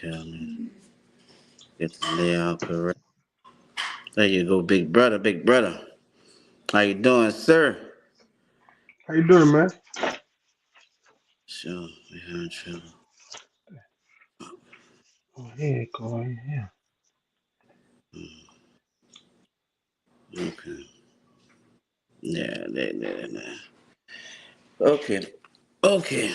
Okay, get the layout correct. There you go, big brother, big brother. How you doing, sir? How you doing, man? Sure, yeah, sure. Oh, yeah, go ahead. Yeah. Okay. Yeah, there. Okay, okay.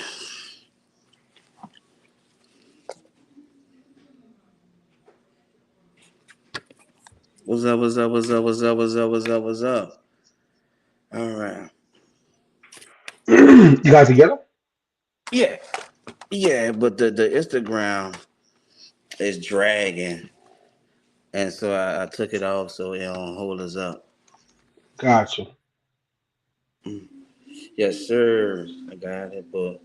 What's up? What's up? What's up? What's up? What's up? What's up? What's up? All right. You guys together? Yeah, yeah. But the Instagram is dragging, and so I took it off so it don't hold us up. Gotcha. Mm. Yes, sir. I got it, but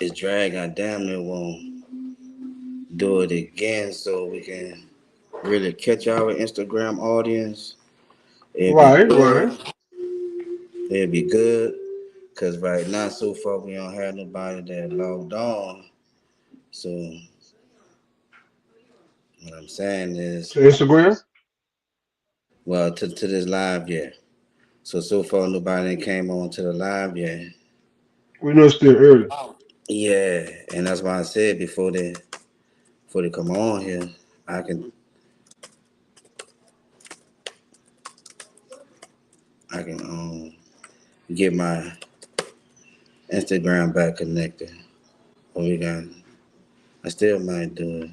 it's dragging. I damn near won't do it again so we can really catch our Instagram audience. It'd be Right, right. good. It'd be good. Cause right now so far we don't have nobody that logged on. So what I'm saying is, To Instagram? well, to this live yet. So far nobody came on to the live yet. We know it's still early. Yeah, and that's why I said before they come on here, I can I can get my Instagram back connected. Or we got I still might do it.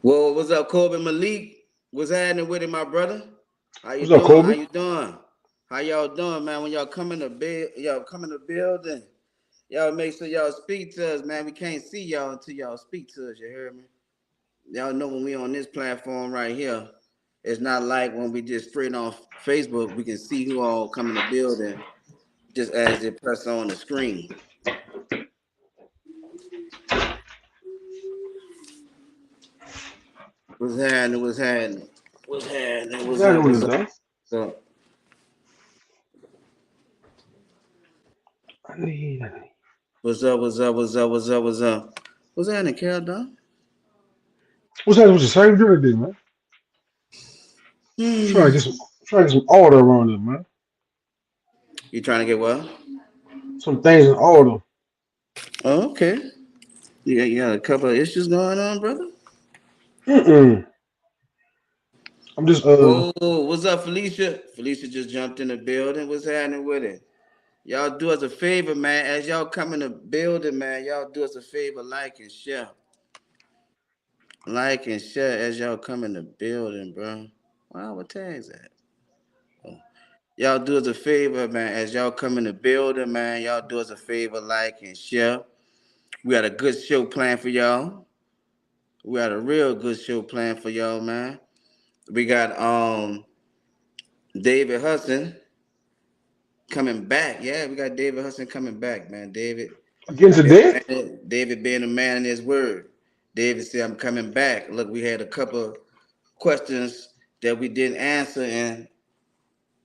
Well, what's up, Corbin Malik? What's happening with it, my brother? How you What's up, doing? How Kobe? you doing? How y'all doing, man? When y'all come in the bed, y'all come in the building. Y'all make sure y'all speak to us, man. We can't see y'all until y'all speak to us. You hear me? Y'all know when we on this platform right here, it's not like when we just straight on Facebook. We can see who all come in the building just as they press on the screen. What's happening? What's happening? What's happening? What's What's up? happening What's with up? it, though? So, I need. what's up? What's up? What's up? What's up? What's up? What's happening, Cal Don? What's happening with the same dinner day, man? Trying to Hmm. get some, trying to get some order around it, man. You trying to get well? Some things in order. Oh, okay. You got a couple of issues going on, brother? Mm-mm. I'm just Whoa, what's up, Felicia? Felicia just jumped in the building. What's happening with it? Y'all do us a favor, man. As y'all come in the building, man, y'all do us a favor, like and share. Like and share as y'all come in the building, bro. Wow, what tag's that? Oh. Y'all do us a favor, man. As y'all come in the building, man, y'all do us a favor, like and share. We got a good show planned for y'all. We got a real good show planned for y'all, man. We got David Hudson coming back. Yeah, we got David Hudson coming back, man. again today. David being a man in his word. David said, I'm coming back. Look, we had a couple of questions that we didn't answer, and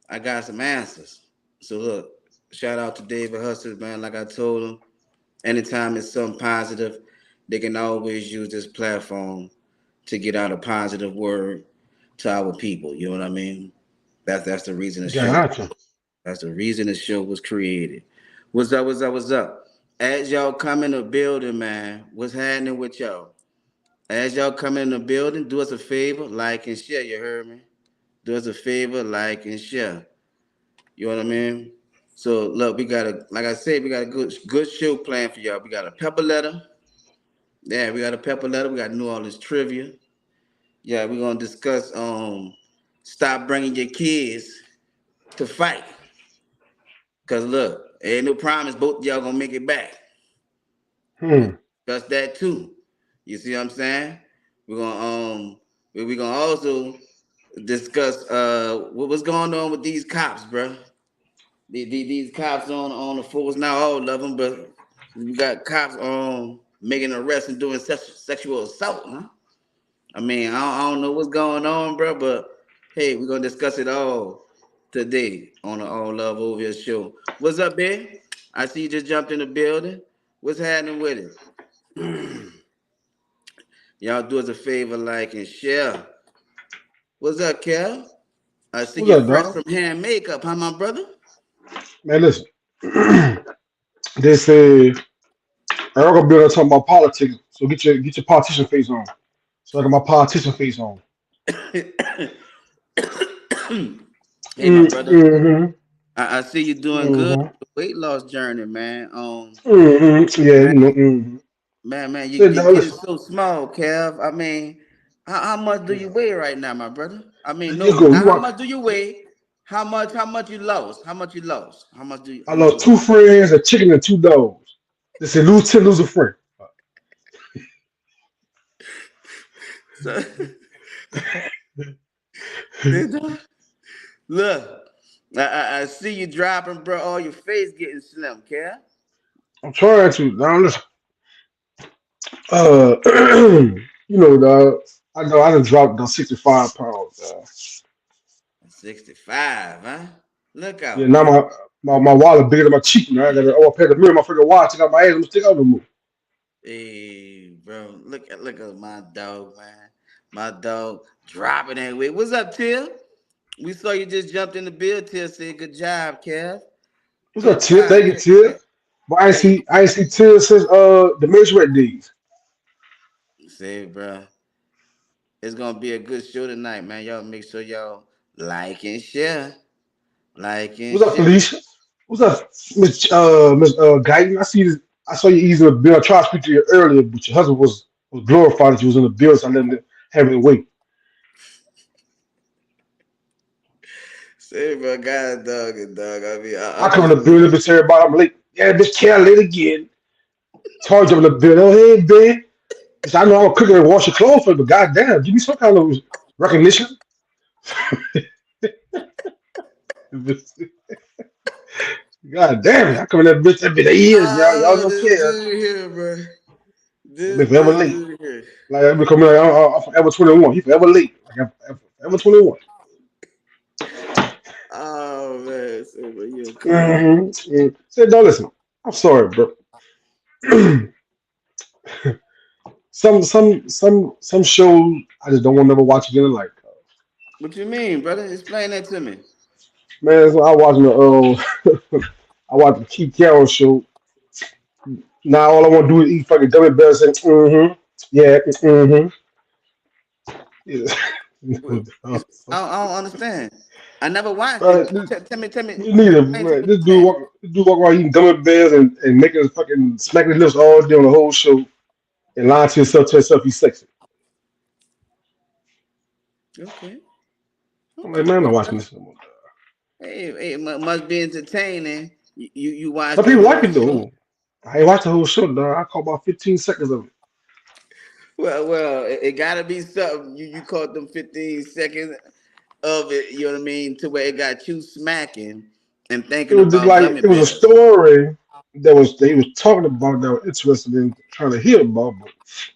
I got some answers. So look, shout out to David Hudson, man. Like I told him, anytime it's something positive, they can always use this platform to get out a positive word to our people. You know what I mean? That's the reason the show. Gotcha. That's the reason the show was created. What's up? What's up? What's up? As y'all come in the building, man, what's happening with y'all? As y'all come in the building, do us a favor, like and share. You heard me? Do us a favor, like and share. You know what I mean? So look, we got a like I said, we got a good show planned for y'all. We got a pepper letter. Yeah, we got a pepper letter. We got New Orleans trivia. Yeah, we're gonna discuss stop bringing your kids to fight. Cause look, ain't no promise both of y'all gonna make it back. We're Hmm. gonna discuss that too. You see what I'm saying? We're gonna we're gonna also discuss what's going on with these cops, bro. These cops on the force now, all of them, but we got cops making arrests and doing sexual assault, huh? I mean, I don't know what's going on, bro, but hey, we're gonna discuss it all. today on the All Love Over Here show. What's up, man? I see you just jumped in the building. What's happening with it? Y'all do us a favor, like and share. What's up, Kel? I see What's you up, fresh dog? from hair and makeup, huh, my brother? Man, listen. They say I'm not gonna be able to talk about politics, so get your politician face on. So I got my politician face on. Hey, my brother. Mm-hmm. I see you doing good Mm-hmm. on the weight loss journey, man. Mm-hmm. Yeah, Man, you know. Mm-hmm. man, Say, you're dog, getting listen. so small, Kev. I mean, how much do you weigh right now, my brother? I mean, Let's no, go. not You how want? much do you weigh? How much you lost? How much you lost? I How much you love lost? two friends, a chicken, and two dogs. They say lose 10, lose a friend. So, you know, look, I see you dropping, bro. All your face getting slim, Kev. I'm trying to. Now listen. Uh, dog. I know I done dropped down 65 pounds. 65, huh? Look Yeah, out, now man. my wallet bigger than my cheek. Now I got to pay the mirror. My freaking watch. Check out my ass. Let me stick out no more. Hey, bro, look at my dog, man. My dog dropping that weight. What's up, Till? We saw you just jumped in the bill. Till said, "Good job, Kev. What's up, Good Tia? job." Thank you, Tia. But Hey, I ain't see Tia since the Matrix days. say, bro, it's gonna be a good show tonight, man. Y'all make sure y'all like and share, like and What's up, share. Felicia? What's up, Miss Guyton? I saw you easing the bill. I tried to speak to you earlier, but your husband was glorified that you was in the bill, so I let him have it wait. Say, bro, God, dog, and dog. I mean, I I'm come in just the bill, bitch, everybody, I'm late. Yeah, bitch, can't late again. Charge up in the bill. Oh, hey, bitch. Bitch, I know I'm cooking and wash your clothes for you, but goddamn, give me some kind of recognition. God damn it. I come in that bitch every day years, y'all oh, don't this care. dude here, bro. I've been This forever late. dude here. Like I become like I'm forever 21. He forever late. Like I'm forever 21. Oh man, say, bro, you a clown. Mm-hmm. Say, no, listen. I'm sorry, bro. Some shows I just don't want to never watch again. Like, What you mean, brother? Explain that to me. man, so I watching I watch the Keith Carroll show. Now all I want to do is eat fucking gummy bears and yeah, yeah. Well, I don't understand. I never watched Uh, it. Tell me. You need it, Explain to man. me what's happening. This dude walk around eating gummy bears and making fucking smacking his lips all day on the whole show and lying to himself he's sexy. Okay, I'm like, okay, man, I'm not good watching brother. this no more. Hey, must be entertaining. You watched Some the people like whole it show. though. I ain't watched the whole show, dog. I caught about 15 seconds of it. Well, it gotta be something. You caught them 15 seconds of it. You know what I mean? To where it got you smacking and It thinking was just about like gummy it was a bears. story that he was talking about that I was interested in trying to hear about, but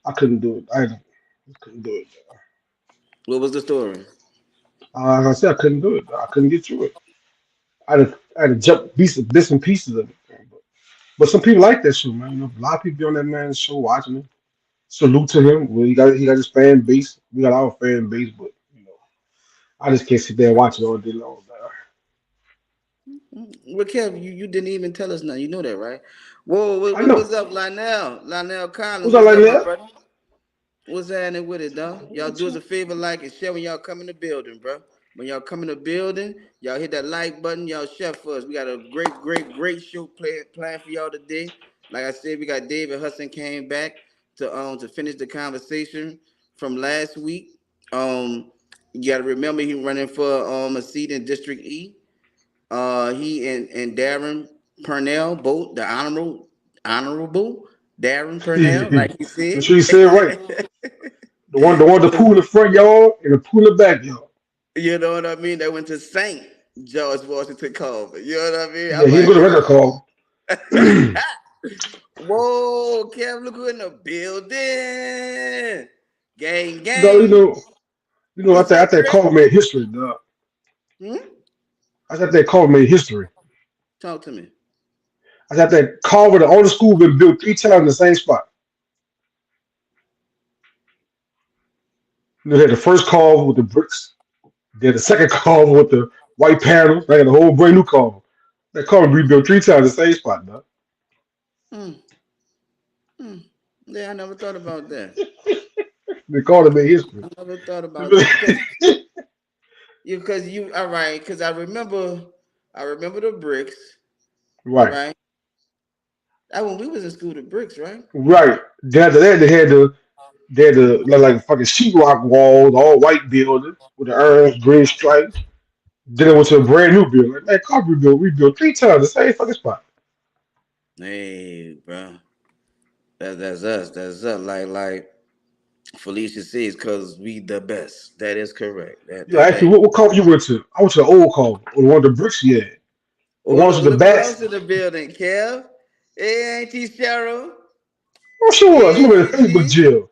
I couldn't do it. I couldn't do it. What was the story? Like I said, I couldn't do it. I couldn't get through it. I had to jump bits and pieces of it. But some people like that show, man. You know, a lot of people be on that man's show watching it. Salute to him. Well, he got his fan base. We got our fan base, but you know, I just can't sit there and watch it all day long. Well, Kev, you didn't even tell us nothing. You know that, right? Whoa, I know. what's up, Lionel? Lionel Collins, What's up what's like up, my that? brother? What's happening with it, dog? Y'all What's do us up? a favor, like and share when y'all come in the building, bro. When y'all come in the building, y'all hit that like button, y'all share for us. We got a great show planned for y'all today. Like I said, we got David Hudson came back to finish the conversation from last week. You got to remember he running for a seat in District E. He and Darren Purnell, both the honorable Darren Purnell, like he Make said. sure you say it right. The one the pool in the front yard and the pool in the backyard. You know what I mean? They went to Saint George Washington Carver. You know what I mean? Yeah, I'm he ain't go like, to record call. whoa, Kev, look who in the building. Gang, No, gang. you know, What's after up, that Trey? call made history, dog. Hmm? I thought that Culver made history. Talk to me. I thought that Culver, the oldest school, been built 3 times in the same spot. They had the first Culver with the bricks. They had the second Culver with the white panels. They had a whole brand new Culver. That Culver rebuilt 3 times in the same spot, dog. Mm, mm. Yeah, I never thought about that. They called it made history. I never thought about that because you all right. Because I remember the bricks, Right, right? That when we was in school, the bricks, right? right. Then after that, they had the like fucking sheetrock walls, all white building with the orange green stripes. Then it went to a brand new building. Like, man, Culver rebuilt 3 times the same fucking spot. Hey, bro, that's us. That's us. Like Felicia says, cause we the best. That is correct. Yeah, actually, Hey. what Culver you went to? I went to the old Culver, or the one with the bricks he had. The Oh, ones with the look who else bats. in the building, Kev. Hey, Auntie Cheryl. Oh, sure was. Hey, Remember the Facebook Auntie. jail.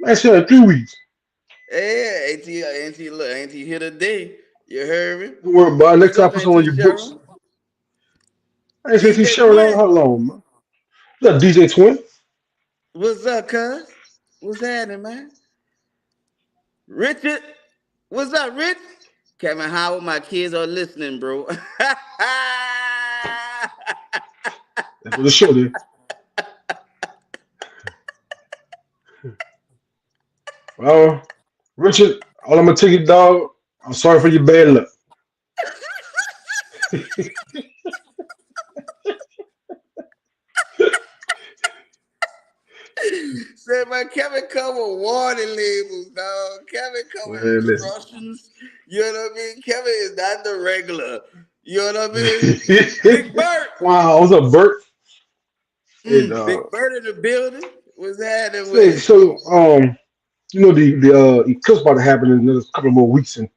Man, shit, like 3 weeks. Hey, Auntie, look, Auntie here today. You heard me? Don't worry about it. Next What's time I up, put some on Auntie your books. Cheryl? I ain't see DJ Sharon Twin. how long, man. What's up, DJ Twin? What's up, cuz? What's happening, man? Richard. What's up, Rich? Kevin Howard, my kids are listening, bro. That's for the show there. Well, Richard, all I'm gonna tell you, dog, I'm sorry for your bad luck. Said my Kevin come with warning labels, dog. Kevin come with Man, listen. instructions. You know what I mean? Kevin is not the regular. You know what I mean? Big Bird. Wow, what's up, Bert? Hey, Big dog. Bird in the building. What's happening with Say, it? so, the eclipse about to happen in another couple more weeks, and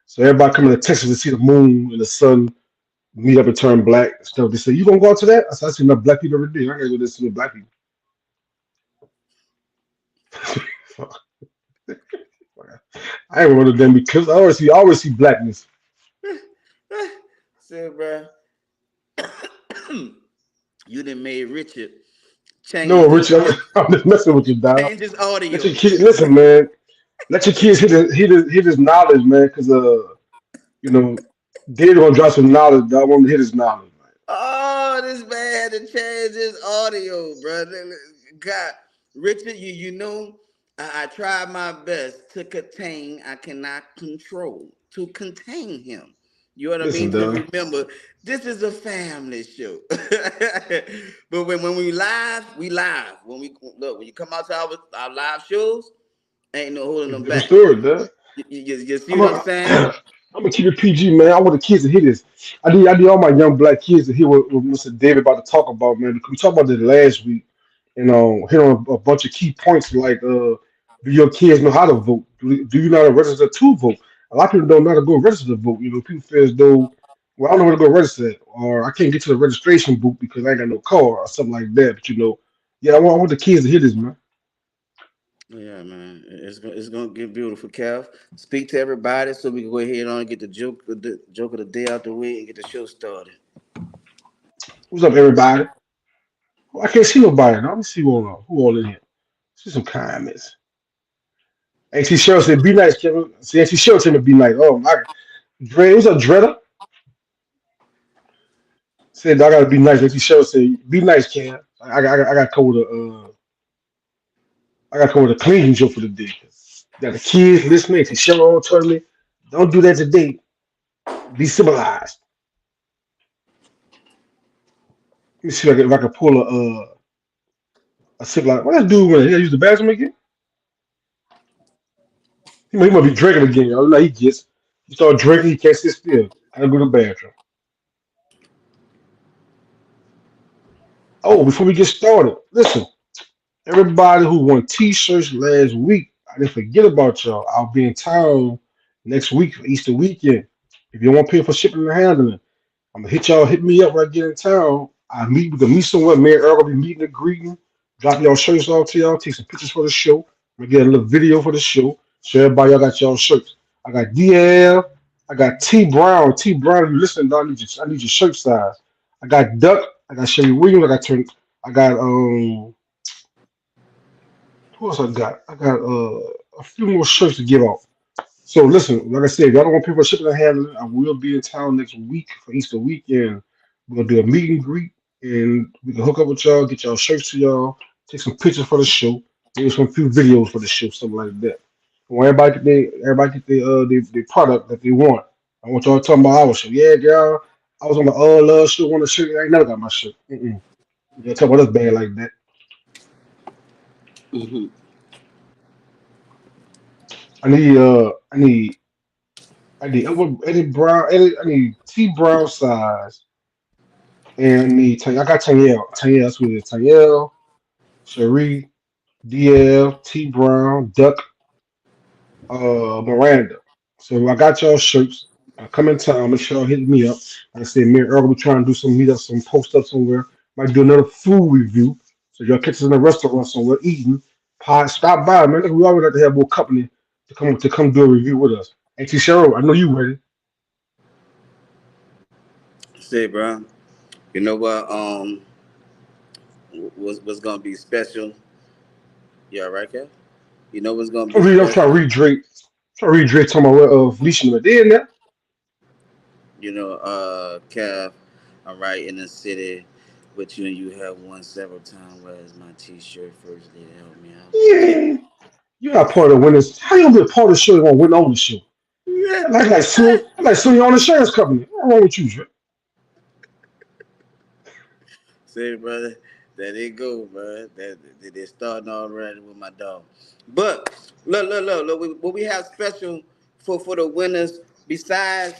so everybody coming to Texas to see the moon and the sun meet up and turn black and stuff. They say, "You gonna go out to that?" I said, "I see enough black people every day. I gotta go listen to black people." I ain't one of them because I always see blackness. Said, bro, you done made Richard No, change the Richard, I'm just messing with you, dog. change his Let your audio. kids listen, man. Let your kids hit his knowledge, man, because you know, they're gonna drop some knowledge. Dog. I want to hit his knowledge, man. Oh, this man had to change his audio, brother. God, Richard, you know, I tried my best to contain. I cannot control to contain him. You know what I Listen, mean? To dog. remember, this is a family show. But when we live, we live. When we look, when you come out to our live shows, ain't no holding It's a them different back. story, dog. You see I'm what I'm a, saying? I'm gonna keep it PG, man. I want the kids to hear this. I need all my young black kids to hear what Mr. David about to talk about, man. Because we talked about this last week, and hit on a bunch of key points like, do your kids know how to vote? Do you know how to register to vote? A lot of people don't know how to go register to vote. You know, people feel as though, well, I don't know where to go register, at, or I can't get to the registration booth because I ain't got no car or something like that. But yeah, I want the kids to hear this, man. Yeah, man, it's gonna get beautiful, Kev. Speak to everybody so we can go ahead on and get the joke of the day out the way and get the show started. What's up, everybody? I can't see nobody. Now. Let me see who all in here. See some comments. AC Cheryl said, "Be nice, Kevin." See, AC Cheryl said, "Be nice." Oh my, Dre, what's up, Dretta? Said, "I gotta be nice." AC Cheryl said, "Be nice, Cam." I got to come with a clean joke for the day. Got the kids listening. AC Cheryl told me, "Don't do that today. Be civilized." Let me see if I can pull a civilized. What that dude when he use the bathroom again? He might be drinking again. Y'all. Like he start drinking. He can't sit still. I gotta go to the bathroom. Oh, before we get started, listen. Everybody who won T-shirts last week, I didn't forget about y'all. I'll be in town next week for Easter weekend. If you want to pay for shipping and handling, I'm gonna hit y'all. Hit me up when I get in town. We can meet somewhere. Me and Earl will be meeting and greeting. Drop y'all shirts off to y'all. Take some pictures for the show. I'm gonna get a little video for the show. So everybody, y'all got y'all shirts. I got DL. I got T Brown. T Brown, you listen, dog, I need your shirt size. I got Duck. I got Sherry Williams. I got who else I got? I got a few more shirts to give out. So listen, like I said, if y'all don't want people shipping and handling, I will be in town next week for Easter weekend. We're gonna do a meet and greet, and we can hook up with y'all, get y'all shirts to y'all, take some pictures for the show, maybe some few videos for the show, something like that. When everybody get their product that they want. I want y'all talking about our show. Yeah, girl, I was on the All Love show, on the shirt. I ain't never got my shirt. You talk about us bad like that. Mhm. I need Brown, I need T Brown size. And I got Tanyel. That's what it is. Tanyel, Cherie, DL, T Brown, Duck, Miranda. So I got y'all shirts. I come in town, make sure y'all hit me up. Like I said, me and Earl, we trying to do some meet up, some post up somewhere. Might do another food review. So y'all catch us in a restaurant somewhere eating. Pie, stop by, man. Look, we always like to have more company to come do a review with us. Hey T Cheryl, I know you ready. Say, bro. You know what? What's gonna be special? You all right, Kev? You know what's gonna be I'm trying to special? read Drake. Trying to read Drake talking about Felicia Medina there. Kev, I'm right in the city with you, and you have won several times. Where's my T-shirt? First lady, help me out. Yeah, Yeah. You're not part of the winners. How you gonna be a part of the show and gonna win on the show? yeah. I like suing your own insurance company. What's wrong with you, Drake? Say, brother, there they go, bro. They're starting already with my dog. But look. What we have special for the winners besides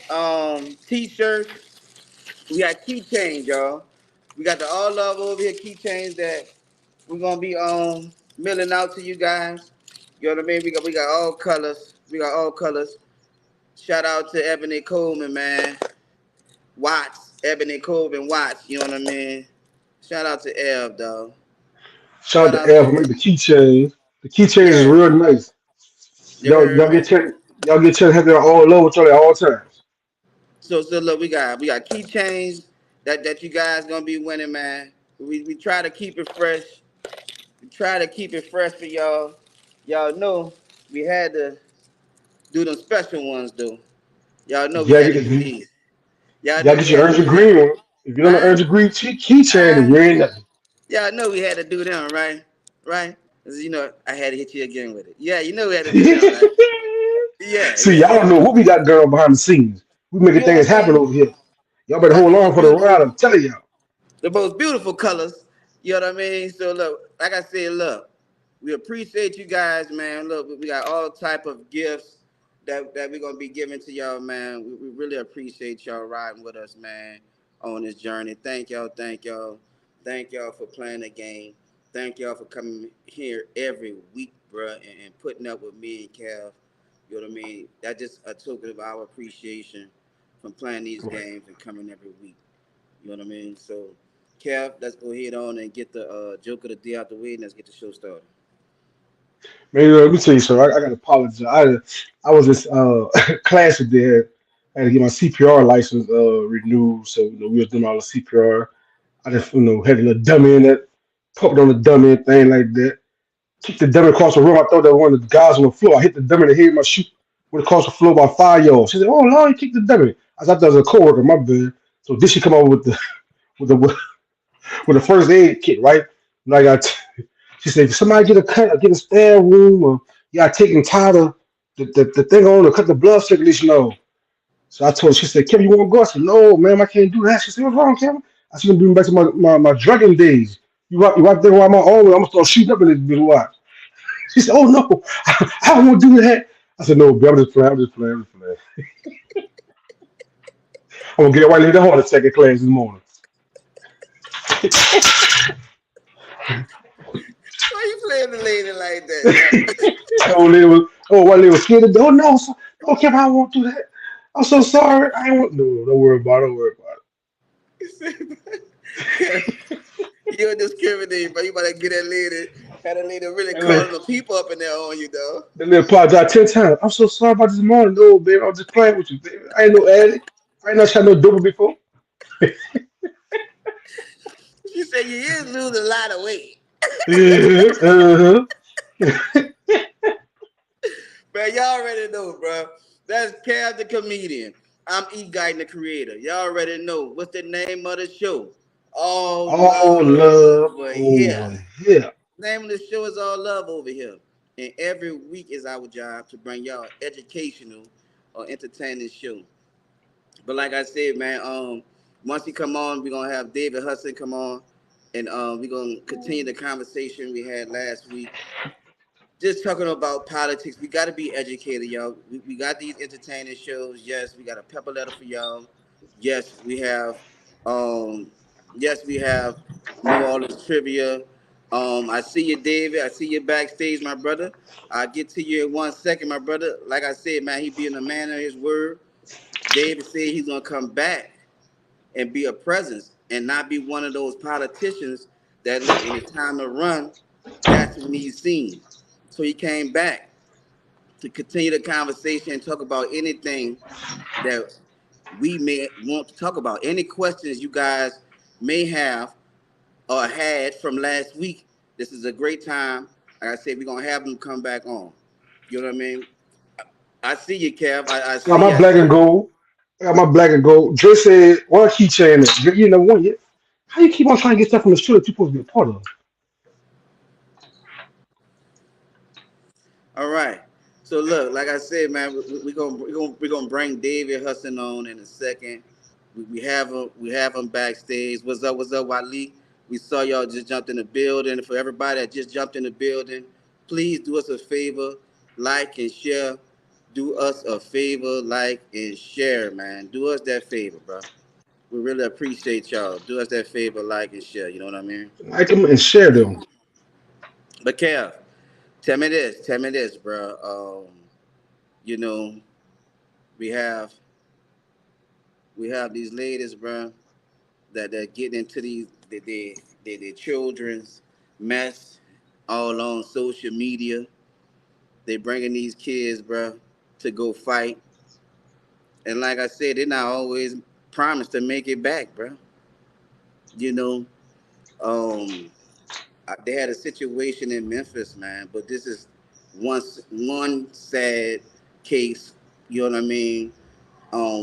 T-shirts, we got keychains, y'all. We got the all love over here keychains that we're gonna be milling out to you guys. You know what I mean? We got all colors. We got all colors. Shout out to Ebony Coleman, man. Watts, Ebony Coleman Watts. You know what I mean? Shout out to Eb, dog. Shout Shout out to out Al to for making the keychains. The keychains is yeah. real nice. You heard me. Y'all get chance to have that all over each other at all times. So look, we got keychains that you guys gonna be winning, man. We try to keep it fresh. We try to keep it fresh for y'all. Y'all know we had to do them special ones though. Y'all know we Yeah, had to if do you these. Y'all y'all know we get your had to Earn Your do them. Green one. If you don't Huh? earn your green keychain, then Huh? you ain't nothing. Y'all know we had to do them, right? Right? 'Cause, I had to hit you again with it. Yeah, you know we had to do them, right? Yeah, See, yeah, y'all don't yeah. know what we got going on behind the scenes. We making You know things what I happen mean? over here. Y'all better Got the hold on most for the ride. beautiful, I'm telling y'all. the most beautiful colors. You know what I mean? So look, like I said, look, we appreciate you guys, man. Look, we got all type of gifts that we're gonna be giving to y'all, man. We really appreciate y'all riding with us, man, on this journey. Thank y'all for playing the game. Thank y'all for coming here every week, bruh, and putting up with me and Kev. You know what I mean? That's just a token of our appreciation from playing these Right. games and coming every week. You know what I mean? So, Kev, let's go ahead on and get the joke of the day out the way, and let's get the show started. Man, let me tell you something. I got to apologize. I was this class there. I had to get my CPR license renewed. So we was doing all the CPR. I just had a little dummy in it, poked on the dummy and thing like that. Kicked the dummy across the room. I thought that one of the guys on the floor. I hit the dummy in the head. My shoe went across the floor by 5 yards. She said, "Oh Lord, you kicked the dummy." I thought that was a coworker. My bad. So this she come over with the with the first aid kit, right? And I got. She said, "Somebody get a cut, or get a spare room, or you got taking tie the thing on to cut the blood circulation off." So I told her, she said, "Kevin, you want to go?" I said, "No, ma'am, I can't do that." She said, "What's wrong, Kevin?" I said, "I'm bring me back to my drugging days. You right there while my own, I'm gonna start shooting up in this bitch. Watch." She said, "Oh no, I don't want to do that." I said, "No, babe, I'm just playing. I'm just playing. I'm just playing. I'm gonna get it right here the heart attack in class this morning." Why you playing the lady like that, yo? One lady was scared to do. Oh no, no, Kevin, I won't do that. I'm so sorry. I won't. No, don't worry about it. Don't worry about Kev, you don't discriminate, but you better get that lady. Had a lady really And then, calling the people up in there on you, though. then they apologize 10 times. I'm so sorry about this morning. No, baby, I was just playing with you, baby. I ain't no addict. I ain't not shot no dope before. She said you is losing a lot of weight. Yeah, uh-huh. Man, y'all already know, bro. That's Kev the comedian. I'm E Guy the creator. Y'all already know. What's the name of the show? All All love love over here. over here. Name of the show is All Love Over Here. And every week is our job to bring y'all educational or entertaining show. But like I said, man, once he come on, we're gonna have David Hudson come on, and we're gonna continue the conversation we had last week. Just talking about politics. We got to be educated, y'all. We got these entertaining shows. Yes, we got a pepper letter for y'all. Yes, we have. Um, yes, we have New Orleans trivia. I see you, David. I see you backstage, my brother. I'll get to you in 1 second, my brother. Like I said, man, he being a man of his word. David said he's gonna come back and be a presence and not be one of those politicians that look in it's time to run. That's when he's seen. So he came back to continue the conversation and talk about anything that we may want to talk about. Any questions you guys may have or had from last week. This is a great time. Like I said, we're gonna have them come back on. You know what I mean? I see you, Kev. I Got see. my I black and see. gold. I got my black and gold. Dre said, why keep saying this? You know, one yet. How you keep on trying to get stuff from the show that you're supposed to be a part of? All right. So look, like I said, man, we're gonna bring David Hudson on in a second. We have him backstage. What's up, Wally? We saw y'all just jumped in the building. For everybody that just jumped in the building, please do us a favor, like and share. Do us a favor, like and share, man. Do us that favor, bro. We really appreciate y'all. Do us that favor, like and share. You know what I mean? Like them and share them. But Kev, tell me this, bro. You know, we have we have these ladies, bro, that get into these their children's mess all on social media. They bringing these kids, bro, to go fight, and like I said, they're not always promised to make it back, bro. You know, um, they had a situation in Memphis, man, but this is one sad case. You know what I mean?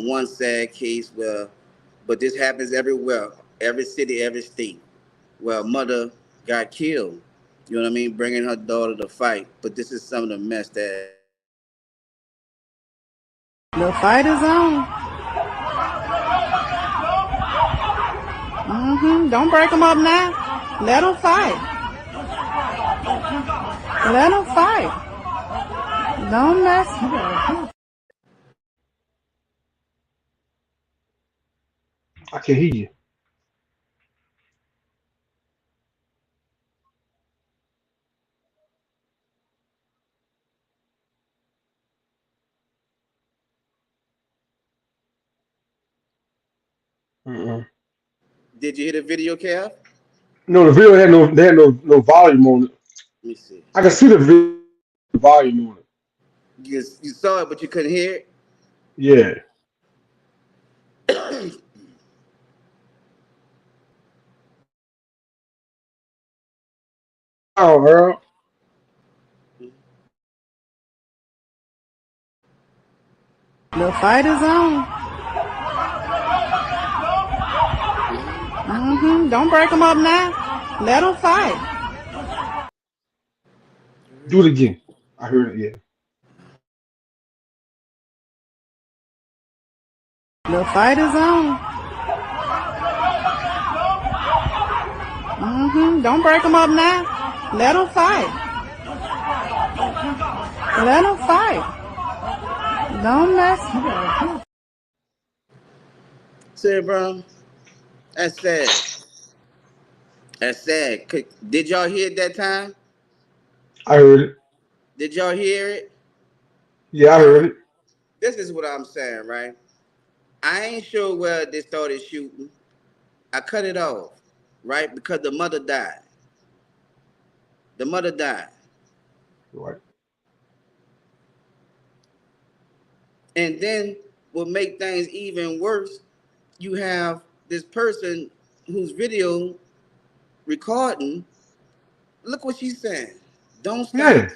One sad case where, but this happens everywhere, every city, every state, where a mother got killed. You know what I mean? Bringing her daughter to fight. But this is some of the mess that The fight is on. Don't break them up now. Let them fight. Let them fight. Don't mess. I can hear you. Mm-mm. did you hear the video, Cal? No, the video had no, they had no volume on it. Let me see. I can see the video volume on it. You saw it, but you couldn't hear it. Yeah. Oh, Earl. The fight is on. Don't break them up now. Let them fight. Do it again. I heard it, yeah. The fight is on. Don't break them up now. Let them fight. Let them fight. Don't mess. Say, bro, that's sad. That's sad. Did y'all hear it that time? I heard it. Did y'all hear it? Yeah, I All heard right. it. This is what I'm saying, right? I ain't sure where they started shooting. I cut it off, right? Because the mother died. The mother died. Right. And then what make things even worse, you have this person whose video recording, look what she's saying. Don't stop. Yeah.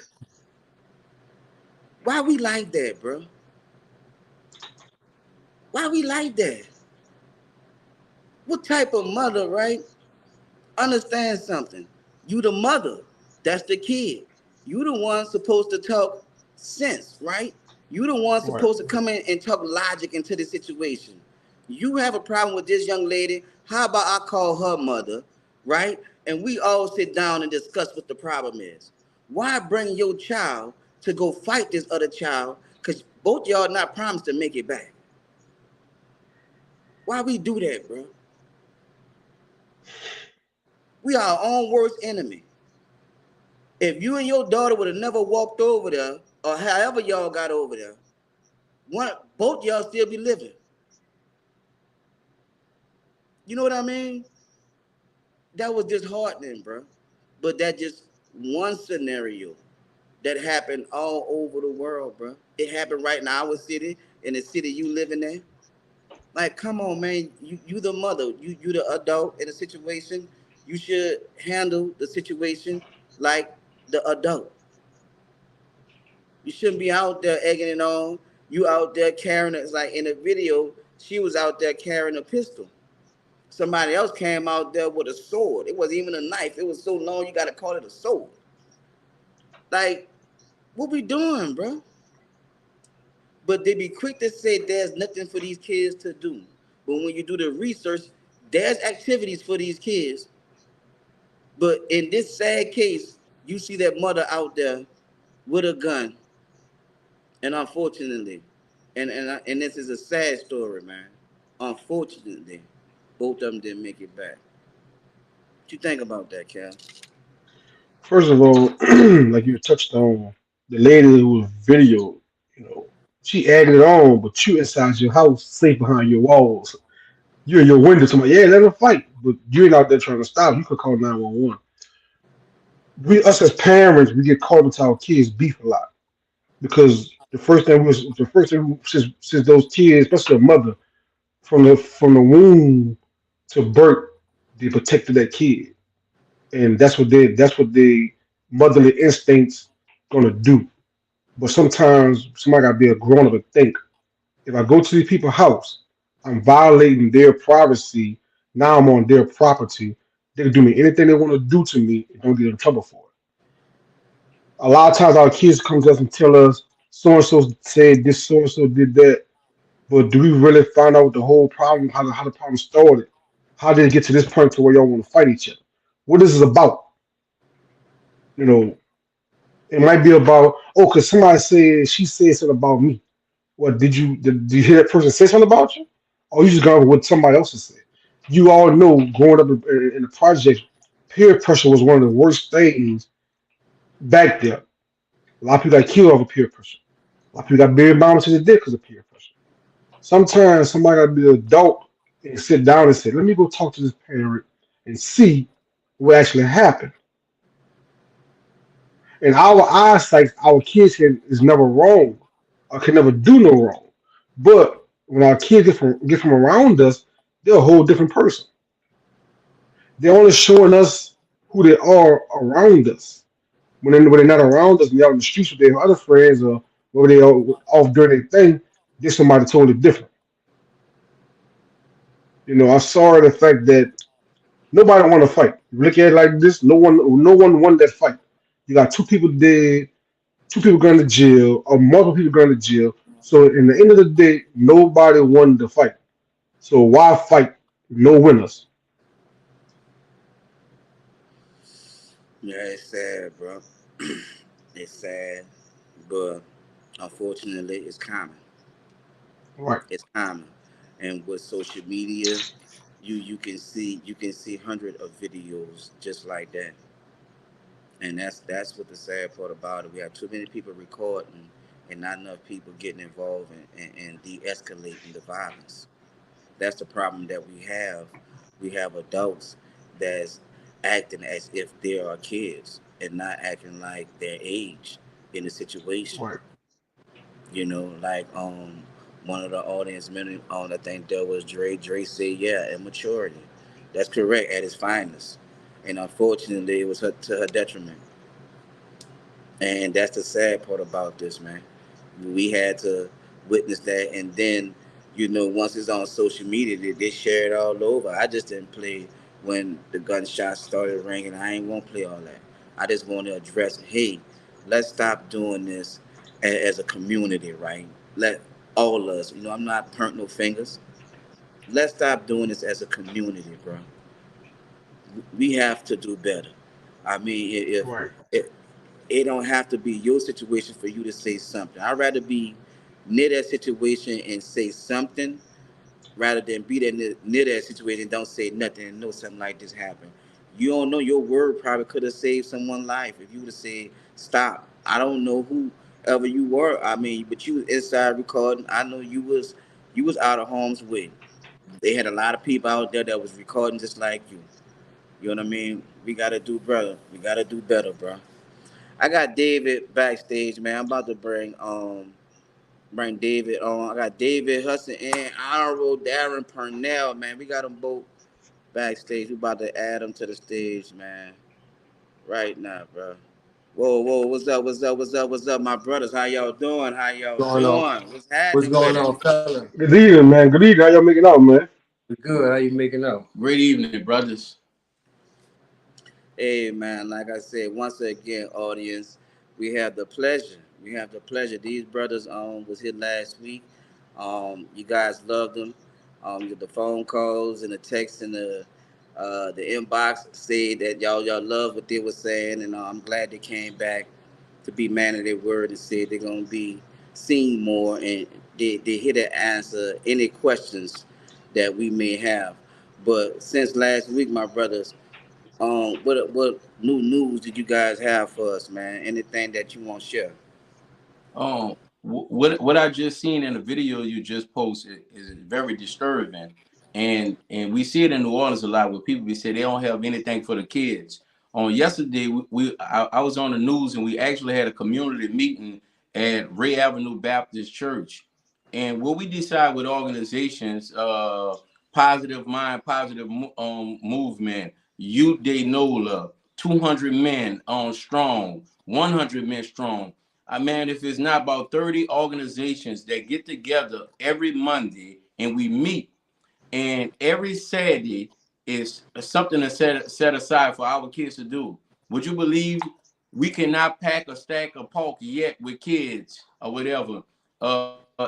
Why we like that, bro? Why we like that? What type of mother, right? Understand something. You the mother. That's the kid. You the one supposed to talk sense, right? You the one Right. supposed to come in and talk logic into the situation. You have a problem with this young lady. How about I call her mother, right? And we all sit down and discuss what the problem is. Why bring your child to go fight this other child? Because both y'all not promised to make it back. Why we do that, bro? We are our own worst enemy. If you and your daughter would have never walked over there, or however y'all got over there, one both y'all still be living. You know what I mean? That was disheartening, bro. But that just one scenario that happened all over the world, bro. It happened right in our city, in the city you living in. Like, come on, man. You the mother. You the adult in a situation. You should handle the situation like the adult. You shouldn't be out there egging it on. You out there carrying it. It's like in the video, she was out there carrying a pistol. Somebody else came out there with a sword. It wasn't even a knife. It was so long you gotta call it a sword. Like, what we doing, bro? But they be quick to say there's nothing for these kids to do. But when you do the research, there's activities for these kids. But in this sad case, you see that mother out there with a gun, and unfortunately, and this is a sad story, man. Unfortunately, both of them didn't make it back. What you think about that, Cal? First of all, like you touched on, the lady who was video, you know, she added it on, but you inside your house, safe behind your walls. You're in your window, somebody, yeah, let them fight, but you ain't out there trying to stop. You could call 911. We, us as parents, we get caught into our kids' beef a lot because the first thing since those kids, especially a mother, from the womb to birth, they protected that kid, and that's what they motherly instincts gonna do. But sometimes somebody gotta be a grown up and think. If I go to these people's house, I'm violating their privacy. Now I'm on their property. They can do me anything they want to do to me and don't get in trouble for it. A lot of times our kids come to us and tell us so and so said this, so and so did that. But do we really find out the whole problem, how the problem started? How did it get to this point to where y'all want to fight each other? What this is about? You know, it might be about, oh, because somebody said she said something about me. What did you hear that person say something about you? Or you just got what somebody else has said? You all know growing up in the project, peer pressure was one of the worst things back there. A lot of people got killed over peer pressure. A lot of people got buried bombs to the dick because of peer pressure. Sometimes somebody got to be an adult and sit down and say, let me go talk to this parent and see what actually happened. In our eyesight, our kids is never wrong or can never do no wrong. But when our kids get from around us, they're a whole different person. They're only showing us who they are around us. When they're not around us, when they're out in the streets with their other friends or whether they are off doing their thing, they're somebody totally different. I'm sorry the fact that nobody want to fight. You look at it like this, no one won that fight. You got two people dead, two people going to jail, or multiple people going to jail. So in the end of the day, nobody won the fight. So why fight? No winners. Yeah, it's sad, bro. It's sad, but unfortunately, it's common. Right. It's common, and with social media, you can see hundred of videos just like that, and that's what the sad part about it. We have too many people recording, and not enough people getting involved and de-escalating the violence. That's the problem that we have. We have adults that's acting as if they are kids. and not acting like their age in the situation. Right. Like one of the audience members on, I think that was Dre. Dre said, "Yeah, immaturity. That's correct at its finest." And unfortunately, it was to her detriment. And that's the sad part about this, man. We had to witness that, and then, once it's on social media, they share it all over. I just didn't play when the gunshots started ringing. I ain't want to play all that. I just want to address, hey, let's stop doing this as a community, right? Let all of us, I'm not pointing no fingers. Let's stop doing this as a community, bro. We have to do better. I mean, Right. if it don't have to be your situation for you to say something. I'd rather be near that situation and say something rather than be there near that situation and don't say nothing and know something like this happened. You don't know, your word probably could have saved someone's life if you would have said stop. I don't know whoever you were. I mean, but you was inside recording. I know you was out of harm's way. They had a lot of people out there that was recording just like you. You know what I mean? We gotta do better. We gotta do better, bro. I got David backstage, man. I'm about to bring David on. I got David Hudson and Honorable Darren Purnell, man. We got them both backstage. We about to add them to the stage, man. Right now, bro. Whoa, whoa, what's up? What's up? What's up? What's up, my brothers? How y'all doing? How y'all Going on? doing? What's What's happening going with on, you? fella? Good evening, man. Good evening. How y'all making out, man? We good. How you making out? Great evening, brothers. Hey man, like I said, once again, audience, we have the pleasure. We have the pleasure. These brothers was here last week. You guys loved them. The phone calls and the texts and the inbox said that y'all love what they were saying, and I'm glad they came back to be man of their word and said they're gonna be seen more, and they here to answer any questions that we may have. But since last week, my brothers. What new news did you guys have for us, man? Anything that you want to share? What I just seen in the video you just posted is very disturbing, and we see it in New Orleans a lot where people be say they don't have anything for the kids. On yesterday, I was on the news and we actually had a community meeting at Ray Avenue Baptist Church, and what we decide with organizations, Positive Mind, Positive Movement, Youth Day NOLA, 200 men on strong, 100 men strong. I mean, if it's not about 30 organizations that get together every Monday and we meet, and every Saturday is something to set aside for our kids to do. Would you believe we cannot pack a stack of pork yet with kids or whatever?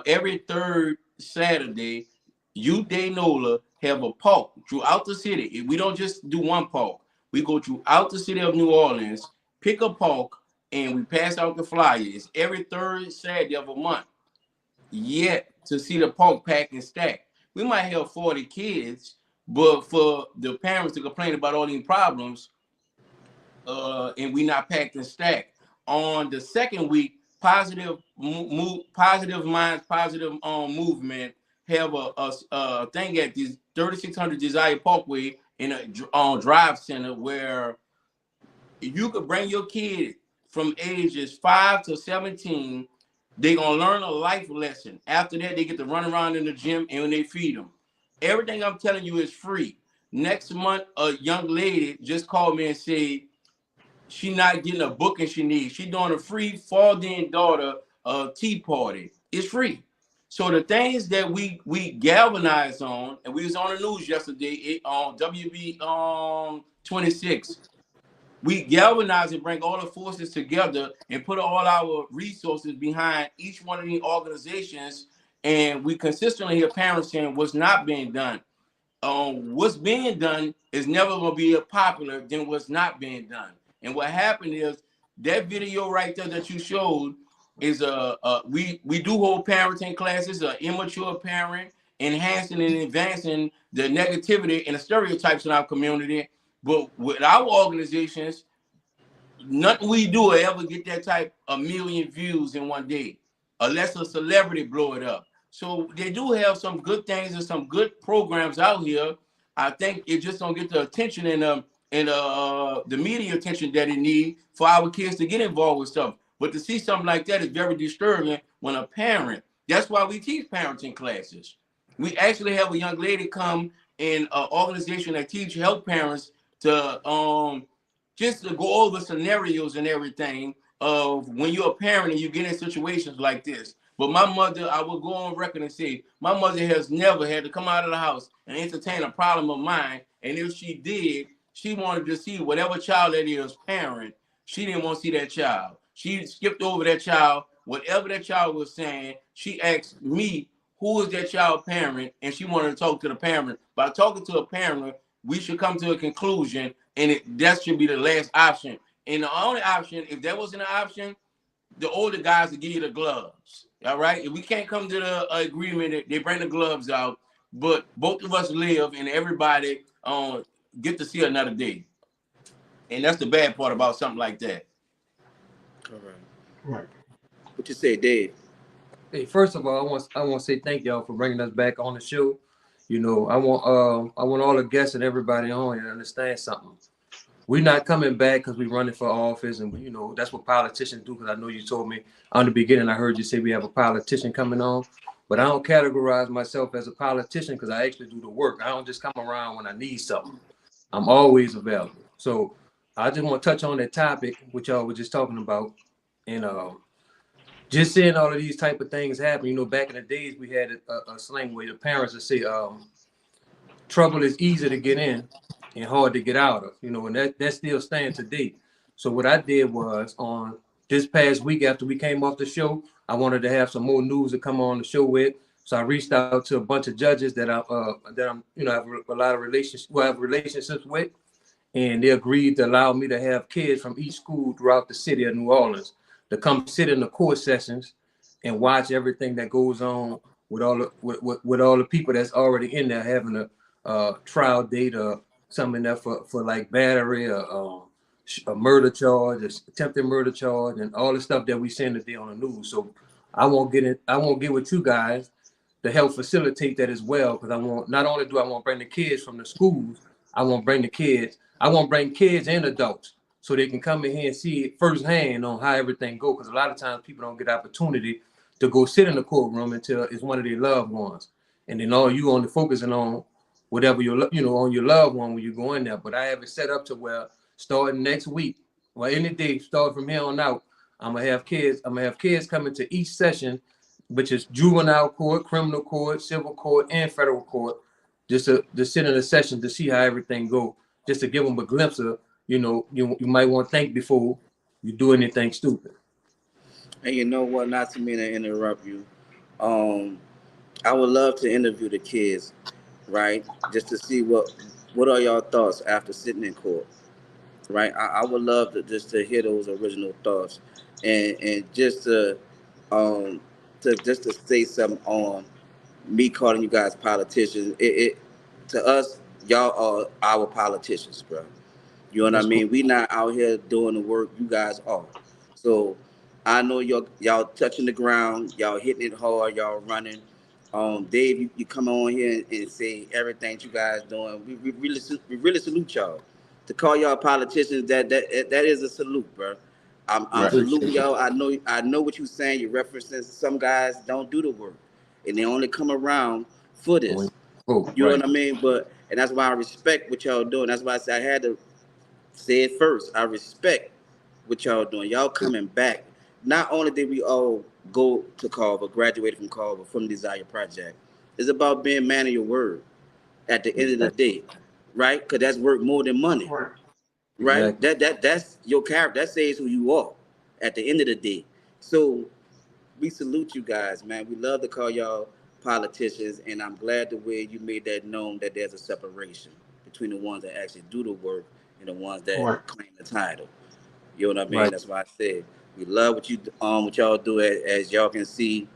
Every third Saturday, Youth Day NOLA have a park throughout the city. We don't just do one park. We go throughout the city of New Orleans, pick a park, and we pass out the flyers every third Saturday of a month. Yet to see the park pack and stack, we might have 40 kids, but for the parents to complain about all these problems, and we not packed and stacked. On the second week, positive minds, positive movement have a thing at this 3600 Desire Parkway in a drive center where you could bring your kid from ages 5 to 17. They're gonna learn a life lesson. After that, they get to run around in the gym and when they feed them. Everything I'm telling you is free. Next month, a young lady just called me and said she not getting a book and she needs. She doing a free Fallen Daughter tea party. It's free. So the things that we galvanize on, and we was on the news yesterday on WB 26. We galvanize and bring all the forces together and put all our resources behind each one of these organizations. And we consistently hear parents saying what's not being done. What's being done is never going to be popular than what's not being done. And what happened is that video right there that you showed is we do hold parenting classes, an immature parent, enhancing and advancing the negativity and the stereotypes in our community. But with our organizations, nothing we do will ever get that type of million views in one day, unless a celebrity blow it up. So they do have some good things and some good programs out here. I think it just don't get the attention and and the media attention that it needs for our kids to get involved with stuff. But to see something like that is very disturbing when a parent. That's why we teach parenting classes. We actually have a young lady come in an organization that teach help parents to just to go over scenarios and everything of when you're a parent and you get in situations like this. But my mother, I will go on record and say, my mother has never had to come out of the house and entertain a problem of mine. And if she did, she wanted to see whatever child that is parent. She didn't want to see that child. She skipped over that child. Whatever that child was saying, she asked me, who is that child parent? And she wanted to talk to the parent. By talking to a parent, we should come to a conclusion, and that should be the last option. And the only option, if that wasn't an option, the older guys will give you the gloves. All right. If we can't come to the agreement, they bring the gloves out. But both of us live, and everybody get to see another day. And that's the bad part about something like that. Correct. Right. What you say, Dave? Hey, first of all, I want to say thank y'all for bringing us back on the show. You know, I want all the guests and everybody on here to understand something. We're not coming back because we're running for office, and you know that's what politicians do. Because I know you told me on the beginning, I heard you say we have a politician coming on, but I don't categorize myself as a politician because I actually do the work. I don't just come around when I need something. I'm always available. So I just want to touch on that topic which y'all were just talking about, and just seeing all of these type of things happen. You know, back in the days we had a slang where the parents would say, trouble is easy to get in and hard to get out of, you know, and that still stands today. So what I did was on this past week after we came off the show, I wanted to have some more news to come on the show with. So I reached out to a bunch of judges that I'm you know have a lot of relationships with, and they agreed to allow me to have kids from each school throughout the city of New Orleans to come sit in the court sessions and watch everything that goes on with all the people that's already in there having a trial date or something there for like battery or a murder charge, attempted murder charge, and all the stuff that we send today on the news. So I won't get with you guys to help facilitate that as well, because I want not only do I want to bring the kids from the schools, I want to bring kids and adults so they can come in here and see it firsthand on how everything goes. Because a lot of times people don't get opportunity to go sit in the courtroom until it's one of their loved ones, and then all you only focusing on whatever on your loved one when you go in there. But I have it set up to where starting next week, well, any day, start from here on out, I'm gonna have kids coming to each session, which is juvenile court, criminal court, civil court, and federal court, just to sit in a session to see how everything go, just to give them a glimpse of, you might want to think before you do anything stupid. And you know what? Not to mean to interrupt you. Um, I would love to interview the kids, right? Just to see what are y'all thoughts after sitting in court, right? I would love to just to hear those original thoughts, and um just to say something on me calling you guys politicians. It to us, y'all are our politicians, bro. You know what I That's cool. mean? We not out here doing the work. You guys are. So I know y'all touching the ground. Y'all hitting it hard. Y'all running. Dave, you come on here and say everything that you guys doing. We really salute y'all. To call y'all politicians, that is a salute, bro. I'm Right. saluting Appreciate that. y'all. I know what you're saying. You're referencing some guys don't do the work, and they only come around for When- this. Oh, You know right. what I mean? But and that's why I respect what y'all doing. That's why I said I had to say it first. I respect what y'all doing. Y'all coming back. Not only did we all go to Carver, graduated from Carver from Desire Project, it's about being man of your word at the end of the Exactly. day, right? Because that's worth more than money, Right. right? Exactly. That's your character. That says who you are at the end of the day. So we salute you guys, man. We love to call y'all politicians, and I'm glad the way you made that known that there's a separation between the ones that actually do the work and the ones that Right. claim the title. You know what I mean? Right. That's why I said we love what y'all do. As y'all can see,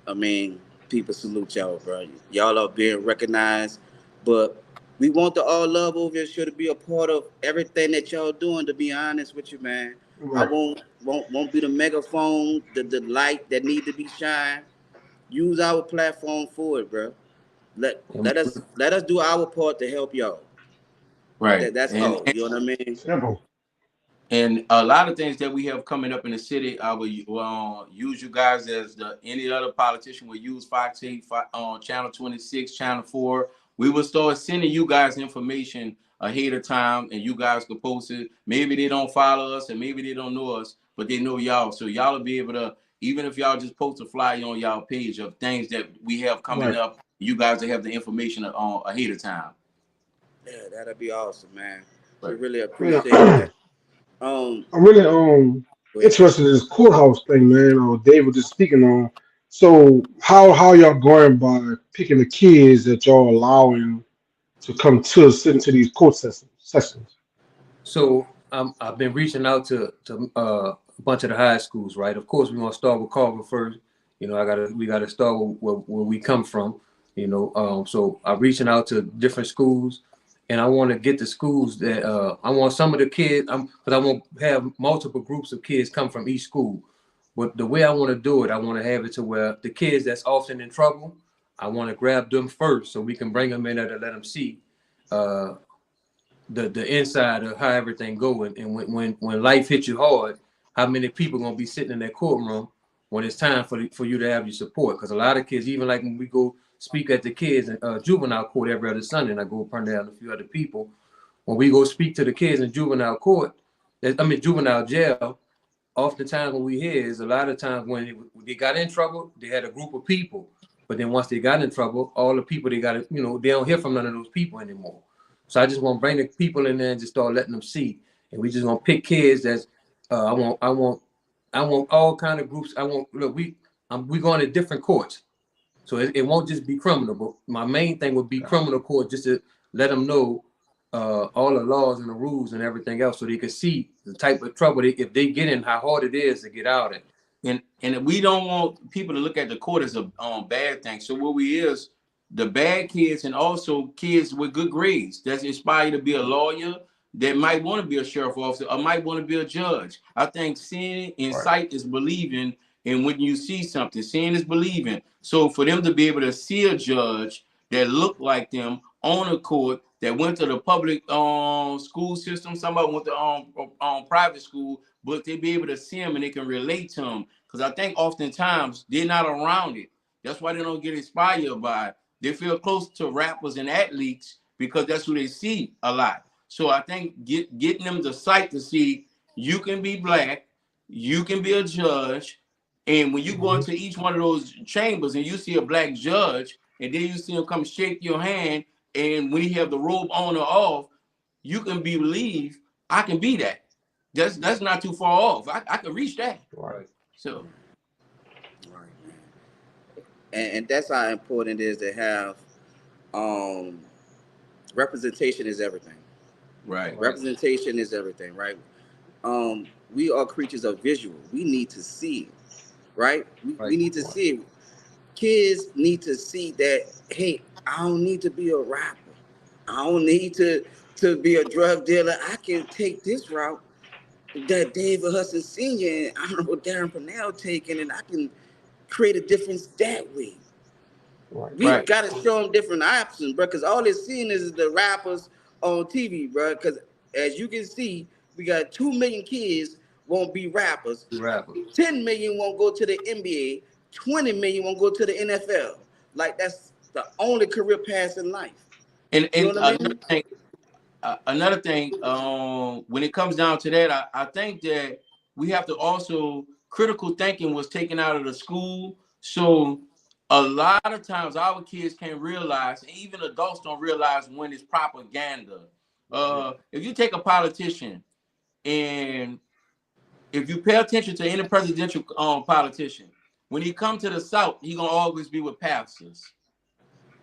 I mean, people salute y'all, bro. Y'all are being recognized, but we want the all love over here should be a part of everything that y'all doing. To be honest with you, man, I Right. won't be the megaphone, the light that need to be shined. Use our platform for it, bro. Let And let us let us do our part to help y'all. Right. That's all. You know what I mean? Simple. And a lot of things that we have coming up in the city, I will use you guys as any other politician will use Fox 8, Channel 26, Channel 4. We will start sending you guys information ahead of time, and you guys can post it. Maybe they don't follow us, and maybe they don't know us, but they know y'all. So y'all will be able to, even if y'all just post a flyer on y'all page of things that we have coming Right. up, you guys will have the information ahead of time. Yeah, that'd be awesome, man. We Right. really Man, appreciate that. Um, I'm really go ahead. interested in this courthouse thing, man. Or Dave was just speaking on. So how y'all going by picking the kids that y'all allowing to come to sit into these court sessions? So I've been reaching out to a bunch of the high schools, right? Of course, we want to start with Carver first. You know, we gotta start with where we come from. You know, so I'm reaching out to different schools, and I want to get the schools that I want some of the kids. Because I want to have multiple groups of kids come from each school. But the way I want to do it, I want to have it to where the kids that's often in trouble, I want to grab them first so we can bring them in there to let them see. Uh, the inside of how everything going, and when life hits you hard, how many people gonna be sitting in that courtroom when it's time for you to have your support? Because a lot of kids, even like when we go speak at the kids in juvenile court every other Sunday, and I go turn down a few other people. When we go speak to the kids in juvenile court, juvenile jail, oftentimes what we hear is a lot of times when they got in trouble, they had a group of people, but then once they got in trouble, all the people they got, they don't hear from none of those people anymore. So I just want to bring the people in there and just start letting them see, and we just gonna pick kids that's. I want all kind of groups. I want look. We going to different courts, so it won't just be criminal. But my main thing would be criminal court, just to let them know all the laws and the rules and everything else, so they can see the type of trouble if they get in, how hard it is to get out of. And we don't want people to look at the court as a bad thing. So what we is the bad kids and also kids with good grades that's inspired to be a lawyer, that might want to be a sheriff officer or might want to be a judge. I think seeing and sight is believing, and when you see something, seeing is believing. So for them to be able to see a judge that looked like them on a court, that went to the public school system, somebody went to private school, but they be able to see them and they can relate to them. Because I think oftentimes they're not around it. That's why they don't get inspired by it. They feel close to rappers and athletes because that's who they see a lot. So I think getting them the sight to see you can be black, you can be a judge, and when you go into each one of those chambers and you see a black judge, and then you see him come shake your hand, and when he have the robe on or off, you can believe I can be that. That's not too far off. I can reach that. Right. So Right, and that's how important it is to have um, representation is everything. right. Representation is everything, right? We are creatures of visual. We need to see, right? We need to see. Kids need to see that. Hey, I don't need to be a rapper. I don't need to be a drug dealer. I can take this route that David Hudson Sr. and Honorable Darren Purnell taking, and I can create a difference that way. We Right. gotta show them different options, bro. Because all they're seeing is the rappers on TV, bro. Because as you can see, we got 2 million kids won't be rappers. Rapper. 10 million won't go to the NBA. 20 million won't go to the NFL. Like that's the only career path in life. And You know what I another mean? thing, when it comes down to that, I think that we have to also critical thinking was taken out of the school. So a lot of times our kids can't realize, and even adults don't realize when it's propaganda. If you take a politician and if you pay attention to any presidential politician, when he come to the South, he gonna always be with pastors.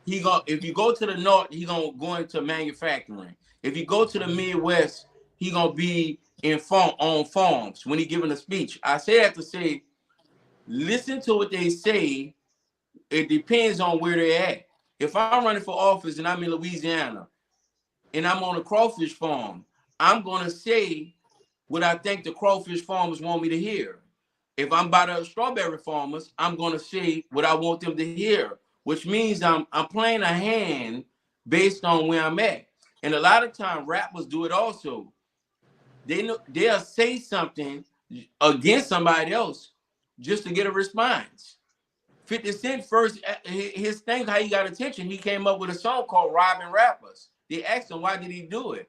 If you go to the north, he gonna go into manufacturing. If you go to the Midwest, he gonna be on farms when he giving a speech. I say that to say, listen to what they say. It depends on where they're at. If I'm running for office and I'm in Louisiana and I'm on a crawfish farm, I'm gonna say what I think the crawfish farmers want me to hear. If I'm by the strawberry farmers, I'm gonna say what I want them to hear, which means I'm playing a hand based on where I'm at. And a lot of time rappers do it also. They'll say something against somebody else just to get a response. 50 Cent first, his thing, how he got attention, he came up with a song called Robbing Rappers. They asked him, why did he do it?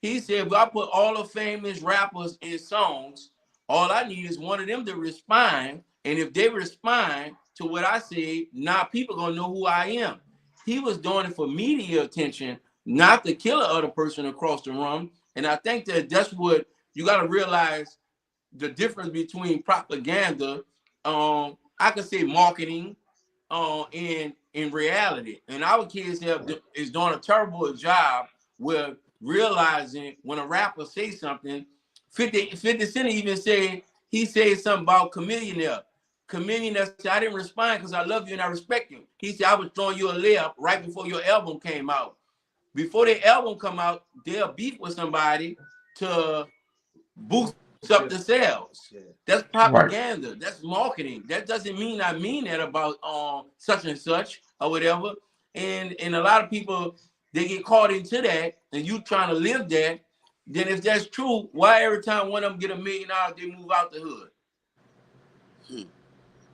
He said, well, I put all the famous rappers in songs. All I need is one of them to respond. And if they respond to what I say, now people going to know who I am. He was doing it for media attention, not to kill the other person across the room. And I think that's what you got to realize, the difference between propaganda, I could say marketing, in reality. And our kids is doing a terrible job with realizing when a rapper says something. 50 Cent even said, he said something about Chameleon. Chameleon said, I didn't respond because I love you and I respect you. He said, I was throwing you a layup right before your album came out. Before the album come out, they'll beef with somebody to boost up the sales. That's propaganda. Right. That's marketing. That doesn't mean I mean that about such and such or whatever. And a lot of people, they get caught into that, and you trying to live that. Then if that's true, why every time one of them get $1 million, they move out the hood?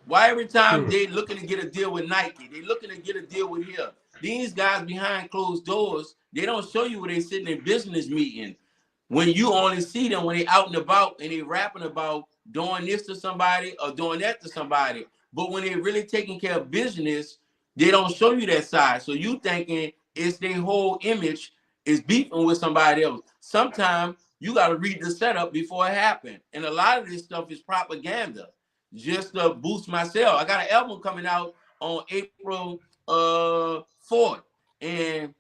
Why every time they looking to get a deal with Nike, they looking to get a deal with here? These guys behind closed doors, they don't show you where they sitting in business meeting. When you only see them when they out and about and they rapping about doing this to somebody or doing that to somebody. But when they really taking care of business, they don't show you that side. So you thinking it's their whole image is beefing with somebody else. Sometimes you got to read the setup before it happened. And a lot of this stuff is propaganda just to boost myself. I got an album coming out on April 4th. And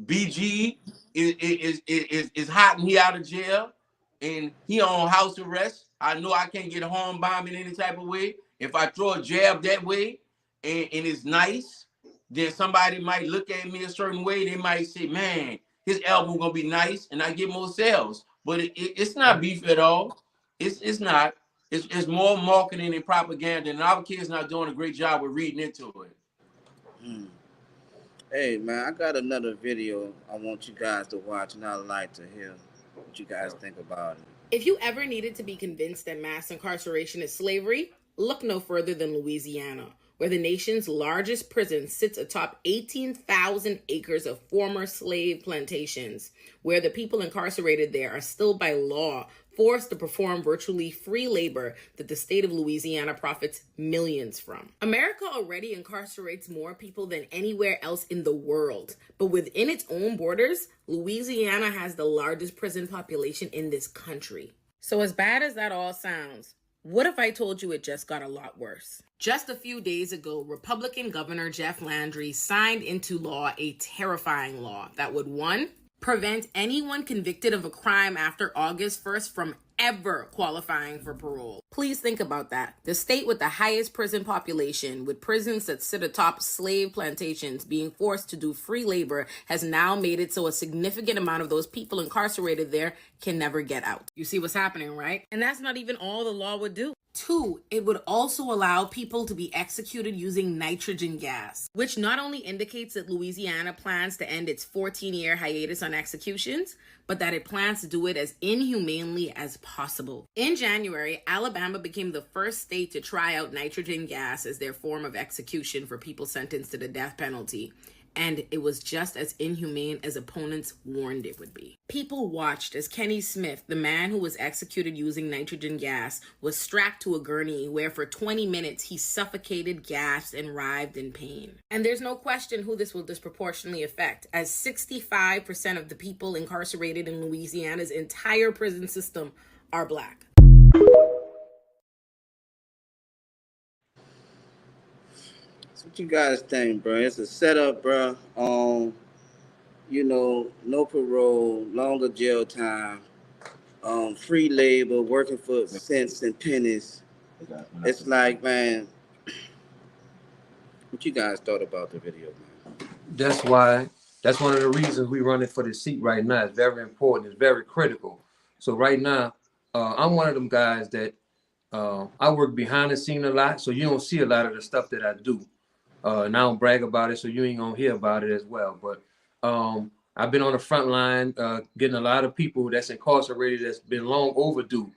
BG is hot and he out of jail and he on house arrest. I know I can't get harm bombed in any type of way. If I throw a jab that way and it's nice, then somebody might look at me a certain way. They might say, man, his album gonna be nice and I get more sales. But it's not beef at all. It's not. It's more marketing and propaganda, and our kids not doing a great job with reading into it. Hey man, I got another video I want you guys to watch, and I'd like to hear what you guys think about it. If you ever needed to be convinced that mass incarceration is slavery, look no further than Louisiana, where the nation's largest prison sits atop 18,000 acres of former slave plantations, where the people incarcerated there are still by law forced to perform virtually free labor that the state of Louisiana profits millions from. America already incarcerates more people than anywhere else in the world, but within its own borders, Louisiana has the largest prison population in this country. So as bad as that all sounds, what if I told you it just got a lot worse? Just a few days ago, Republican Governor Jeff Landry signed into law a terrifying law that would, 1, prevent anyone convicted of a crime after August 1st from ever qualifying for parole. Please think about that. The state with the highest prison population, with prisons that sit atop slave plantations being forced to do free labor, has now made it so a significant amount of those people incarcerated there can never get out. You see what's happening, right? And that's not even all the law would do. 2, it would also allow people to be executed using nitrogen gas, which not only indicates that Louisiana plans to end its 14-year hiatus on executions, but that it plans to do it as inhumanely as possible. In January, Alabama became the first state to try out nitrogen gas as their form of execution for people sentenced to the death penalty. And it was just as inhumane as opponents warned it would be. People watched as Kenny Smith, the man who was executed using nitrogen gas, was strapped to a gurney where for 20 minutes he suffocated, gasped, and writhed in pain. And there's no question who this will disproportionately affect, as 65% of the people incarcerated in Louisiana's entire prison system are Black. What you guys think, bro? It's a setup, bro. No parole, longer jail time, free labor, working for cents and pennies. It's like, man, what you guys thought about the video, man? That's one of the reasons we running for this seat right now. It's very important. It's very critical. So right now, I'm one of them guys that I work behind the scene a lot, so you don't see a lot of the stuff that I do. And I don't brag about it, so you ain't gonna hear about it as well. But I've been on the front line, getting a lot of people that's incarcerated that's been long overdue.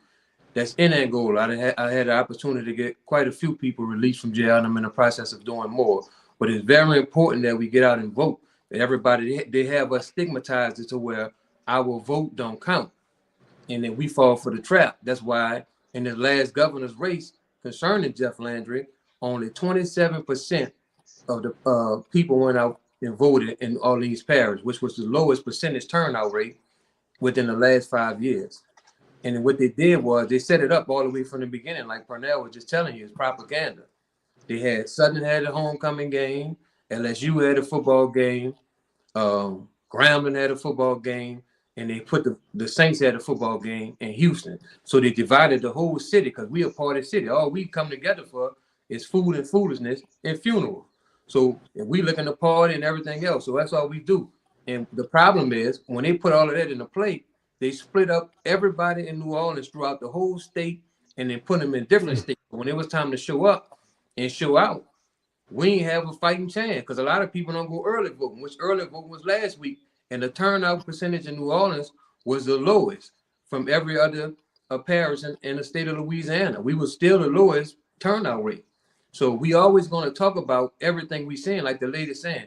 That's in Angola. I had the opportunity to get quite a few people released from jail, and I'm in the process of doing more. But it's very important that we get out and vote. That everybody, they have us stigmatized to where our vote don't count, and then we fall for the trap. That's why in the last governor's race concerning Jeff Landry, only 27% of the people went out and voted in Orleans Parish, which was the lowest percentage turnout rate within the last 5 years. And what they did was they set it up all the way from the beginning, like Purnell was just telling you, it's propaganda. They had Southern had a homecoming game, LSU had a football game, Grambling had a football game, and they put the Saints had a football game in Houston. So they divided the whole city because we a party city. All we come together for is food and foolishness and funeral. So if we looking to party and everything else, so that's all we do. And the problem is when they put all of that in the plate, they split up everybody in New Orleans throughout the whole state and then put them in different states. When it was time to show up and show out, we ain't have a fighting chance because a lot of people don't go early voting, which early voting was last week. And the turnout percentage in New Orleans was the lowest from every other parish in the state of Louisiana. We were still the lowest turnout rate. So we always going to talk about everything we saying, like the lady saying.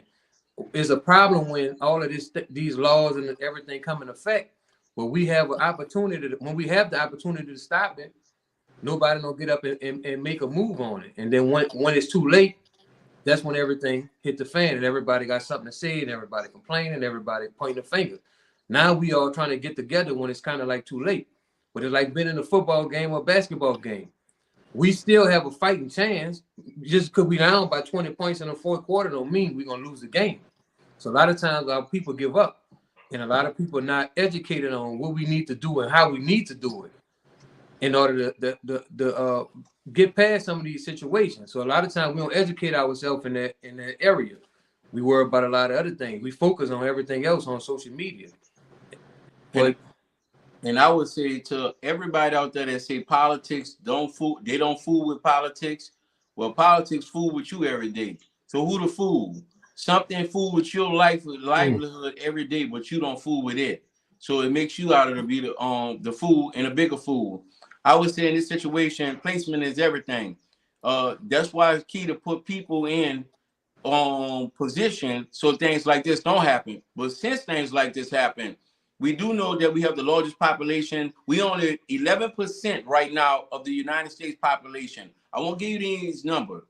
It's a problem when all of these laws and everything come in effect. But we have an opportunity when we have the opportunity to stop it, nobody don't get up and make a move on it. And then when it's too late, that's when everything hit the fan and everybody got something to say and everybody complaining, everybody pointing a finger. Now we all trying to get together when it's kind of like too late. But it's like being in a football game or basketball game. We still have a fighting chance. Just because we down by 20 points in the fourth quarter don't mean we're going to lose the game. So a lot of times our people give up. And a lot of people are not educated on what we need to do and how we need to do it in order to get past some of these situations. So a lot of times we don't educate ourselves in that area. We worry about a lot of other things. We focus on everything else on social media. But and I would say to everybody out there that say politics they don't fool with politics. Well, politics fool with you every day. So who the fool? Something fool with your livelihood every day, but you don't fool with it. So it makes you out of to be the fool and a bigger fool. I would say in this situation, placement is everything. That's why it's key to put people in position so things like this don't happen. But since things like this happen, we do know that we have the largest population. We only 11% right now of the United States population. I won't give you these numbers.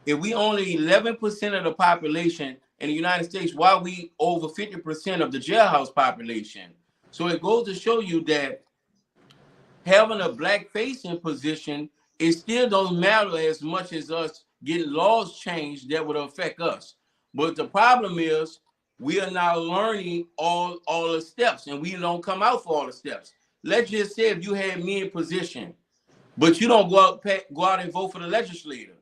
If we only 11% of the population in the United States, why are we over 50% of the jailhouse population? So it goes to show you that having a black face in position, it still don't matter as much as us getting laws changed that would affect us. But the problem is we are now learning all the steps and we don't come out for all the steps. Let's just say if you had me in position, but you don't go out and vote for the legislator,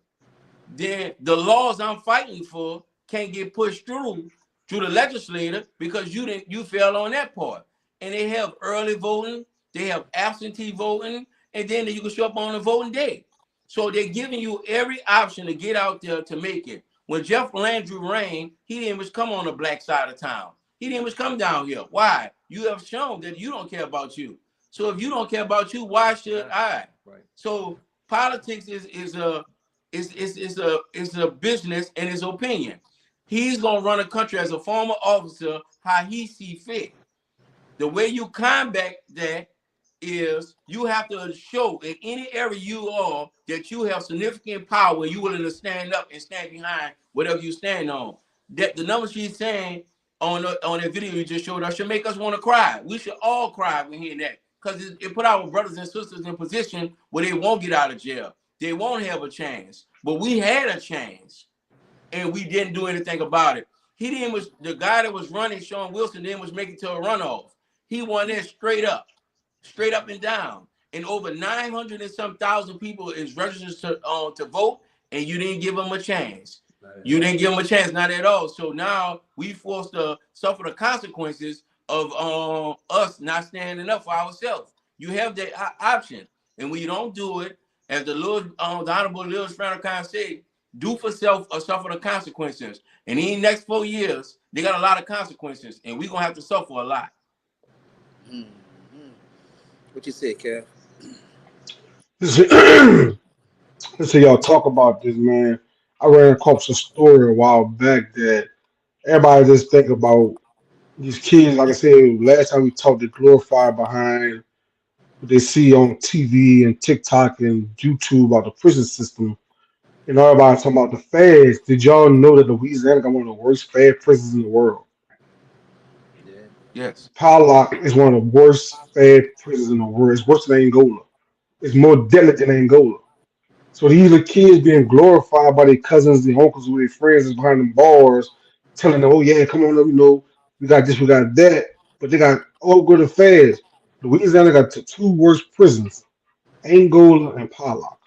then the laws I'm fighting for can't get pushed through the legislator because you fell on that part. And they have early voting, they have absentee voting, and then you can show up on a voting day. So they're giving you every option to get out there to make it. When Jeff Landry ran, he didn't even come on the black side of town. He didn't even come down here. Why? You have shown that you don't care about you. So if you don't care about you, why should I? Right. So politics is a business and his opinion. He's gonna run a country as a former officer how he see fit. The way you combat that is you have to show in any area you are that you have significant power and you're willing to stand up and stand behind whatever you stand on. That the numbers she's saying on that video you just showed us should make us want to cry. We should all cry when hearing that because it put our brothers and sisters in position where they won't get out of jail. They won't have a chance. But we had a chance and we didn't do anything about it. The guy that was running, Sean Wilson, then was making to a runoff. He won there straight up and down. And over 900 and some thousand people is registered to vote, and you didn't give them a chance. You didn't give them a chance, not at all. So now we forced to suffer the consequences of us not standing up for ourselves. You have that option. And when you don't do it, as the Honorable Lewis Farrakhan said, do for self or suffer the consequences. And in the next 4 years, they got a lot of consequences, and we're gonna have to suffer a lot. What you say, Kev? Listen, listen, y'all talk about this, man. I read across a story a while back that everybody just think about these kids. Like I said last time we talked, they glorify behind what they see on TV and TikTok and YouTube about the prison system. And everybody talking about the feds. Did y'all know that Louisiana got one of the worst fed prisons in the world? Yeah. Yes. Pollock is one of the worst fed prisons in the world. It's worse than Angola. It's more deadly than Angola. So these are kids being glorified by their cousins, their uncles, or their friends is behind them bars, telling them, "Oh yeah, come on up, we got this, we got that." But they got all good affairs. Louisiana got the two worst prisons, Angola and Pollock.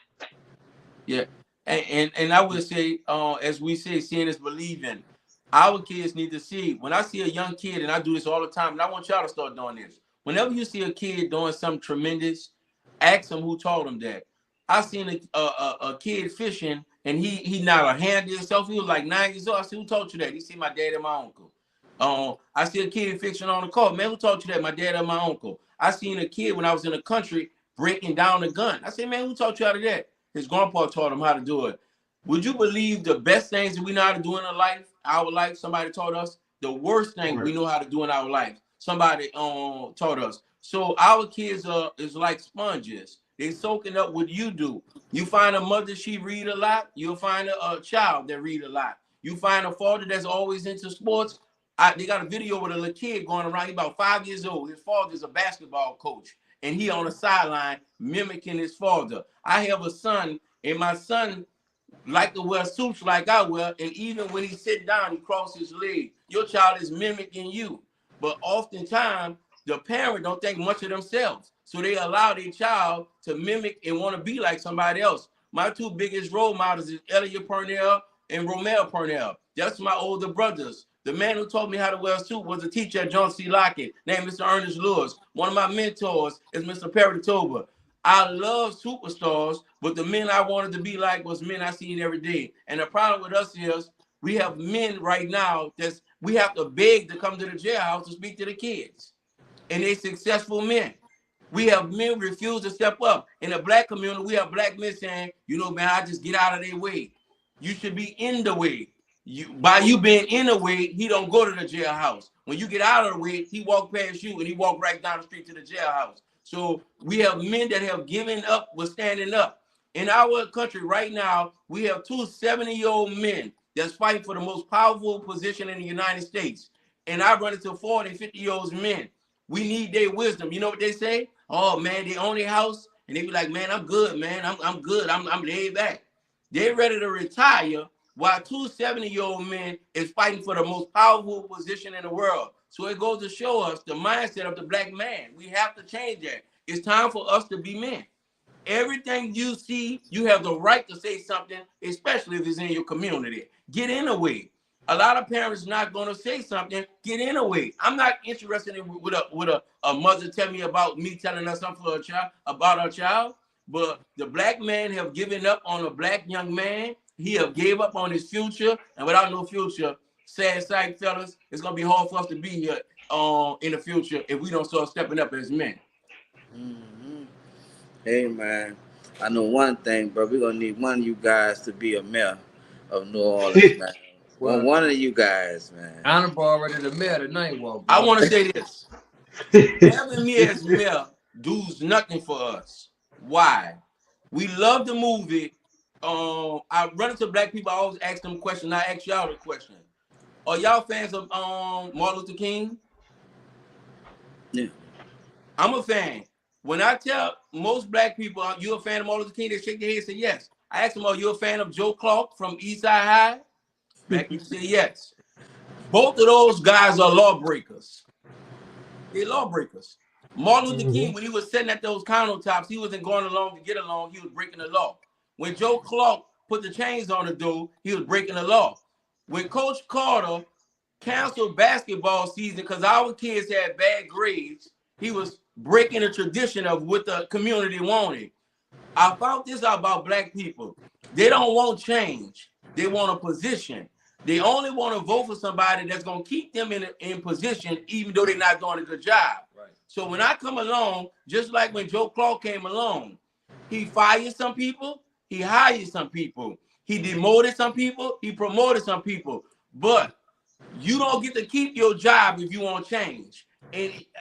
Yeah, and I would say, as we say, seeing is believing. Our kids need to see. When I see a young kid, and I do this all the time, and I want y'all to start doing this. Whenever you see a kid doing something tremendous, ask them who told them that. I seen a kid fishing, and he not a hand to himself. He was like 9 years old. I said, "Who taught you that?" He said, "My dad and my uncle." I see a kid fishing on the court. Man, who taught you that? My dad and my uncle. I seen a kid when I was in the country breaking down a gun. I said, "Man, who taught you how to do that?" His grandpa taught him how to do it. Would you believe the best things that we know how to do in our life, somebody taught us? The worst thing Right. we know how to do in our life, somebody taught us. So our kids is like sponges. They soaking up what you do. You find a mother, she read a lot. You'll find a child that read a lot. You find a father that's always into sports. They got a video with a little kid going around. He's about 5 years old. His father's a basketball coach, and he on the sideline mimicking his father. I have a son, and my son like to wear suits like I wear, and even when he sit down, he crosses his leg. Your child is mimicking you. But oftentimes, the parent don't think much of themselves. So they allow their child to mimic and want to be like somebody else. My two biggest role models is Elliot Purnell and Romeo Purnell. That's my older brothers. The man who taught me how to wear a suit was a teacher at John C. Lockett named Mr. Ernest Lewis. One of my mentors is Mr. Perry Tober. I love superstars, but the men I wanted to be like was men I seen every day. And the problem with us is we have men right now that we have to beg to come to the jailhouse to speak to the kids. And they successful men. We have men refuse to step up. In the black community, we have black men saying, man, I just get out of their way. You should be in the way. By you being in the way, he don't go to the jailhouse. When you get out of the way, he walk past you and he walk right down the street to the jailhouse. So we have men that have given up with standing up. In our country right now, we have two 70-year-old men that's fighting for the most powerful position in the United States. And I run into 40, 50-year-old men. We need their wisdom. You know what they say? Oh man, they own their house, and they be like, man, I'm good, man. I'm good. I'm laid back. They're ready to retire while two 70-year-old men is fighting for the most powerful position in the world. So it goes to show us the mindset of the black man. We have to change that. It's time for us to be men. Everything you see, you have the right to say something, especially if it's in your community. Get in the way. A lot of parents not going to say something. Get in the way. I'm not interested in with a mother tell me about me telling her something for a child about her child. But the black man have given up on a black young man. He have gave up on his future, and without no future, sad sight, fellas, it's gonna be hard for us to be here in the future if we don't start stepping up as men. Mm-hmm. Hey man, I know one thing, bro. We're gonna need one of you guys to be a mayor of New Orleans, man. One Well, one of you guys, man. Honorable already the mayor tonight, well, I bro. want to say this. Having me as mayor does nothing for us. Why? We love the movie. I run into black people. I always ask them questions. I ask y'all the question. Are y'all fans of Martin Luther King? Yeah. I'm a fan. When I tell most black people, are you a fan of Martin Luther King? They shake their head and say yes. I ask them, are you a fan of Joe Clark from East Side High? Black people say yes. Both of those guys are lawbreakers. They're lawbreakers. Martin Luther Mhm. King, when he was sitting at those countertops, he wasn't going along to get along. He was breaking the law. When Joe Clark put the chains on the dude, he was breaking the law. When Coach Carter canceled basketball season because our kids had bad grades, he was breaking the tradition of what the community wanted. I found this out about black people. They don't want change. They want a position. They only want to vote for somebody that's going to keep them in position, even though they're not doing a good job. Right. So when I come along, just like when Joe Clark came along, he fired some people, he hired some people, he demoted some people, he promoted some people. But you don't get to keep your job if you want change.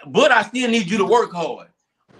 But I still need you to work hard.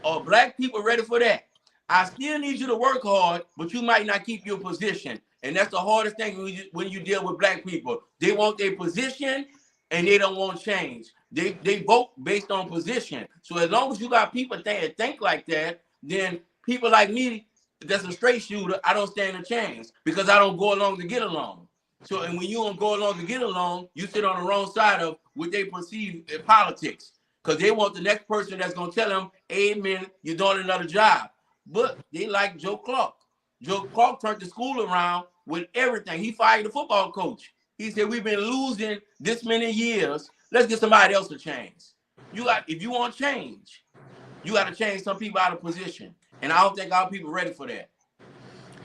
Are black people ready for that? I still need you to work hard, but you might not keep your position. And that's the hardest thing when you deal with black people. They want their position and they don't want change. They vote based on position. So as long as you got people that think like that, then people like me, that's a straight shooter, I don't stand a chance because I don't go along to get along. So, and when you don't go along to get along, you sit on the wrong side of what they perceive in politics because they want the next person that's going to tell them, amen, you're doing another job. But they like Joe Clark. Joe Clark turned the school around with everything. He fired the football coach. He said, we've been losing this many years. Let's get somebody else to change. If you want change, you got to change some people out of position. And I don't think our people ready for that.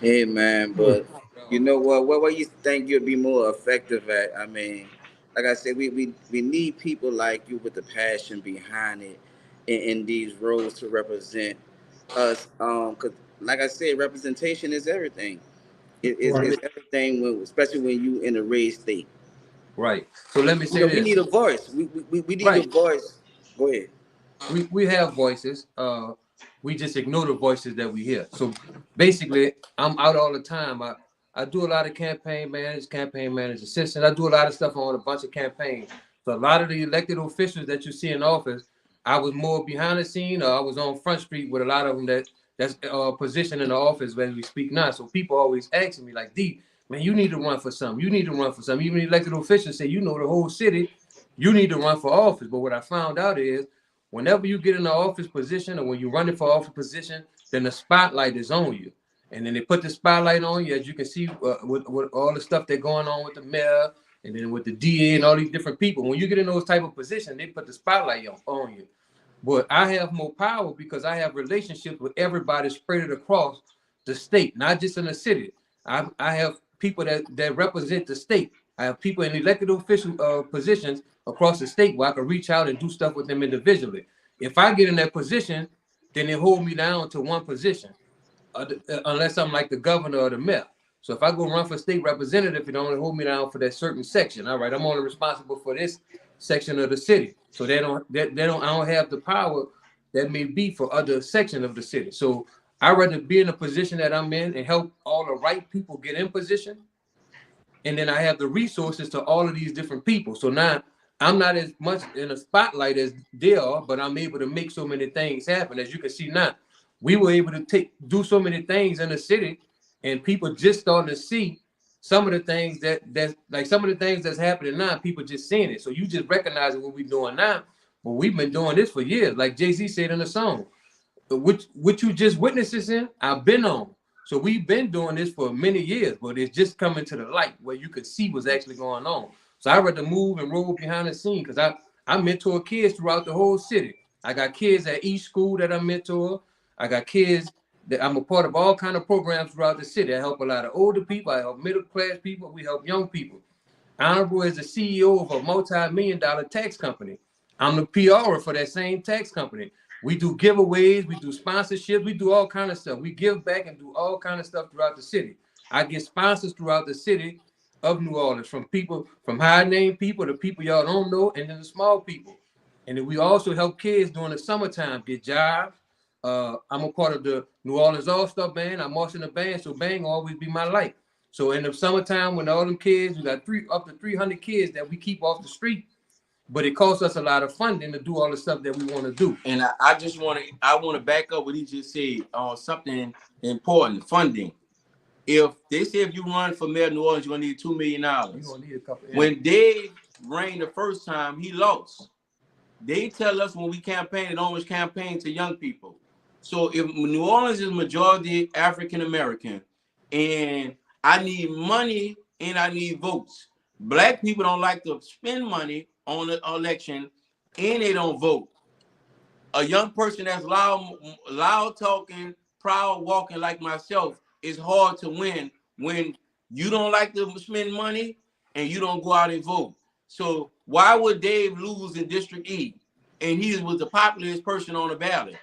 Hey man, but you know what? What you think you'll be more effective at? I mean, like I said, we need people like you with the passion behind it in these roles to represent us. Cause like I said, representation is everything. Right. It's everything when, especially when you in a red state. Right. So let me You say know, we this. need a voice. We need a Right. voice. Go ahead. We have voices. We just ignore the voices that we hear. So basically, I'm out all the time. I do a lot of campaign manager assistant. I do a lot of stuff on a bunch of campaigns. So a lot of the elected officials that you see in office, I was more behind the scene, or I was on Front Street with a lot of them that's positioned in the office when we speak now. So people always asking me like, D, man, you need to run for something. You need to run for something. Even elected officials say, you know, the whole city, you need to run for office. But what I found out is, whenever you get in the office position or when you're running for office position, then the spotlight is on you. And then they put the spotlight on you, as you can see with all the stuff that's going on with the mayor and then with the DA and all these different people. When you get in those type of positions, they put the spotlight on you. But I have more power because I have relationships with everybody spread across the state, not just in the city. I have people that represent the state. I have people in elected official positions across the state where I can reach out and do stuff with them individually. If I get in that position, then they hold me down to one position, unless I'm like the governor or the mayor. So if I go run for state representative, it only hold me down for that certain section. All right, I'm only responsible for this section of the city. So I don't have the power that may be for other section of the city. So I'd rather be in a position that I'm in and help all the right people get in position. And then I have the resources to all of these different people. So now I'm not as much in a spotlight as they are, but I'm able to make so many things happen. As you can see now, we were able to do so many things in the city, and people just starting to see some of the things some of the things that's happening now. People just seeing it. So you just recognize what we're doing now, but we've been doing this for years. Like Jay-Z said in the song, what you just witnessed this in, I've been on. So we've been doing this for many years, but it's just coming to the light where you could see what's actually going on. So I rather move and roll behind the scene because I mentor kids throughout the whole city. I got kids at each school that I mentor. I got kids that I'm a part of all kind of programs throughout the city. I help a lot of older people. I help middle class people. We help young people. Honorable is the CEO of a multi-million-dollar tax company. I'm the PR for that same tax company. We do giveaways, we do sponsorships, we do all kind of stuff. We give back and do all kind of stuff throughout the city. I get sponsors throughout the city of New Orleans, from people, from high name people to people y'all don't know, and then the small people. And then we also help kids during the summertime get jobs. I'm a part of the New Orleans All-Star Band. I'm marching the band, so band will always be my light. So in the summertime, when all them kids, we got up to 300 kids that we keep off the street, but it costs us a lot of funding to do all the stuff that we want to do. And I just want to back up what he just said on something important: funding. If they say if you run for mayor of New Orleans, you're gonna need $2 million. You're gonna need a couple. When Dave ran the first time, he lost. They tell us when we campaign, it always campaign to young people. So if New Orleans is majority African American, and I need money and I need votes, black people don't like to spend money on the election, and they don't vote. A young person that's loud talking, proud walking like myself is hard to win when You don't like to spend money, and you don't go out and vote. So why would Dave lose in District E? And he was the populist person on the ballot?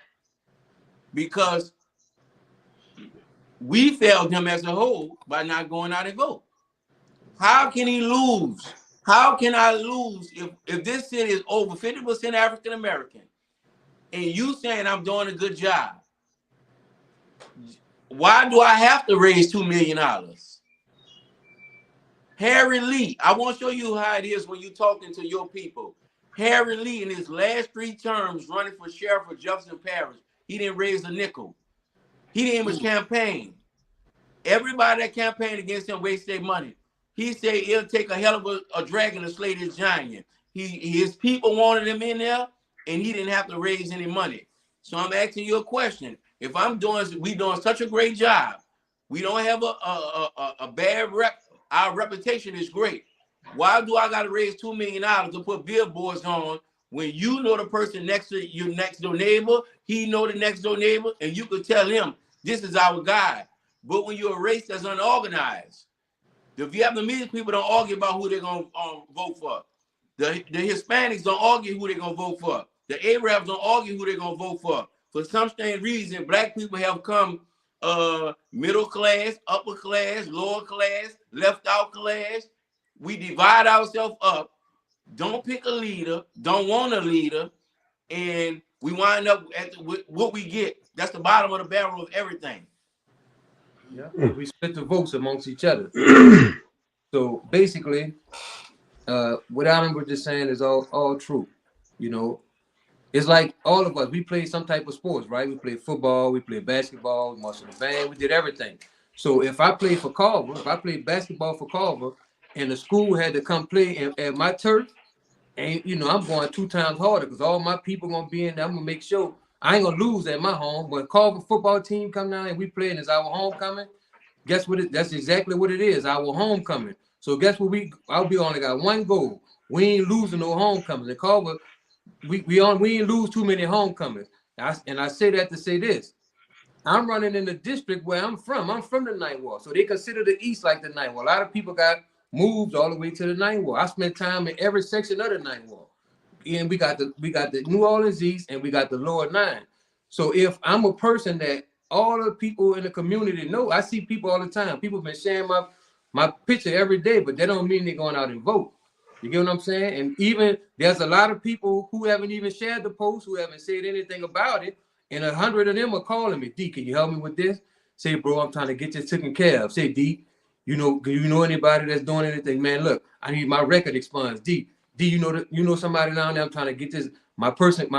Because we failed him as a whole by not going out and vote. How can he lose? How can I lose if this city is over 50% African American and you saying I'm doing a good job? Why do I have to raise $2 million? Harry Lee, I want to show you how it is when you're talking to your people. Harry Lee, in his last 3 terms running for sheriff of Jefferson Parish, he didn't raise a nickel. He didn't even campaign. Everybody that campaigned against him wasted their money. He said it'll take a hell of a dragon to slay this giant. His people wanted him in there, and he didn't have to raise any money. So I'm asking you a question. If we doing such a great job, we don't have a bad rep. Our reputation is great. Why do I got to raise $2 million to put billboards on when you know the person next to your next door neighbor, he know the next door neighbor, and you could tell him this is our guy. But when you're a race that's unorganized, the Vietnamese people don't argue about who they're going to vote for. The Hispanics don't argue who they're going to vote for. The Arabs don't argue who they're going to vote for. For some strange reason, black people have come middle class, upper class, lower class, left out class. We divide ourselves up, don't pick a leader, don't want a leader, and we wind up at what we get. That's the bottom of the barrel of everything. Yeah, we split the votes amongst each other. So basically, what Alan was just saying is all true. You know, it's like all of us, we play some type of sports, right? We play football, we play basketball, we marched in the band, we did everything. So if I played for Carver, if I played basketball for Carver, and the school had to come play at my turf, and you know, I'm going 2 times harder because all my people gonna be in there. I'm gonna make sure I ain't gonna lose at my home. But Carver football team come down and we play, and it's our homecoming. Guess what? That's exactly what it is. Our homecoming. So guess what? I'll be only got 1 goal. We ain't losing no homecomings. And Carver, we ain't lose too many homecomings. And I say that to say this. I'm running in the district where I'm from. I'm from the Ninth Ward. So they consider the East like the Ninth Ward. A lot of people got moved all the way to the Ninth Ward. I spent time in every section of the Ninth Ward. And we got the New Orleans East and we got the Lower 9. So if I'm a person that all the people in the community know, I see people all the time. People been sharing my picture every day, but that don't mean they're going out and vote. You get what I'm saying? And even there's a lot of people who haven't even shared the post, who haven't said anything about it. And 100 of them are calling me, D, can you help me with this? Say, bro, I'm trying to get this taken care of. Say, D, do you know anybody that's doing anything? Man, look, I need my record expunged. D, you know somebody down there? I'm trying to get this. My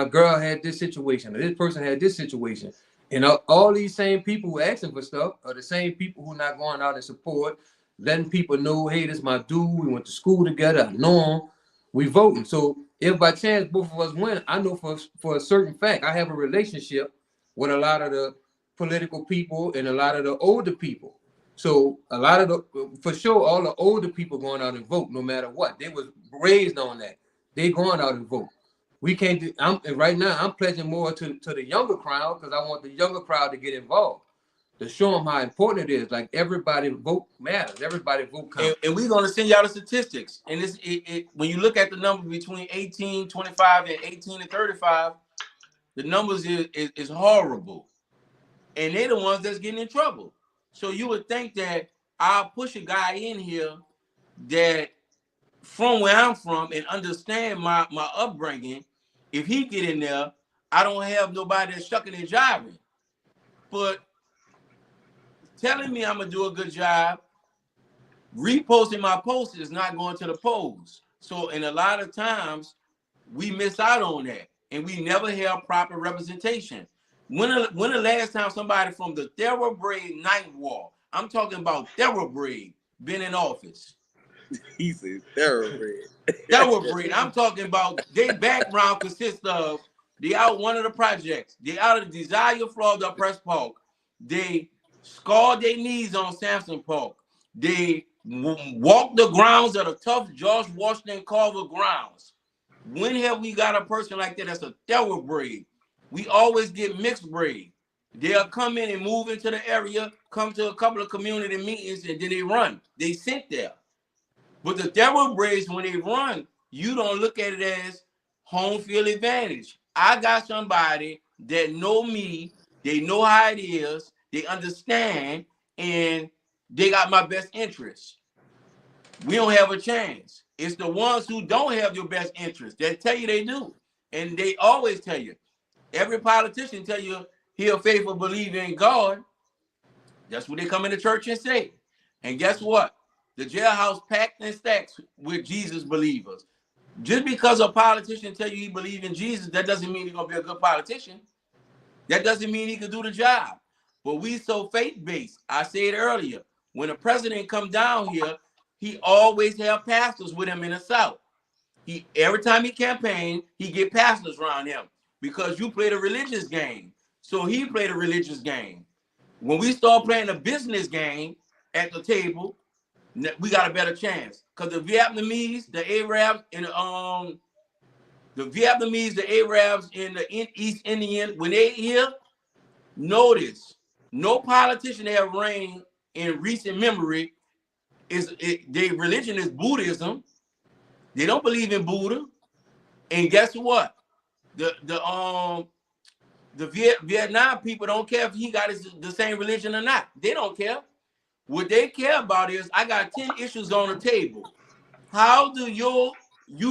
girl had this situation, or this person had this situation. And all these same people who are asking for stuff are the same people who are not going out and support, letting people know, hey, this is my dude. We went to school together. I know him. We voting. So if by chance both of us win, I know for a certain fact, I have a relationship with a lot of the political people and a lot of the older people. So a lot of for sure, all the older people going out and vote no matter what. They was raised on that. They going out and vote. We can't do, right now, I'm pledging more to the younger crowd because I want the younger crowd to get involved, to show them how important it is. Like everybody vote matters. Everybody vote counts. And we're going to send y'all the statistics. And when you look at the number between 18, 25, and 18 and 35, the numbers is horrible. And they're the ones that's getting in trouble. So you would think that I'll push a guy in here that from where I'm from and understand my upbringing. If he get in there, I don't have nobody that's shucking and jiving. But telling me I'm going to do a good job, reposting my posts is not going to the polls. So in a lot of times, we miss out on that. And we never have proper representation. When the last time somebody from the thoroughbred Ninth Ward, I'm talking about thoroughbred, been in office? He said thoroughbred. Thoroughbred. I'm talking about their background consists of they out one of the projects. They out of Desire, Florida, Press Park. They scarred their knees on Sampson Park. They walked the grounds of the tough George Washington Carver grounds. When have we got a person like that that's a thoroughbred? We always get mixed breed. They'll come in and move into the area, come to a couple of community meetings, and then they run. They sit there. But the thoroughbreds, when they run, you don't look at it as home field advantage. I got somebody that know me, they know how it is, they understand, and they got my best interest. We don't have a chance. It's the ones who don't have your best interest that tell you they do. And they always tell you. Every politician tell you he a faithful believer in God. That's what they come into church and say. And guess what? The jailhouse packed and stacked with Jesus believers. Just because a politician tell you he believes in Jesus, that doesn't mean he's gonna be a good politician. That doesn't mean he can do the job. But we so faith-based. I said earlier, when a president come down here, he always have pastors with him in the South. He every time he campaign, he get pastors around him because you play the religious game. So he played a religious game. When we start playing a business game at the table, we got a better chance. Because the Vietnamese, the Arabs, and the Arabs, and the East Indian, when they here, notice no politician that have reigned in recent memory their religion is Buddhism. They don't believe in Buddha. And guess what? The Vietnam people don't care if he got the same religion or not. They don't care. What they care about is I got 10 issues on the table. How do you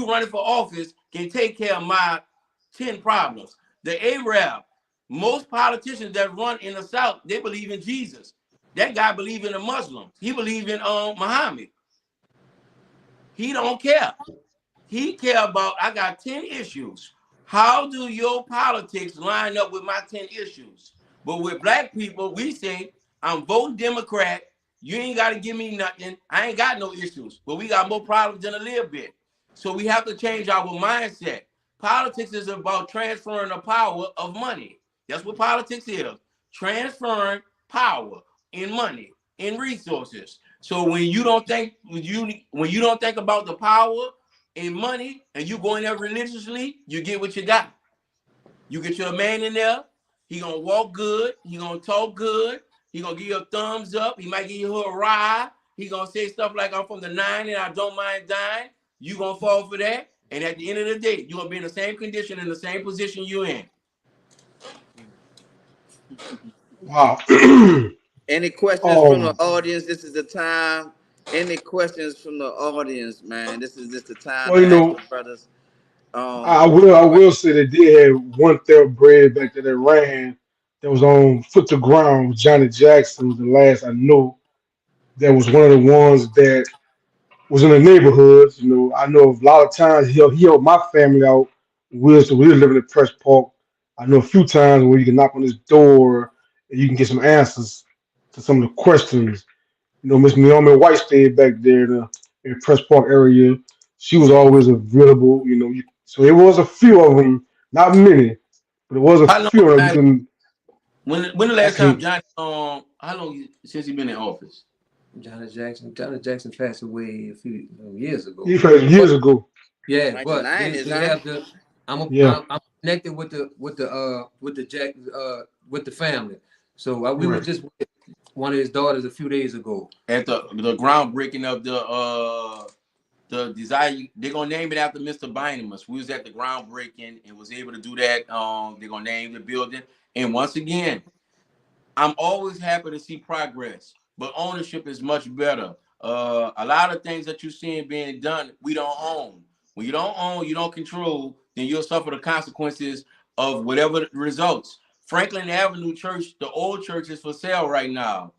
running for office can take care of my 10 problems? The Arab, most politicians that run in the South, they believe in Jesus. That guy believe in a Muslim. He believe in Muhammad. He don't care. He care about I got 10 issues. How do your politics line up with my 10 issues? But with black people, we say, I'm voting Democrat. You ain't got to give me nothing. I ain't got no issues. But we got more problems than a little bit. So we have to change our mindset. Politics is about transferring the power of money. That's what politics is. Transferring power in money, in resources. So when you don't think about the power in money and you go in there religiously, you get what you got. You get your man in there, he gonna walk good, he gonna talk good, he gonna give you a thumbs up, he might give you a ride, he gonna say stuff like I'm from the 9 and I don't mind dying. You gonna fall for that, and at the end of the day, you're gonna be in the same condition, in the same position you in. Wow. Any questions from the um, audience? This is the time. Any questions from the audience, man? This is just the time well, to ask the brothers. I What? will say that they had one thoroughbred back there that ran that was on foot to ground. Johnny Jackson was the last I know. That was one of the ones that was in the neighborhoods. I know a lot of times he helped my family out. We were living in Press Park. I know a few times where you can knock on his door and you can get some answers to some of the questions. Miss Naomi White stayed back there in Press Park area. She was always available. So it was a few of them, not many, but it was a How long few of them. You Johnny, can when the I last time can't. Johnny how long since he been in office? Johnny Jackson passed away a few years He ago. passed But years ago. yeah, Like the but nineties, they huh? have the. Yeah, I'm connected with the Jack with the family. So we was right. just with one of his daughters a few days ago. At the groundbreaking of the desire, they're gonna name it after Mr. Bynum. We was at the groundbreaking and was able to do that. They're gonna name the building. And once again, I'm always happy to see progress, but ownership is much better. A lot of things that you're seeing being done, we don't own. When you don't own, you don't control, then you'll suffer the consequences of whatever the results. Franklin Avenue Church, the old church, is for sale right now.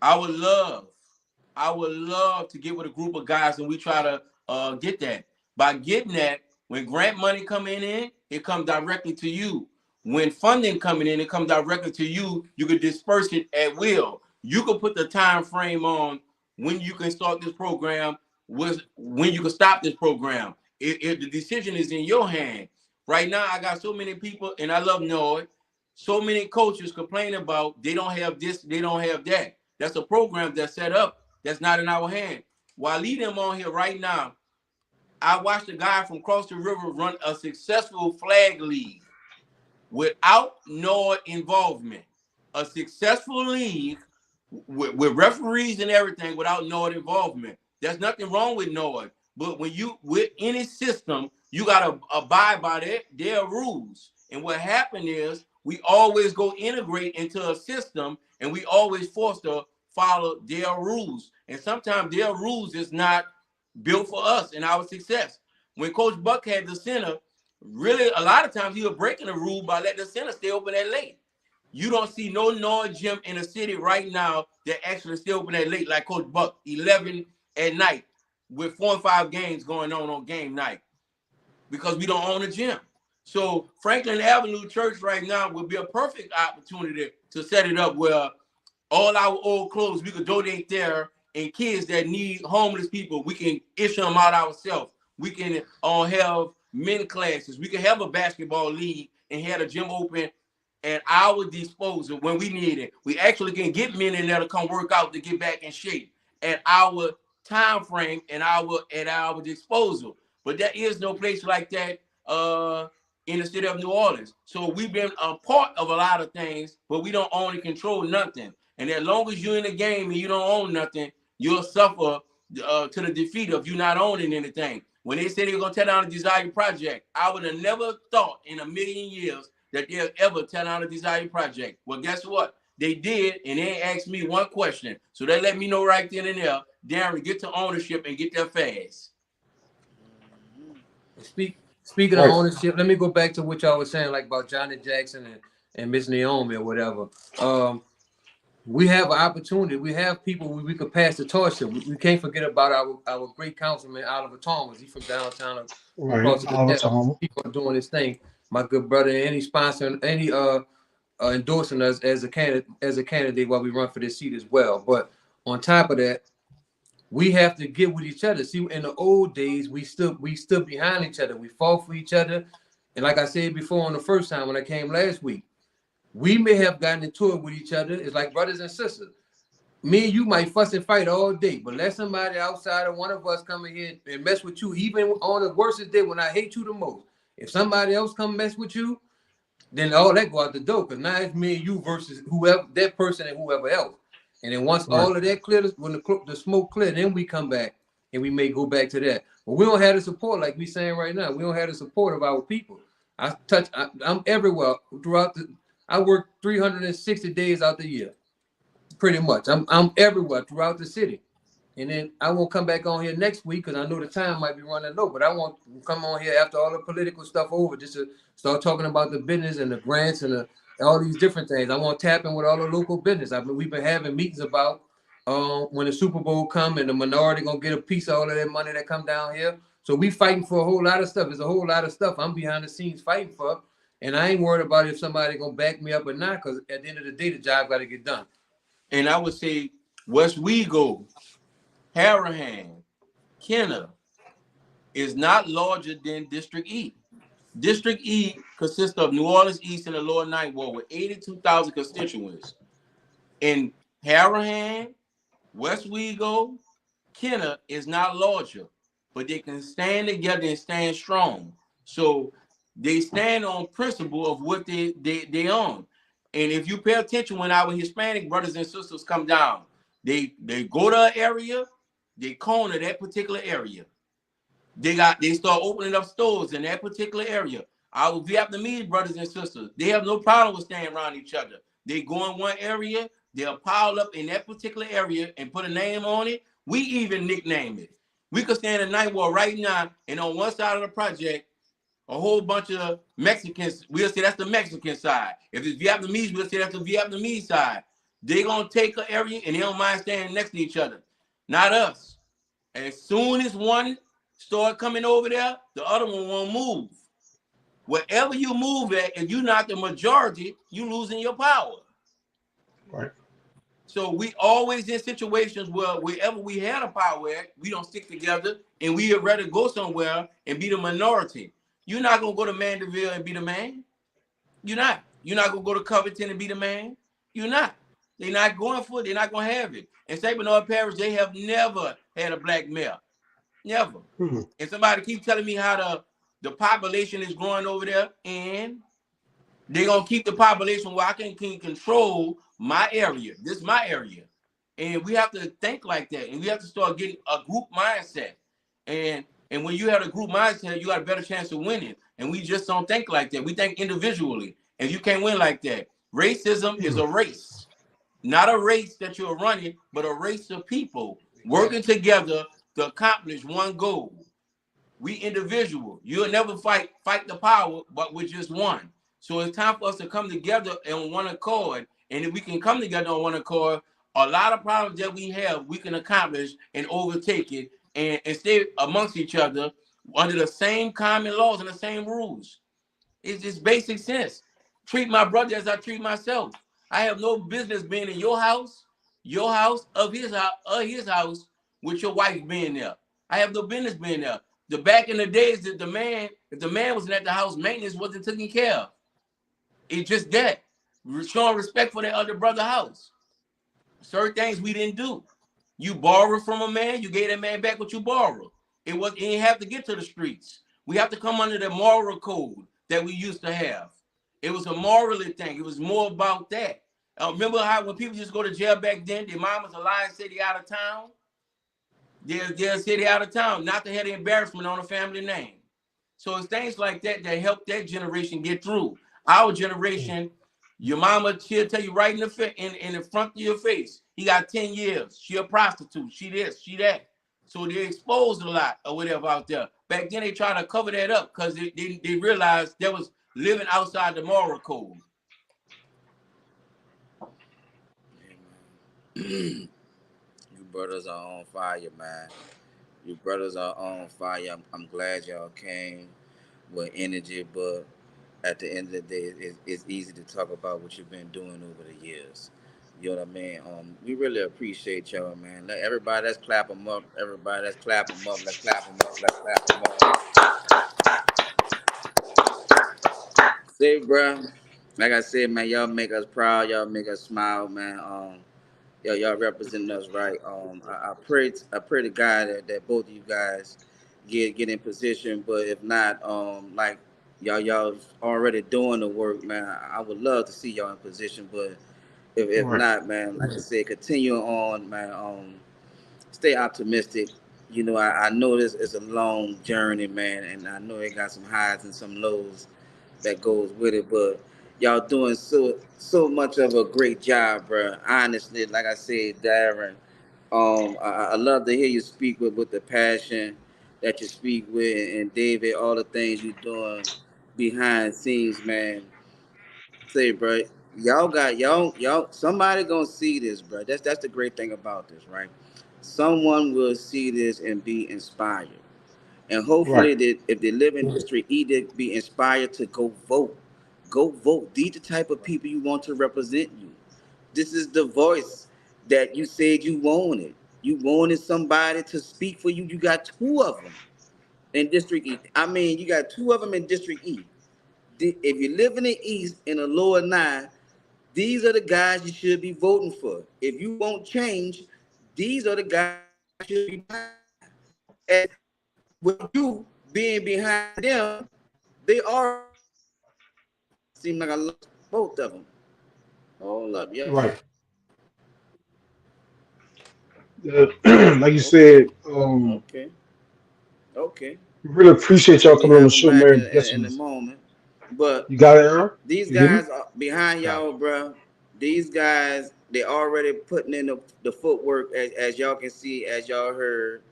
I would love, I would love to get with a group of guys and we try to get that. By getting that, when grant money coming in, it comes directly to you. When funding coming in, it comes directly to you. You could disperse it at will. You could put the time frame on when you can start this program, when you can stop this program. The decision is in your hand. Right now, I got so many people, and I love Noah. So many coaches complain about they don't have this, they don't have that. That's a program that's set up. That's not in our hand. While I lead them on here right now, I watched a guy from across the river run a successful flag league without no involvement. a successful league with referees and everything without NOAA involvement. There's nothing wrong with NOAA, but when you with any system, you gotta abide by their rules. And what happened is we always go integrate into a system, and we always forced to follow their rules. And sometimes their rules is not built for us and our success. When Coach Buck had the center, really a lot of times he was breaking the rule by letting the center stay open that late. You don't see no NOAA gym in the city right now that actually stay open that late like Coach Buck, 11 at night with 4 and 5 games going on game night because we don't own a gym. So Franklin Avenue Church right now would be a perfect opportunity to set it up where all our old clothes we could donate there, and kids that need homeless people, we can issue them out ourselves. We can have men classes. We can have a basketball league and have a gym open at our disposal when we need it. We actually can get men in there to come work out to get back in shape at our time frame and at our disposal. But there is no place like that in the city of New Orleans. So we've been a part of a lot of things, but we don't own and control nothing. And as long as you're in the game and you don't own nothing, you'll suffer to the defeat of you not owning anything. When they said they were going to tear down the Desire Project, I would have never thought in a million years that they'll ever tear down the Desire Project. Well, guess what? They did, and they asked me one question. So they let me know right then and there, Darren, get to ownership and get there fast. Speaking of ownership, let me go back to what y'all was saying, like about Johnny Jackson and Miss Naomi or whatever. We have an opportunity. We have people we could pass the torch to. We can't forget about our great councilman, Oliver Thomas. He's from downtown. Oliver people are doing this thing. My good brother, and he's sponsoring, and he endorsing us as a candidate while we run for this seat as well. But on top of that, we have to get with each other. See, in the old days, we stood behind each other. We fought for each other. And like I said before on the first time when I came last week, we may have gotten into it with each other. It's like brothers and sisters. Me and you might fuss and fight all day, but let somebody outside of one of us come in here and mess with you, even on the worst day when I hate you the most. If somebody else come mess with you, then all that go out the door. Because now it's me and you versus whoever, that person and whoever else. And then once all of that clears, when the smoke clears, then we come back and we may go back to that. But we don't have the support like we saying right now. We don't have the support of our people. I'm everywhere throughout I work 360 days out the year, pretty much. I'm everywhere throughout the city. And then I won't come back on here next week because I know the time might be running low, but I won't come on here after all the political stuff over just to start talking about the business and the grants and all these different things. I want to tap in with all the local business. We've been having meetings about when the Super Bowl come and the minority going to get a piece of all of that money that come down here. So we fighting for a whole lot of stuff. There's a whole lot of stuff I'm behind the scenes fighting for. And I ain't worried about if somebody going to back me up or not, because at the end of the day, the job got to get done. And I would say West Wego, Harahan, Kenner is not larger than District E. District E consists of New Orleans East and the Lower Ninth Ward with 82,000 constituents. In Harahan, West Wego, Kenner is not larger, but they can stand together and stand strong. So they stand on principle of what they own. And if you pay attention when our Hispanic brothers and sisters come down, they go to an area, they corner that particular area. They start opening up stores in that particular area. Our Vietnamese brothers and sisters, they have no problem with staying around each other. They go in one area, they'll pile up in that particular area and put a name on it. We even nickname it. We could stand in Ninth Ward right now, and on one side of the project, a whole bunch of Mexicans, we'll say that's the Mexican side. If it's Vietnamese, we'll say that's the Vietnamese side. They're going to take an area and they don't mind standing next to each other. Not us. As soon as one start coming over there, the other one won't move. Wherever you move at, if you're not the majority, you're losing your power. Right. So we always in situations where wherever we had a power at, we don't stick together and we would rather go somewhere and be the minority. You're not going to go to Mandeville and be the man. You're not. You're not going to go to Covington and be the man. You're not. They're not going for it. They're not going to have it. In St. Bernard Parish, they have never had a black mayor. Never. Mm-hmm. And somebody keep telling me how the population is growing over there, and They're gonna keep the population where I can control my area. This is my area. And we have to think like that. And we have to start getting a group mindset. And when you have a group mindset, you got a better chance of winning. And we just don't think like that. We think individually. And you can't win like that. Racism is a race. Not a race that you're running, but a race of people working together to accomplish one goal. We individual. You'll never fight the power, but with just one. So it's time for us to come together on one accord. And if we can come together on one accord, a lot of problems that we have, we can accomplish and overtake it and stay amongst each other under the same common laws and the same rules. It's just basic sense. Treat my brother as I treat myself. I have no business being in your house, of his house, with your wife being there. I have no business being there. The back in the days that if the man wasn't at the house, maintenance wasn't taken care of. It's just that. Showing respect for that other brother house. Certain things we didn't do. You borrow from a man, you gave that man back what you borrowed. You didn't have to get to the streets. We have to come under the moral code that we used to have. It was a morally thing. It was more about that. Remember how when people used to go to jail back then, their mom was alive and said they out of town? They'll say they out of town, not to have the embarrassment on a family name. So it's things like that that help that generation get through. Our generation, your mama, she'll tell you right in the front of your face, he got 10 years. She a prostitute. She this, she that. So they exposed a lot or whatever out there. Back then they tried to cover that up because they realized there was living outside the moral code. You brothers are on fire, man. You brothers are on fire. I'm glad y'all came with energy, but at the end of the day, it's easy to talk about what you've been doing over the years. You know what I mean? We really appreciate y'all, man. Everybody, let's clap them up. Everybody, let's clap them up. Let's clap them up. Let's clap them up. Say, bro, like I said, man, y'all make us proud. Y'all make us smile, man. Y'all representing us right. I pray to God that both of you guys get in position. But if not, like y'all already doing the work, man. I would love to see y'all in position. But if Right. not, man, like I said, continue on, man. Stay optimistic. You know, I know this is a long journey, man, and I know it got some highs and some lows that goes with it. But y'all doing so much of a great job, bro. Honestly, like I said, Darren, I love to hear you speak with the passion that you speak with, and David, all the things you doing behind scenes, man. Say, bro, y'all. Somebody gonna see this, bro. That's the great thing about this, right? Someone will see this and be inspired, and Right. hopefully that if they live in District E, they be inspired to go vote. Go vote. These the type of people you want to represent you. This is the voice that you said you wanted. You wanted somebody to speak for you. You got two of them in District E. I mean, you got two of them in District E. If you live in the East in the lower nine, these are the guys you should be voting for. If you won't change, these are the guys you should be behind. And with you being behind them, they are seem like I lost both of them. Hold up, yeah. Right. Like you said, Okay, okay. we really appreciate y'all Let me coming on the have a show, mic man. in a Blessings. moment. But You got it, Aaron? these You hear me? guys are behind Okay. y'all, bro. These guys, they already putting in the footwork as y'all can see, as y'all heard.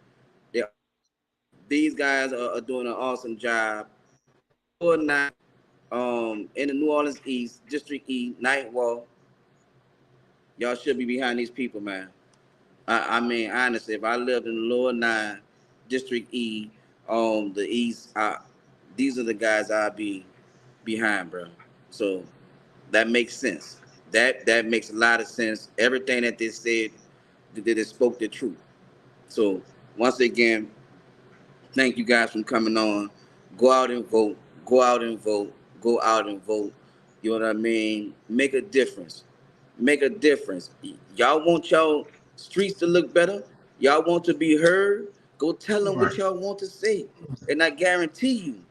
They, these guys are doing an awesome job. In the lower nine, in the New Orleans East, District E, Night Walk, y'all should be behind these people, man. I mean, honestly, if I lived in the lower nine, District E, the East, these are the guys I'd be behind, bro. So that makes sense. That makes a lot of sense. Everything that they said, they spoke the truth. So once again, thank you guys for coming on. Go out and vote. Go out and vote. Go out and vote. You know what I mean? Make a difference. Make a difference. Y'all want y'all streets to look better? Y'all want to be heard? Go tell them what Right. y'all want to say. And I guarantee you,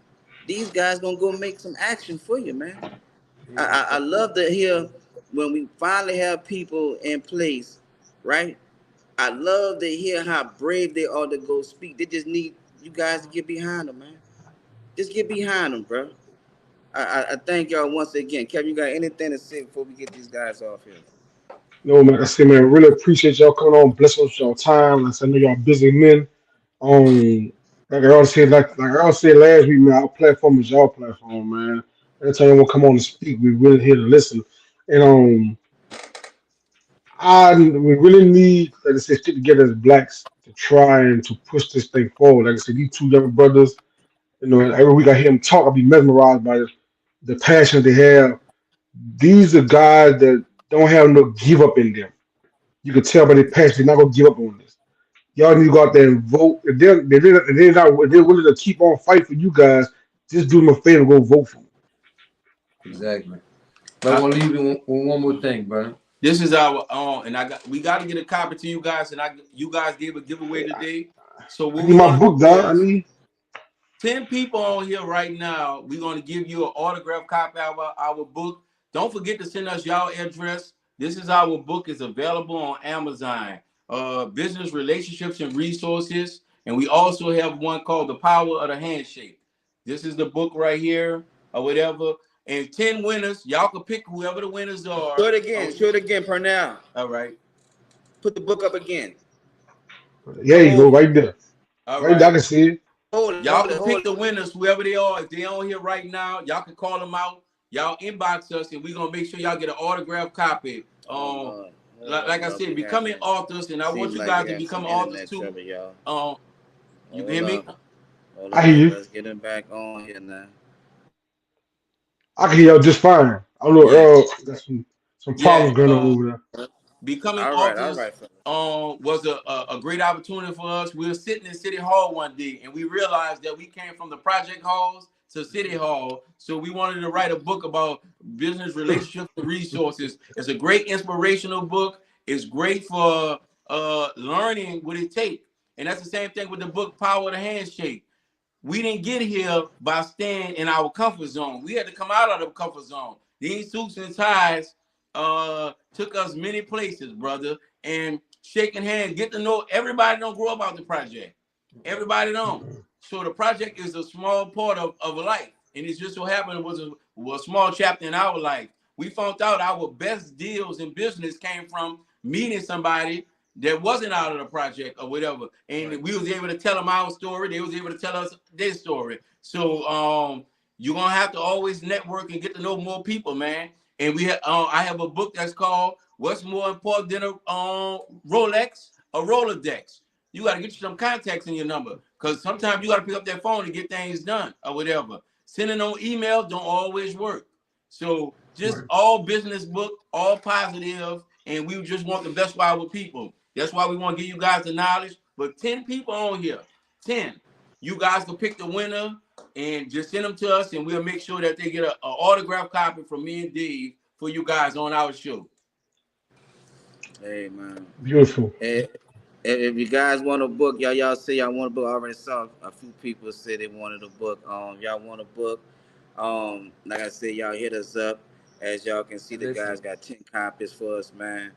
these guys gonna go make some action for you, man. I love to hear when we finally have people in place, right? I love to hear how brave they are to go speak. They just need you guys to get behind them, man. Just get behind them, bro. I thank y'all once again. Kevin, you got anything to say before we get these guys off here? No, man, I say, man, really appreciate y'all coming on, bless us with y'all time. Like I said, I know y'all busy men. Like I always said last week, man, our platform is y'all platform, man. Every time you want to come on and speak, we really here to listen. And we really need, like I said, stick together as blacks to try and to push this thing forward. Like I said, these two young brothers, every week I hear them talk, I'll be mesmerized by the passion they have. These are guys that don't have no give up in them. You can tell by their passion, they're not gonna give up on this. Y'all need to go out there and vote. If they're willing to keep on fighting for you guys, just do them a favor, go vote for them. Exactly. But I want to leave you with one more thing, brother. This is our and we got to get a copy to you guys, and you guys gave a giveaway today. So I what need we're my gonna book, do dog. I is need 10 people on here right now. We're going to give you an autographed copy of our book. Don't forget to send us y'all address. This is our book. It's available on Amazon. Business Relationships and Resources. And we also have one called The Power of the Handshake. This is the book right here or whatever. And 10 winners. Y'all can pick whoever the winners are. Show it again, Pernell. All right. Put the book up again. there you go, Hold it. right there. All Right there, I right. can see it. Y'all can Hold pick it. the winners, whoever they are. If they're on here right now, y'all can call them out. Y'all inbox us, and we're gonna make sure y'all get an autographed copy. Oh Lord. Like I Y'all said, be becoming having authors, and I want seem you like guys we to having become some authors internet too. trouble, y'all. You can Hold hear me? up. Hold I up. hear you. Let's get him back on here now. I can hear y'all just fine. I know Yeah, Earl got some yeah. problems going on over there. Becoming All authors right, fella. was a great opportunity for us. We were sitting in City Hall one day, and we realized that we came from the project halls to City Hall. So we wanted to write a book about business relationships and resources. It's a great inspirational book. It's great for learning what it takes. And that's the same thing with the book Power of the Handshake. We didn't get here by staying in our comfort zone. We had to come out of the comfort zone. These suits and ties took us many places, brother. And shaking hands, get to know everybody. Don't grow up out the project. Everybody don't. So the project is a small part of life, and it just so happened it was a small chapter in our life. We found out our best deals in business came from meeting somebody that wasn't out of the project or whatever, and we was able to tell them our story. They was able to tell us their story. So you're gonna have to always network and get to know more people, man. And I have a book that's called "What's More Important Than a Rolex or Rolodex." You got to get you some contacts in your number, because sometimes you got to pick up that phone to get things done or whatever. Sending on email don't always work. So just Right. all business book, all positive, and we just want the best for our people. That's why we want to give you guys the knowledge. But 10 people on here, 10. You guys can pick the winner and just send them to us, and we'll make sure that they get an autographed copy from me and Dave for you guys on our show. Hey man. Beautiful. Hey, if you guys want a book, y'all say y'all want a book. I already saw a few people say they wanted a book. Y'all want a book. Like I said, y'all hit us up. As y'all can see, the Listen, guys got 10 copies for us, man.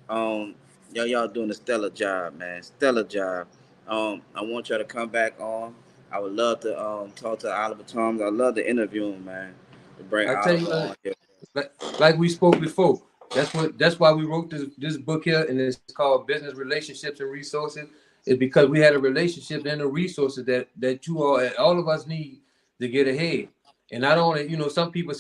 Um, y'all doing a stellar job, man. Stellar job. I want y'all to come back on. I would love to talk to Oliver Thomas. I love to interview him, man. To bring I tell you, Oliver on here. like we spoke before. That's why we wrote this book here, and it's called Business Relationships and Resources. Is because we had a relationship and the resources that you all of us need to get ahead. And I don't, some people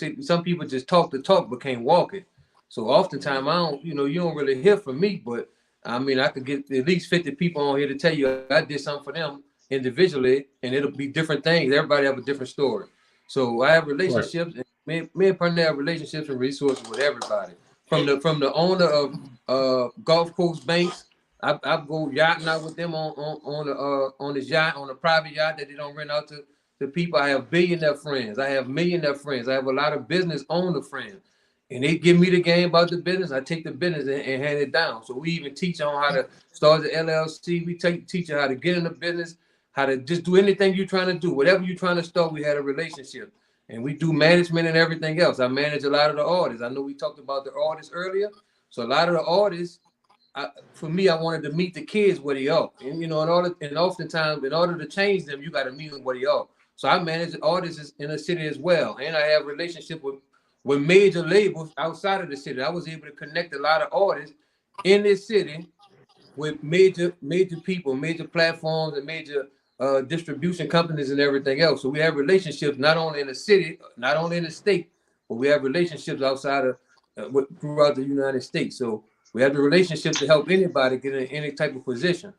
just talk the talk but can't walk it. So oftentimes I don't, you don't really hear from me, but I mean I could get at least 50 people on here to tell you I did something for them individually, and it'll be different things. Everybody have a different story. So I have Right. relationships, and me and Pernell have relationships and resources with everybody. From the owner of Gulf Coast Banks, I go yachting out with them on this yacht, on a private yacht that they don't rent out to people. I have billionaire friends. I have millionaire friends. I have a lot of business owner friends. And they give me the game about the business. I take the business and hand it down. So we even teach on how to start the LLC. We teach you how to get in the business, how to just do anything you're trying to do. Whatever you're trying to start, we had a relationship. and we do management and everything else. I manage a lot of the artists. I know we talked about the artists earlier. So a lot of the artists, for me, I wanted to meet the kids where they are. And, you know, oftentimes, in order to change them, you got to meet them where they are. So I manage artists in the city as well. And I have relationship with major labels outside of the city. I was able to connect a lot of artists in this city with major people, major platforms, and major distribution companies and everything else. So we have relationships not only in the city, not only in the state, but we have relationships outside of throughout the United States. So we have the relationship to help anybody get in any type of position.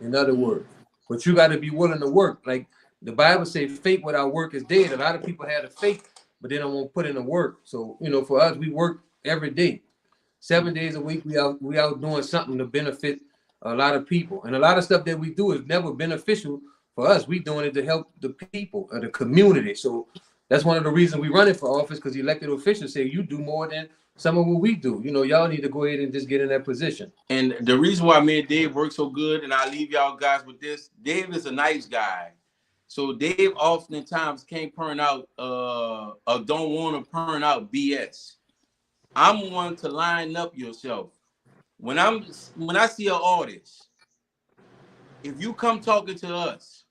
In other words, but you got to be willing to work. Like the Bible says, faith without work is dead. A lot of people have the faith, but they don't want to put in the work. So, you know, for us, we work every day. 7 days a week, we out doing something to benefit a lot of people. And a lot of stuff that we do is never beneficial for us. We doing it to help the people or the community. So that's one of the reasons we running for office, because elected officials say you do more than some of what we do. You know, y'all need to go ahead and just get in that position. And the reason why me and Dave work so good, and I'll leave y'all guys with this, Dave is a nice guy. So Dave oftentimes can't burn out or don't want to burn out BS. I'm one to line up yourself. When I see an artist, if you come talking to us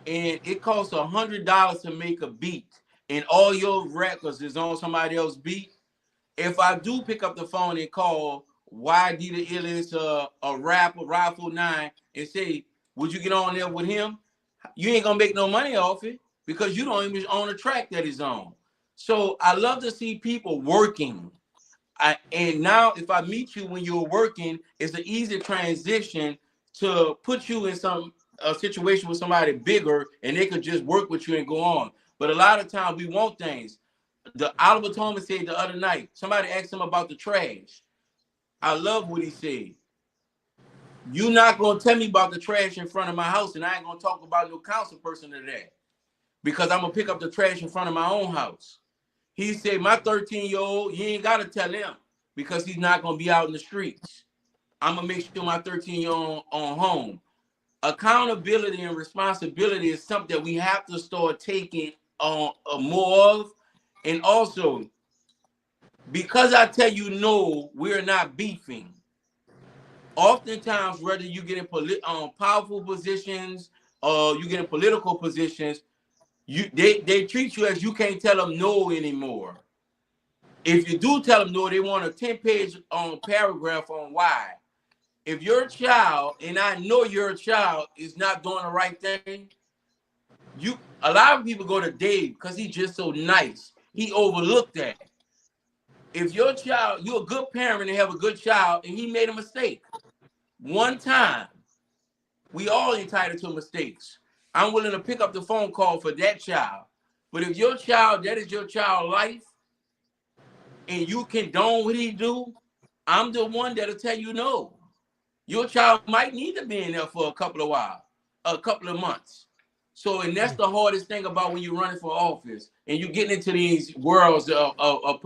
and it costs $100 to make a beat and all your records is on somebody else's beat, if I do pick up the phone and call YD the Illest, a rapper, Rifle 9, and say, would you get on there with him? You ain't gonna make no money off it because you don't even own a track that is on. So I love to see people working. And now if I meet you when you're working, it's an easy transition to put you in a situation with somebody bigger and they could just work with you and go on. But a lot of times we want things. The Oliver Thomas said the other night, somebody asked him about the trash. I love what he said. You're not going to tell me about the trash in front of my house, and I ain't going to talk about no council person today because I'm going to pick up the trash in front of my own house. He said, my 13-year-old, you ain't got to tell him because he's not going to be out in the streets. I'm going to make sure my 13-year-old on home. Accountability and responsibility is something that we have to start taking on more of. And also, because I tell you no, we're not beefing. Oftentimes, whether you get in powerful positions or you get in political positions, they treat you as you can't tell them no anymore. If you do tell them no, they want a 10-page paragraph on why. If your child, and I know your child, is not doing the right thing, a lot of people go to Dave because he's just so nice. He overlooked that. If your child, you're a good parent and have a good child, and he made a mistake one time, we all entitled to mistakes. I'm willing to pick up the phone call for that child. But if your child, that is your child's life, and you condone what he do, I'm the one that'll tell you no. Your child might need to be in there for a couple of months. So, and that's the hardest thing about when you're running for office and you're getting into these worlds of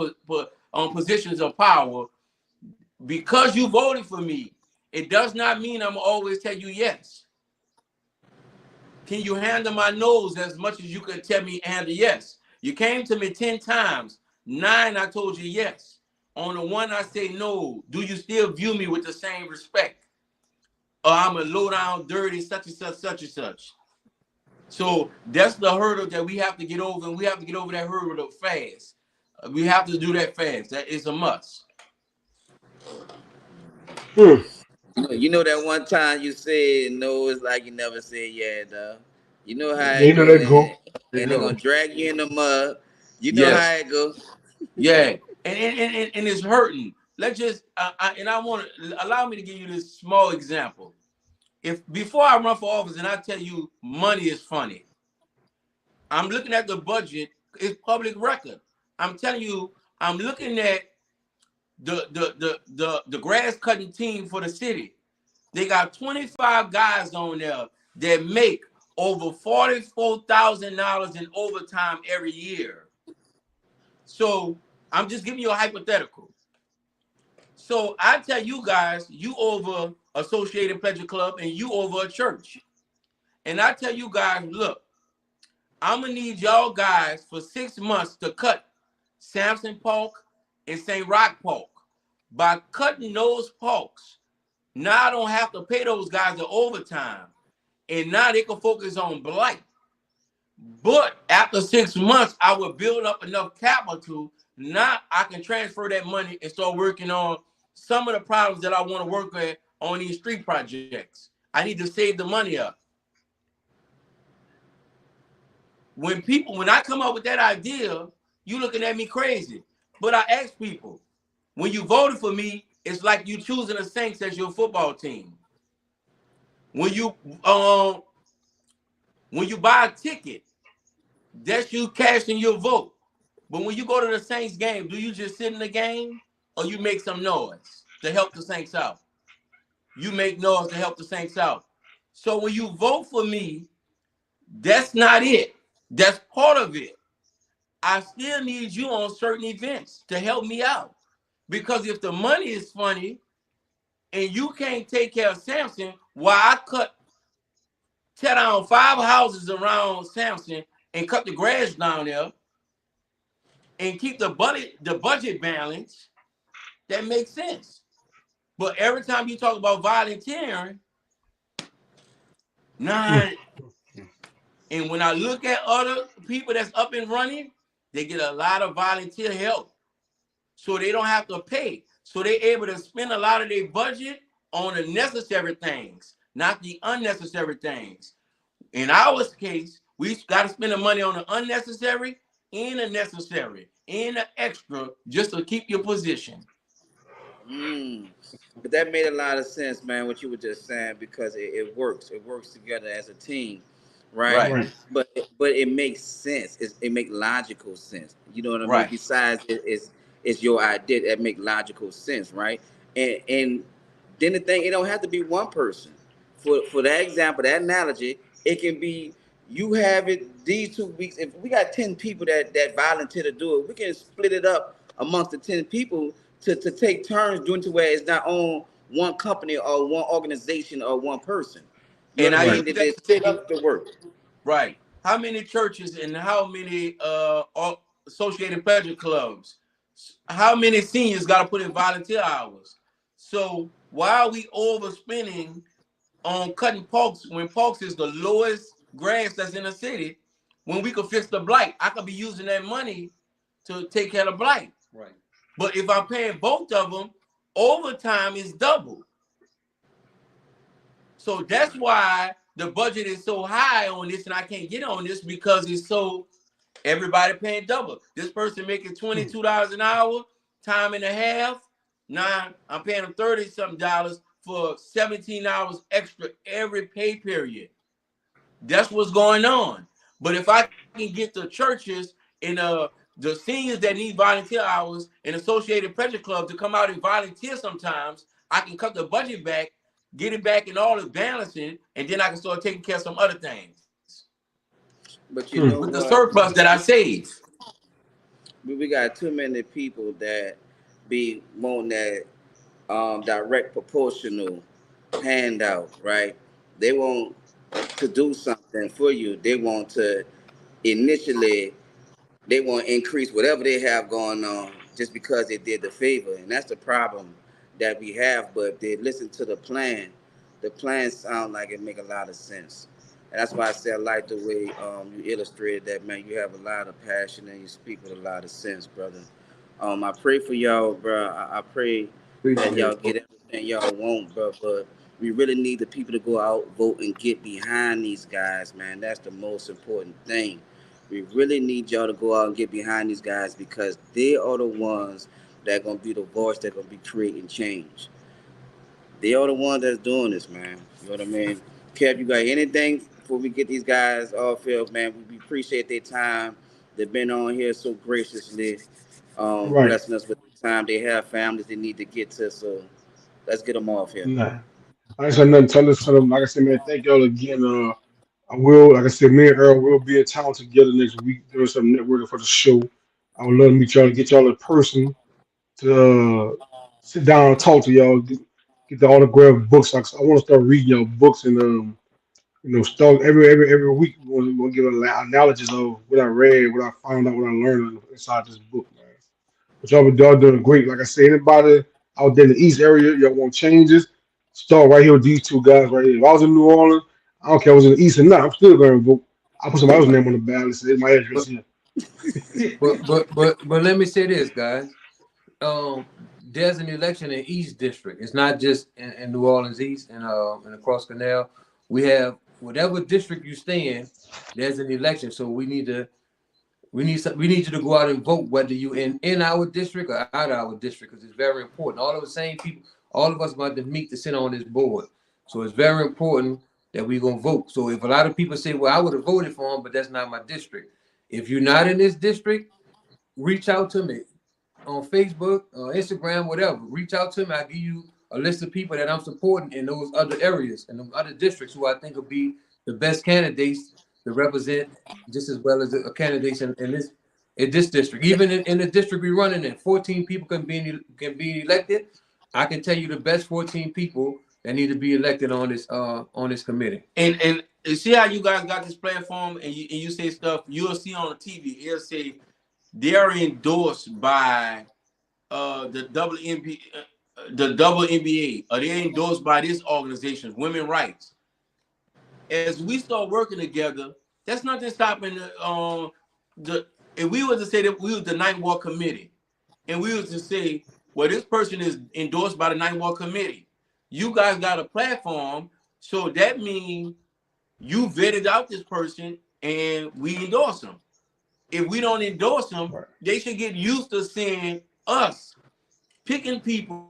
positions of power. Because you voted for me, it does not mean I'm always tell you yes. Can you handle my nose as much as you can tell me handle yes? You came to me 10 times. 9, I told you yes. On the one I say no, do you still view me with the same respect? Or I'm a low down, dirty, such and such, such and such. So that's the hurdle that we have to get over, and we have to get over that hurdle fast. We have to do that fast. That is a must. You know that one time you said no, it's like you never said yeah, though. You know how Yeah, it you know go, that go. and they're gonna drag you in the mud. You know Yes. how it go. Yeah. And it's hurting. Let's just I want to allow me to give you this small example. If before I run for office and I tell you money is funny, I'm looking at the budget, it's public record. I'm telling you, I'm looking at the grass cutting team for the city. They got 25 guys on there that make over $44,000 in overtime every year. So I'm just giving you a hypothetical. So I tell you guys, you over Associated Pleasure Club and you over a church. And I tell you guys, look, I'm gonna need y'all guys for 6 months to cut Samson Park and St. Rock Park. By cutting those parks, now I don't have to pay those guys the overtime, and now they can focus on blight. But after 6 months, I will build up enough capital. Now I can transfer that money and start working on some of the problems that I want to work at on these street projects. I need to save the money up. When I come up with that idea, you looking at me crazy. But I ask people, when you voted for me, it's like you choosing the Saints as your football team. When you um when you buy a ticket, that's you cashing your vote. But when you go to the Saints game, do you just sit in the game or you make some noise to help the Saints out? You make noise to help the Saints out. So when you vote for me, that's not it. That's part of it. I still need you on certain events to help me out. Because if the money is funny and you can't take care of Samson, why I tear down 5 houses around Samson and cut the grass down there and keep the budget balance, that makes sense. But every time you talk about volunteering, Mm. nah. And when I look at other people that's up and running, they get a lot of volunteer help. So they don't have to pay. So they're able to spend a lot of their budget on the necessary things, not the unnecessary things. In our case, we got to spend the money on the unnecessary and the necessary and the extra just to keep your position. Mm. But that made a lot of sense, man, what you were just saying, because it works. It works together as a team, right? Right, Right. But it makes sense. It makes logical sense. You know what I mean? right. Besides, it's your idea that make logical sense, right? And then the thing, it don't have to be one person. For that example, that analogy, it can be you have it these 2 weeks. If we got 10 people that volunteer to do it, we can split it up amongst the 10 people to take turns doing to where it's not on one company or one organization or one person. You know And what I I Right. mean? use That that they to say, split up the work. right. How many churches and how many associated pleasure clubs? How many seniors got to put in volunteer hours? So why are we overspending on cutting parks when parks is the lowest grass that's in the city? When we could fix the blight, I could be using that money to take care of blight. Right. But if I'm paying both of them, overtime is double. So that's why the budget is so high on this, and I can't get on this because it's so everybody paying double. This person making Mm. $22 an hour, time and a half. Now I'm paying them 30 something dollars for 17 hours extra every pay period. That's what's going on. But if I can get the churches and the seniors that need volunteer hours and associated pressure clubs to come out and volunteer sometimes, I can cut the budget back, get it back in all its balancing, and then I can start taking care of some other things But you with Mm. know the what? surplus that I save. We got too many people that be wanting that direct proportional handout, right? They want to do something for you. They want to initially they want to increase whatever they have going on just because they did the favor, and that's the problem that we have. But if they listen to the plan sound like it make a lot of sense, and that's why I say I like the way you illustrated that, man. You have a lot of passion and you speak with a lot of sense, brother. I pray for y'all, bro. I pray that Appreciate y'all it, bro. get everything y'all want, bro. But we really need the people to go out, vote, and get behind these guys, man. That's the most important thing. We really need y'all to go out and get behind these guys because they are the ones that are gonna be the voice that gonna be creating change. They are the ones that's doing this, man. You know what I mean? Kev, you got anything before we get these guys off here, man? We appreciate their time. They've been on here so graciously, Right. blessing us with the time. They have families they need to get to, so let's get them off here. Nah. I ain't got nothing to tell us. Tell them, like I said, man, thank y'all again. I will, like I said, me and Earl will be in town together next week doing some networking for the show. I would love to meet y'all and get y'all in person to sit down and talk to y'all, get the autographed books. I want to start reading y'all books and Start every week. We're gonna give analogies of what I read, what I found out, what I learned inside this book, man. But y'all doing great. Like I said, anybody out there in the East area, y'all want changes, start right here with these two guys right here. If I was in New Orleans, I don't care if I was in the East or not, I'm still going to vote. I put somebody else's name on the ballot and say my address But here. but let me say this, guys. There's an election in each district. It's not just in New Orleans East and across Canal. We have whatever district you stay in. There's an election, so we need you to go out and vote, whether you in our district or out of our district, because it's very important. All of the same people, all of us about to meet to sit on this board, so it's very important that we gonna vote. So if a lot of people say, "Well, I would have voted for him, but that's not my district," if you're not in this district, reach out to me on Facebook, Instagram, whatever. Reach out to me. I'll give you a list of people that I'm supporting in those other areas and those other districts who I think will be the best candidates to represent just as well as the candidates in this district. Even in the district we're running in, 14 people can be elected. I can tell you the best 14 people that need to be elected on this committee. And see how you guys got this platform and you say stuff you'll see on the TV. It'll say they're endorsed by the WNBA, or they're endorsed by this organization, Women Rights. As we start working together, that's nothing stopping the. If we were to say that we were the Ninth Ward Committee, and we were to say, well, this person is endorsed by the Ninth Ward Committee, you guys got a platform, so that means you vetted out this person and we endorse them. If we don't endorse them, they should get used to seeing us picking people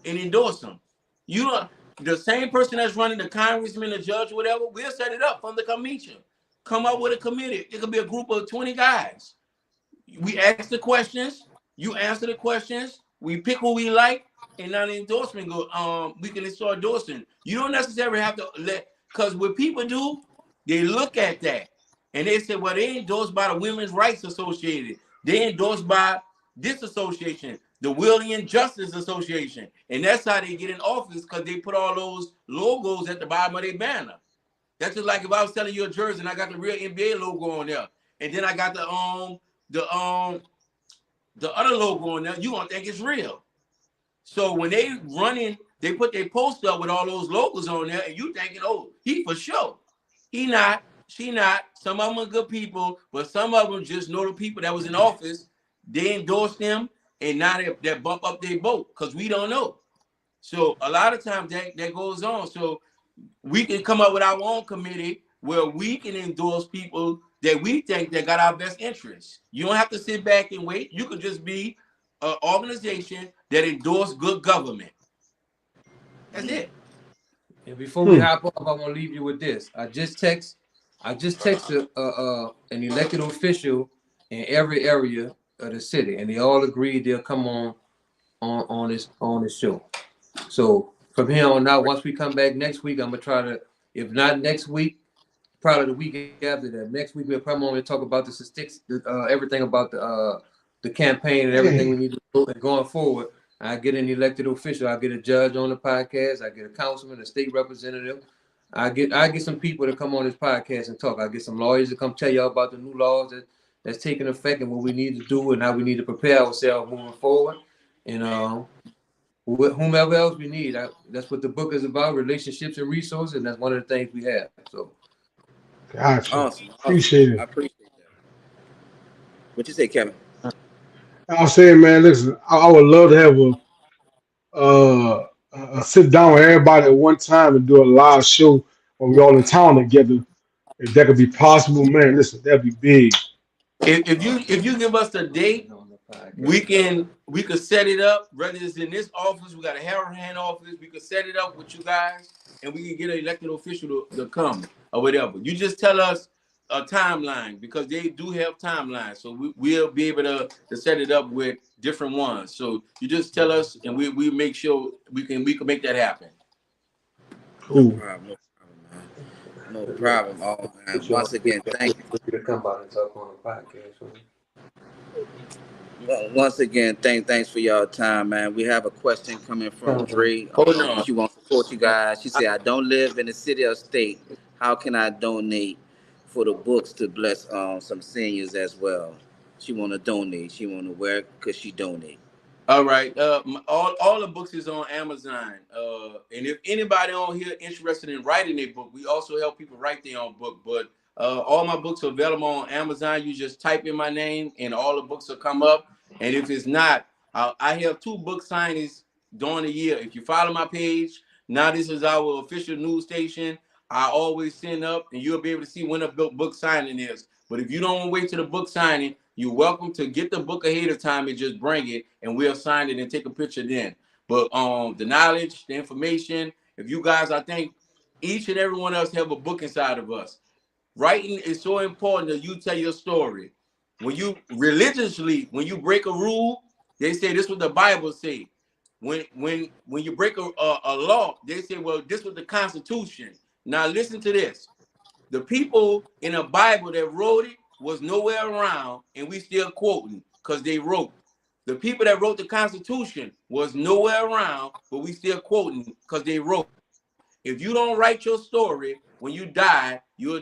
and endorse them. You don't. The same person that's running the congressman, the judge, whatever, we'll set it up from the commission. Come up with a committee. It could be a group of 20 guys. We ask the questions, you answer the questions, we pick who we like, and now the endorsement go. We can start endorsing. You don't necessarily have to because what people do, they look at that and they say, well, they endorsed by the Women's Rights Association. They endorsed by this association, the William Justice Association. And that's how they get in office, because they put all those logos at the bottom of their banner. That's just like if I was selling you a jersey and I got the real NBA logo on there, and then I got the other logo on there, you gonna think it's real. So when they running, they put their post up with all those logos on there, and you thinking, oh, he for sure. He not, she not. Some of them are good people, but some of them just know the people that was in office. They endorsed them, and now they bump up their vote because we don't know. So a lot of times that goes on. So we can come up with our own committee where we can endorse people that we think that got our best interests. You don't have to sit back and wait. You could just be an organization that endorse good government. That's it. And before we hop off, I want to leave you with this. I just texted an elected official in every area of the city, and they all agreed they'll come on this show. So from here on out, once we come back next week, I'm gonna try to, if not next week, probably the week after that. Next week we'll come on and talk about the statistics, everything about the campaign and everything we need to do. And going forward, I get an elected official, I get a judge on the podcast, I get a councilman, a state representative. I get some people to come on this podcast and talk. I get some lawyers to come tell y'all about the new laws that's taking effect and what we need to do and how we need to prepare ourselves moving forward. And whomever else we need. That's what the book is about, relationships and resources, and that's one of the things we have. So, Gotcha. Awesome. Appreciate it. I appreciate that. What you say, Kevin? I was saying, man, listen, I would love to have a sit down with everybody at one time and do a live show when we all in town together. If that could be possible, man, listen, that'd be big. If you give us the date, we could set it up. Whether it's in this office, we got a Harahan office. We could set it up with you guys, and we can get an elected official to come or whatever. You just tell us a timeline, because they do have timelines, so we'll be able to set it up with different ones. So you just tell us, and we make sure we can make that happen. No problem, man. No problem. Oh, man. Once again, thank you. To come by and talk on the podcast. Well, once again, thanks for y'all time, man. We have a question coming from Dre. Hold on. She wants to support you guys. She said, I don't live in the city or state. how can I donate for the books to bless some seniors as well? She want to donate. She want to wear because she donate. All right. All the books is on Amazon. And if anybody on here interested in writing a book, we also help people write their own book. But all my books are available on Amazon. You just type in my name, and all the books will come up. And if it's not, I have 2 book signings during the year. If you follow my page, now this is our official news station. I always send up, and you'll be able to see when a book signing is. But if you don't wait to the book signing, you're welcome to get the book ahead of time and just bring it, and we'll sign it and take a picture then. But the knowledge, the information, if you guys, I think each and every one of us have a book inside of us. Writing is so important that you tell your story. When you religiously, when you break a rule, they say this is what the Bible say. When you break a law, they say, well, this was the Constitution. Now listen to this. The people in the Bible that wrote it was nowhere around, and we still quoting because they wrote. The people that wrote the Constitution was nowhere around, but we still quoting because they wrote. If you don't write your story, when you die, you're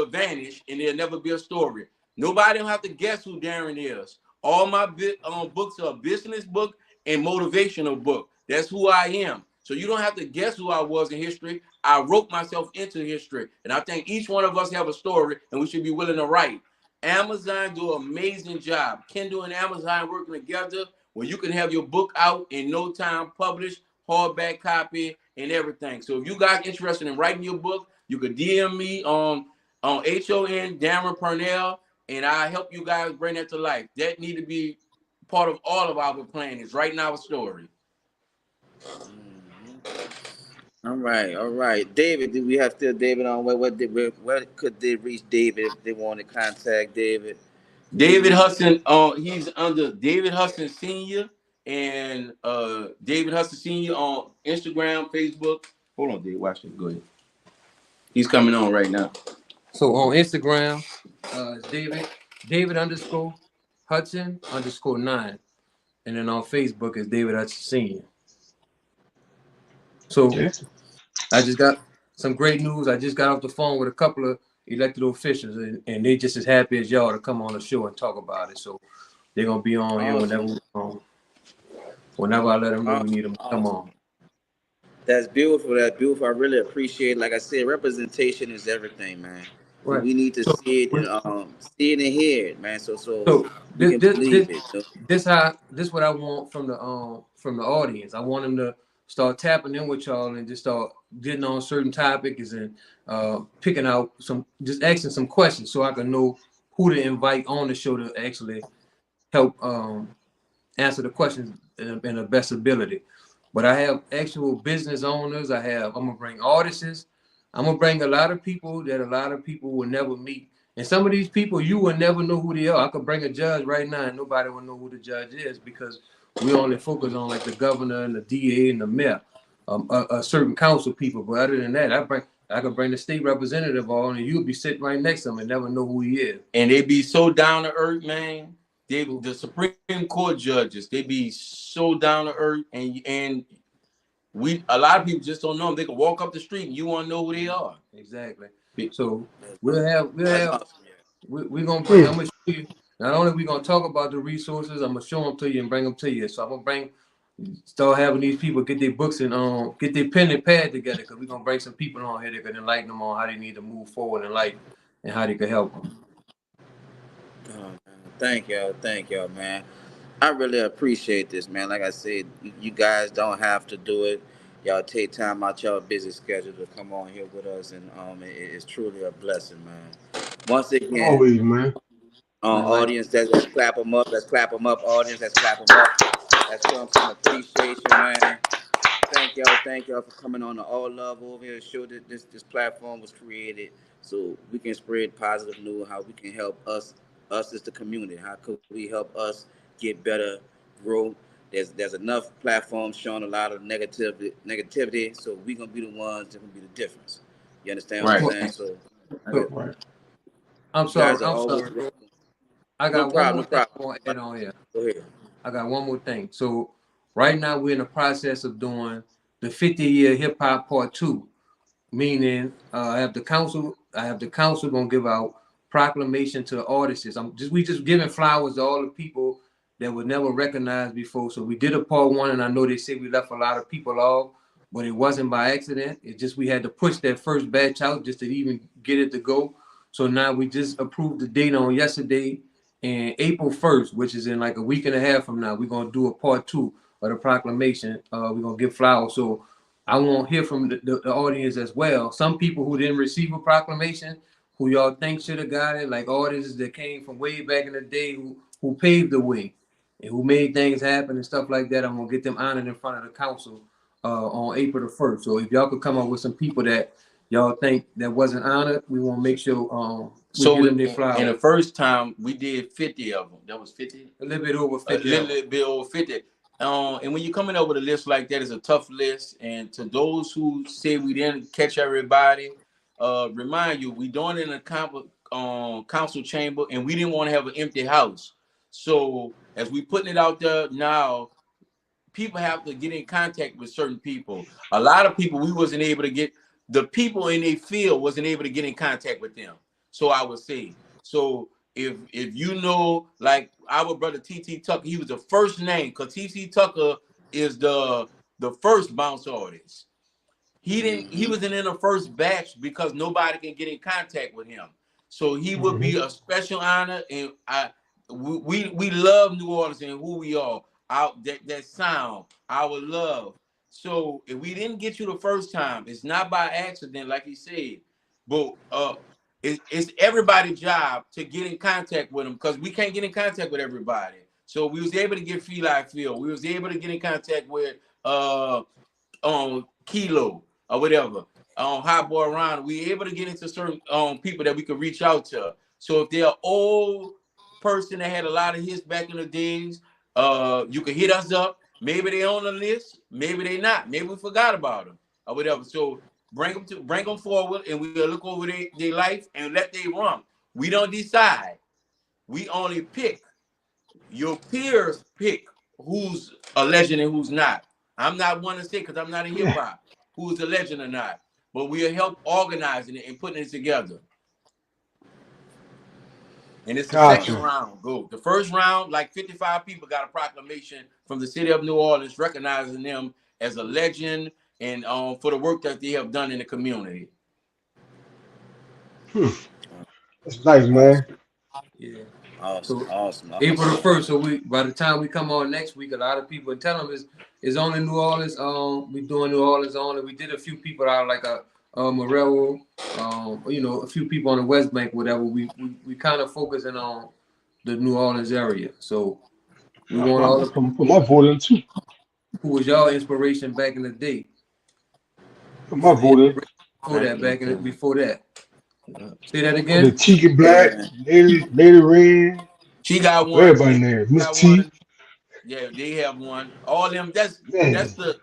vanished, and there'll never be a story. Nobody don't have to guess who Darren is. All my books are business book and motivational book. That's who I am. So you don't have to guess who I was in history. I wrote myself into history, and I think each one of us have a story, and we should be willing to write. Amazon do an amazing job. Kindle and Amazon working together, where you can have your book out in no time, published, hardback copy, and everything. So if you guys interested in writing your book, you could DM me on HON Darren Purnell, and I help you guys bring that to life. That need to be part of all of our plan is writing our story. All right, all right. David, do we have still David on? Where could they reach David if they want to contact David? David Hudson, he's under David Hudson Senior and David Hudson Senior on Instagram, Facebook. Hold on, Dave. Watch this. Go ahead. He's coming on right now. So on Instagram, it's David underscore Hudson underscore 9. And then on Facebook is David Hudson Senior. So I just got some great news. I just got off the phone with a couple of elected officials, and they just as happy as y'all to come on the show and talk about it. So they're gonna be on here whenever I let them know we need them to come on. That's beautiful. That's beautiful. I really appreciate it. Like I said, representation is everything, man. Right. We need to see it and hear it, man. So we can believe it. So. This what I want from the audience. I want them to start tapping in with y'all and just start getting on certain topics and picking out just asking some questions so I can know who to invite on the show to actually help answer the questions in the best ability. But I have actual business owners. I'm gonna bring artists. I'm gonna bring a lot of people that a lot of people will never meet. And some of these people you will never know who they are. I could bring a judge right now and nobody will know who the judge is because we only focus on like the governor and the DA and the mayor, a certain council people. But other than that, I could bring the state representative on and you'll be sitting right next to him and never know who he is. And they be so down to earth, man. The Supreme Court judges, they be so down to earth, and a lot of people just don't know them. They can walk up the street and you want to know who they are. Exactly. So we're gonna bring. I'm gonna show you. Not only we gonna talk about the resources, I'm gonna show them to you and bring them to you. So I'm gonna start having these people get their books and get their pen and pad together because we're gonna bring some people on here that can enlighten them on how they need to move forward in life and how they can help them. Thank y'all, man. I really appreciate this, man. Like I said, you guys don't have to do it. Y'all take time out your busy schedule to come on here with us, and it's truly a blessing, man. Once again, always, man. Audience, let's clap them up. Let's clap them up, audience. Let's clap them up. Let's show them some appreciation, man. Thank y'all for coming on the All Love OverHereShow. This platform was created so we can spread positive news. How we can help us as the community. How could we help us get better, grow? There's enough platforms showing a lot of negativity. So we're gonna be the ones that gonna be the difference. You understand what I'm saying? So I'm sorry. I got one more thing I want to add on here. Go ahead. I got one more thing. So right now we're in the process of doing the 50-year hip hop part 2. meaning I have the council gonna give out proclamation to artists. We just giving flowers to all the people that were never recognized before. So we did a part one, and I know they say we left a lot of people off, but it wasn't by accident. It just we had to push that first batch out just to even get it to go. So now we just approved the date on yesterday, and April 1st, which is in like a week and a half from now, we're gonna do a part two of the proclamation. We're gonna give flowers. So I want to hear from the audience as well. Some people who didn't receive a proclamation, who y'all think should have got it, like artists that came from way back in the day who paved the way and who made things happen and stuff like that. I'm gonna get them honored in front of the council on April the 1st. So if y'all could come up with some people that y'all think that wasn't honored, we want to make sure we So give them their flowers. in the first time we did 50 of them. That was 50. A little bit over 50. A little bit over 50. And when you're coming up with a list like that, it's a tough list. And to those who say we didn't catch everybody, remind you, we doing it in a council chamber, and we didn't want to have an empty house. So as we putting it out there now, people have to get in contact with certain people. A lot of people we wasn't able to get. The people in their field wasn't able to get in contact with them. So I would say, so if you know, like our brother TT Tucker, he was the first name because TT Tucker is the first bounce artist. He wasn't in the first batch because nobody can get in contact with him. So he would be a special honor, and we love New Orleans and who we are. That sound, our love. So if we didn't get you the first time, it's not by accident, like he said, but it's everybody's job to get in contact with them because we can't get in contact with everybody. So we was able to get Feel. We was able to get in contact with Kilo or whatever. Hot Boy Ron. We able to get into certain people that we could reach out to. So if they're old person that had a lot of hits back in the days, you can hit us up. Maybe they on the list, maybe they not. Maybe we forgot about them or whatever. So bring them forward, and we'll look over their life and let them run. We don't decide. We only pick. Your peers pick who's a legend and who's not. I'm not one to say because I'm not in hip hop who's a legend or not, but we'll help organizing it and putting it together. And it's the second round. Go. The first round, like 55 people got a proclamation from the city of New Orleans recognizing them as a legend and for the work that they have done in the community. That's nice, man. Yeah. Awesome, So awesome. April the 1st. So by the time we come on next week, a lot of people tell them it's only New Orleans. We doing New Orleans only. We did a few people out like Morello, a few people on the West Bank, whatever. We kind of focusing on the New Orleans area. So we want all the put my vote in too. Who was y'all inspiration back in the day? Put my vote in. Before that. Say that again. The Tiki Black, Lady Red. She got one. Everybody in there. Miss T. One. Yeah, they have one. All them. That's the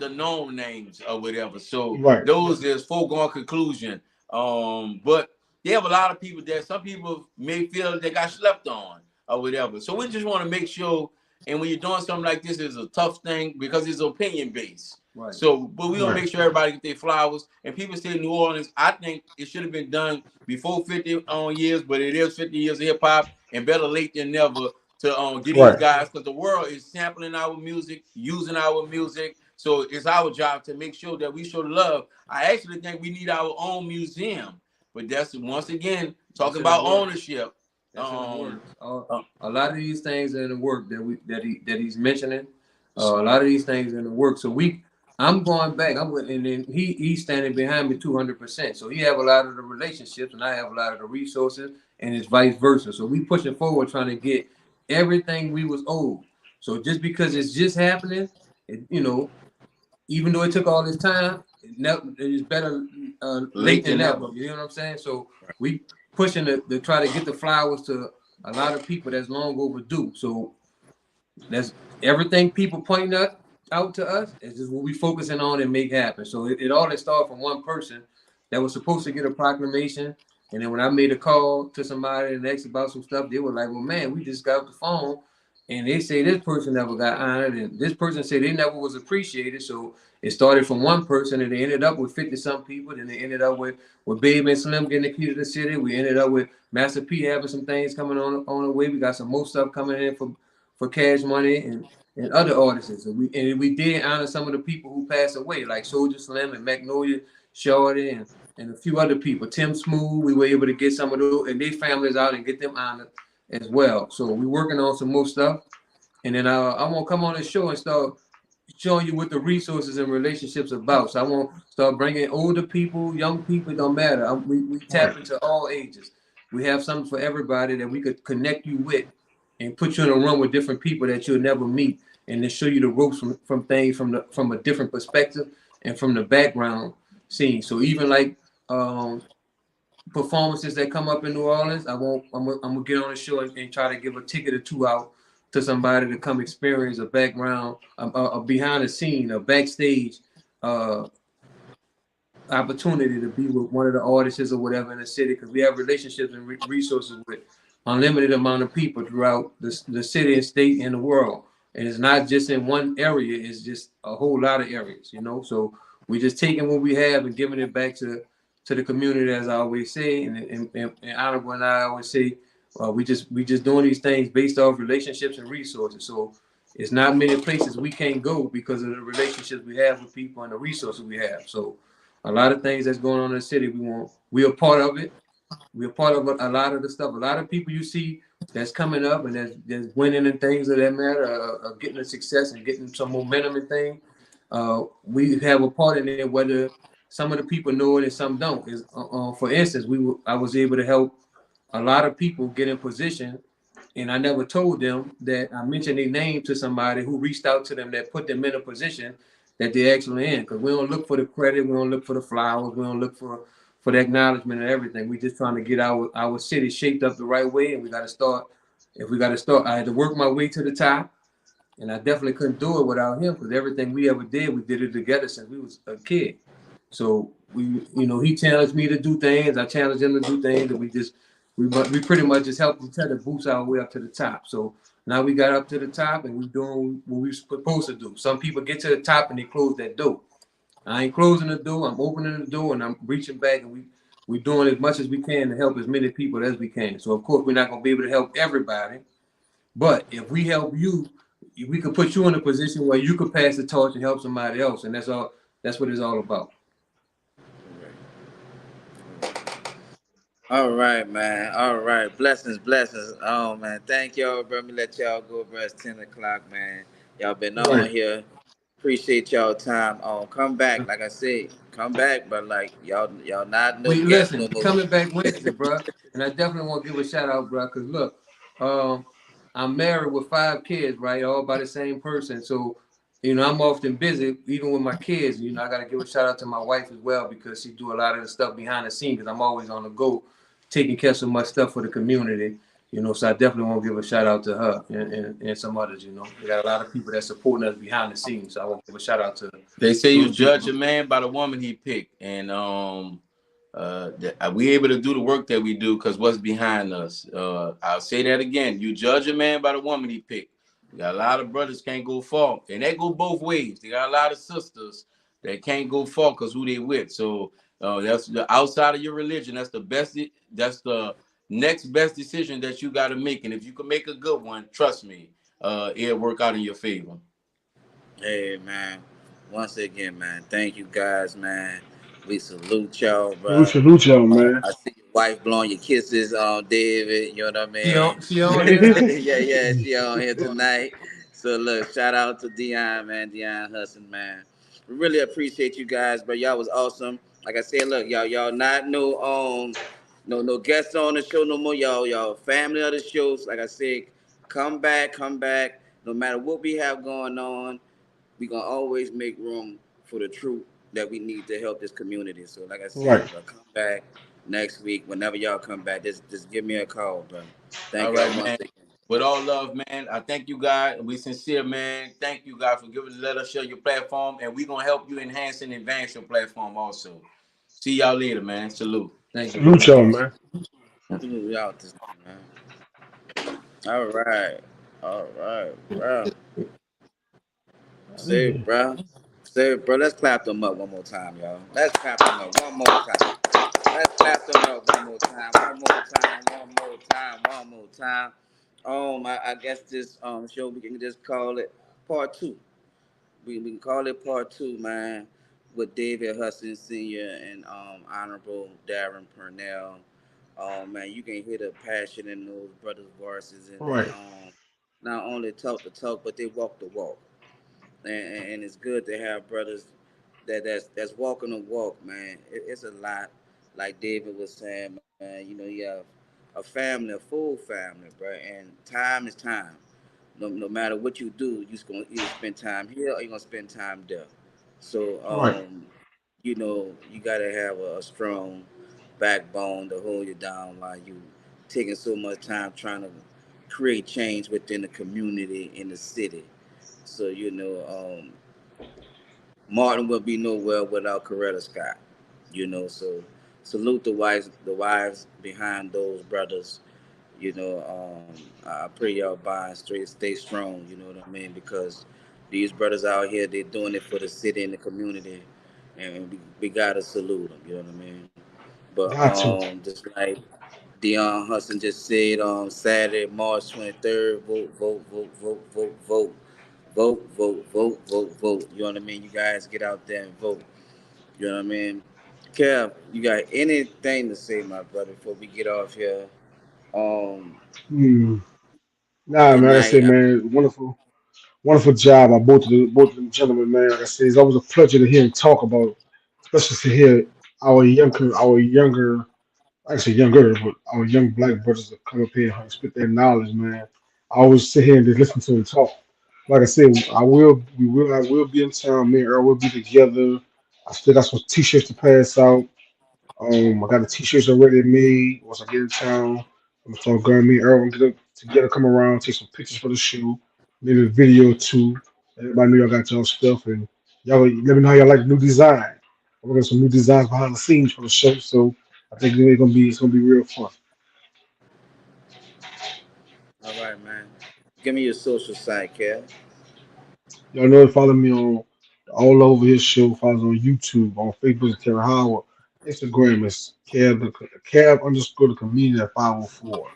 known names or whatever. So those is foregone conclusion. But they have a lot of people there. Some people may feel they got slept on or whatever. So we just want to make sure. And when you're doing something like this, it's a tough thing because it's opinion based. Right. So, but we gonna make sure everybody get their flowers. And people say New Orleans, I think it should have been done before 50 years, but it is 50 years of hip hop, and better late than never to get these guys, because the world is sampling our music, using our music. So it's our job to make sure that we show the love. I actually think we need our own museum, but that's once again talking about ownership. A lot of these things are in the work that he's mentioning. A lot of these things are in the work. So I'm going back. And then he's standing behind me 200%. So he have a lot of the relationships, and I have a lot of the resources, and it's vice versa. So we pushing forward, trying to get everything we was owed. So just because it's just happening, even though it took all this time, it's better late than never. You know what I'm saying? So we pushing to try to get the flowers to a lot of people that's long overdue. So that's everything people pointing out to us is just what we focusing on and make happen. So it all started from one person that was supposed to get a proclamation. And then when I made a call to somebody and asked about some stuff, they were like, well, man, we just got off the phone and they say this person never got honored, and this person said they never was appreciated. So it started from one person, and they ended up with 50-some people. Then they ended up with Babe and Slim getting the key to the city. We ended up with Master P having some things coming on the way. We got some more stuff coming in for Cash Money and other artists. And we did honor some of the people who passed away, like Soldier Slim and Magnolia Shorty and a few other people. Tim Smooth, we were able to get some of those and their families out and get them honored as well. So we're working on some more stuff. And then I want to come on the show and start showing you what the resources and relationships about. So I want to start bringing older people, young people, it don't matter. We tap into all ages. We have something for everybody that we could connect you with and put you in a room with different people that you'll never meet, and then show you the ropes from things from a different perspective and from the background scene. So even like performances that come up in New Orleans, I'm gonna get on the show and try to give a ticket or two out to somebody to come experience a background, a behind the scene, a backstage opportunity to be with one of the artists or whatever in the city, because we have relationships and resources with unlimited amount of people throughout the city and state and the world. And it's not just in one area, it's just a whole lot of areas, you know. So we just taking what we have and giving it back to the community, as I always say, and Honorable and I always say, we just doing these things based off relationships and resources. So it's not many places we can't go because of the relationships we have with people and the resources we have. So a lot of things that's going on in the city, we are part of it. We're part of a lot of the stuff. A lot of people you see that's coming up and that's winning and things of that matter, getting a success and getting some momentum and things. We have a part in it, whether some of the people know it and some don't. Is for instance, I was able to help a lot of people get in position, and I never told them that I mentioned their name to somebody who reached out to them that put them in a position that they're actually in. Because we don't look for the credit, we don't look for the flowers, we don't look for the acknowledgement and everything. We just trying to get our city shaped up the right way, and we got to start. If we got to start, I had to work my way to the top, and I definitely couldn't do it without him, because everything we ever did, we did it together since we was a kid. So he challenged me to do things, I challenged him to do things, and we pretty much just helped each other boost our way up to the top. So now we got up to the top, and we're doing what we're supposed to do. Some people get to the top and they close that door. I ain't closing the door. I'm opening the door and I'm reaching back, and we doing as much as we can to help as many people as we can. So of course we're not gonna be able to help everybody, but if we help you, we could put you in a position where you could pass the torch and help somebody else, and that's all. That's what it's all about. All right, man. All right. Blessings, blessings. Oh man. Thank y'all, bro. Let me let y'all go, bro. It's 10 o'clock, man. Y'all been on Right. here. Appreciate y'all time. Come back. Like I said, come back, but like y'all not no We guests listen, no we more. coming back Wednesday, bro. And I definitely want to give a shout out, bro, because look, I'm married with 5 kids, right? All by the same person. So, I'm often busy, even with my kids. I got to give a shout out to my wife as well, because she do a lot of the stuff behind the scenes, because I'm always on the go, taking care of so much stuff for the community. So I definitely want to give a shout out to her and some others. We got a lot of people that supporting us behind the scenes. So I want to give a shout out to They say you those judge people. a man by the woman he picked, and we able to do the work that we do because what's behind us. I'll say that again. You judge a man by the woman he picked. We got a lot of brothers can't go far, and that go both ways. They got a lot of sisters that can't go far because who they with. So that's the outside of your religion. That's the best. That's the next best decision that you got to make. And if you can make a good one, trust me, it'll work out in your favor. Hey man. Once again, man. Thank you guys, man. We salute y'all, We bro. salute y'all, man. I see your wife blowing your kisses on David. You know what I She mean? on, she on here. Yeah, she on here tonight. So look, shout out to Dion, man, Dion Hudson, man. We really appreciate you guys, but y'all was awesome. Like I said, look, y'all not no guests on the show no more. Y'all family of the shows. Like I said, come back. No matter what we have going on, we gonna always make room for the truth that we need to help this community. So like I Right. said, bro, come back next week. Whenever y'all come back, just give me a call, bro. Thank All y'all right, once man. again. With all love, man. I thank you, God. We sincere, man. Thank you, God, for giving let us share your platform, and we're gonna help you enhance and advance your platform also. See y'all later, man. Salute. Thank you, Salute brother. y'all, man. Y'all this man. All right. All right, bro. Say, Yeah. it, bro. Say, it, bro. Let's clap them up one more time, y'all. Let's clap them up one more time. Let's clap them up one more time. One more time. One more time. One more time. I guess this show we can just call it part two. We can call it part two, man, with David Hudson Sr. and Honorable Darren Purnell. Man, you can hear the passion in those brothers' voices, and they Right. not only talk the talk, but they walk the walk. And it's good to have brothers that's walking the walk, man. It's a lot, like David was saying, man. You know, you have a family, a full family, bro, and time is time. No matter what you do, you're gonna either spend time here or you're gonna spend time there. So, Right. you gotta have a strong backbone to hold you down while you taking so much time trying to create change within the community in the city. So, Martin will be nowhere without Coretta Scott. So salute the wives behind those brothers. I pray y'all buying straight, stay strong. You know what I mean? Because these brothers out here, they're doing it for the city and the community, and we gotta salute them. You know what I mean? But Got to. just like Dion Hudson just said on Saturday, March 23rd, vote, vote, vote, vote, vote, vote, vote, vote, vote, vote, vote. You know what I mean? You guys get out there and vote. You know what I mean? Kev, you got anything to say, my brother, before we get off here? Um, Hmm. Nah, man. Like I tonight. said, man, wonderful job by both of them gentlemen, man. Like I said, it's always a pleasure to hear them talk about, especially to hear our younger, actually younger, but our young black brothers that come up here and spit their knowledge, man. I always sit here and just listen to them talk. Like I said, I will be in town. Me and Earl will be together. I still got some t-shirts to pass out. I got the t-shirts already made. Once I get in town, I'm gonna tell Grammy and Earl and get up together, come around, take some pictures for the show, maybe a video too. Everybody know y'all got y'all stuff, and y'all let me know how y'all like the new design. We're got some new designs behind the scenes for the show, so I think it's gonna be real fun. All right, man. Give me your social site, Kev. Y'all know to follow me on all over his show. Follow us on YouTube, on Facebook, it's Kevin Howard. Instagram is Cab underscore the comedian at 504.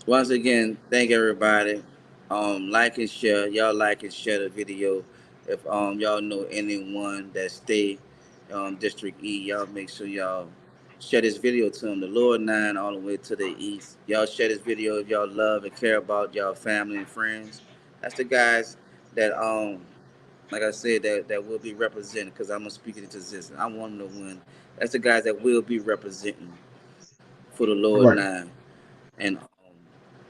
Once again, thank everybody. Like and share. Y'all like and share the video. If y'all know anyone that stay District E, y'all make sure y'all share this video to them. The Lord Nine all the way to the east. Y'all share this video if y'all love and care about y'all family and friends. That's the guys that like I said, that will be represented because I'm gonna speak it into existence. I want them to win. That's the guys that will be representing for the Lord All right. Nine and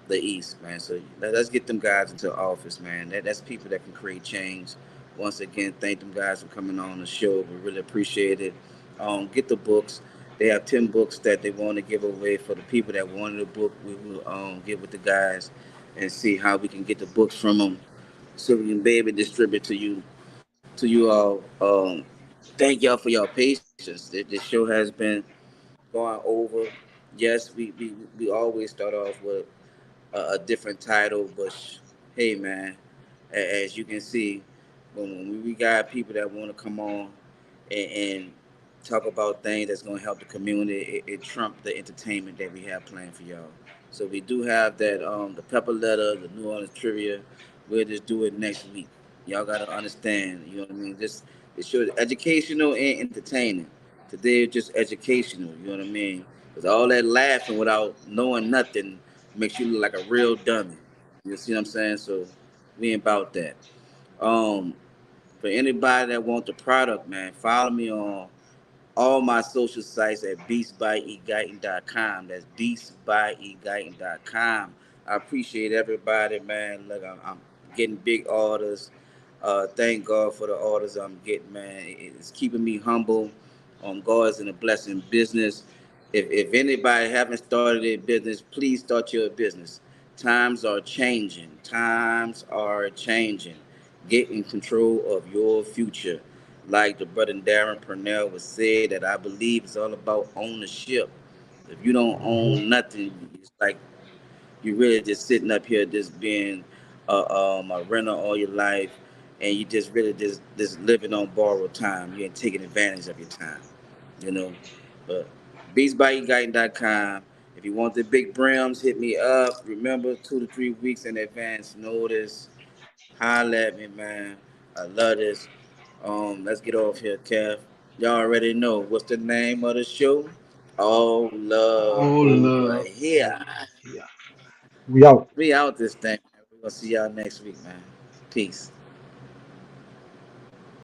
the East, man. So let's get them guys into office, man. That's people that can create change. Once again, thank them guys for coming on the show. We really appreciate it. Get the books. They have 10 books that they want to give away for the people that wanted a book. We will get with the guys and see how we can get the books from them, so we can be able to distribute to you all. Thank y'all for your patience. The show has been going over. Yes, we always start off with a different title, but hey, man, as you can see, when we got people that want to come on and talk about things that's going to help the community, it trumps the entertainment that we have planned for y'all. So we do have that the pepper letter, the New Orleans trivia. We'll just do it next week. Y'all got to understand, you know what I mean? Just it shows educational and entertaining. Today it's just educational, you know what I mean? Because all that laughing without knowing nothing makes you look like a real dummy. You see what I'm saying? So we ain't about that. Um, for anybody that want the product, man, follow me on all my social sites at beastbyeGuyton.com. That's beastbyeGuyton.com. I appreciate everybody, man. Look, I'm getting big orders. Thank God for the orders I'm getting, man. It's keeping me humble. God is in a blessing business. If anybody haven't started a business, please start your business. Times are changing. Times are changing. Get in control of your future. Like the brother Darren Purnell would say, that I believe it's all about ownership. If you don't Hmm. own nothing, it's like you really just sitting up here just being a renter all your life, and you just really just living on borrowed time. You ain't taking advantage of your time, you know. But beatsbyeguiding.com. If you want the big brims, hit me up. Remember, 2 to 3 weeks in advance notice. Holla at me, man. I love this. Let's get off here, Kev. Y'all already know what's the name of the show. All love All over love here. over here. We out. We out this thing. Man. We're gonna see y'all next week, man. Peace.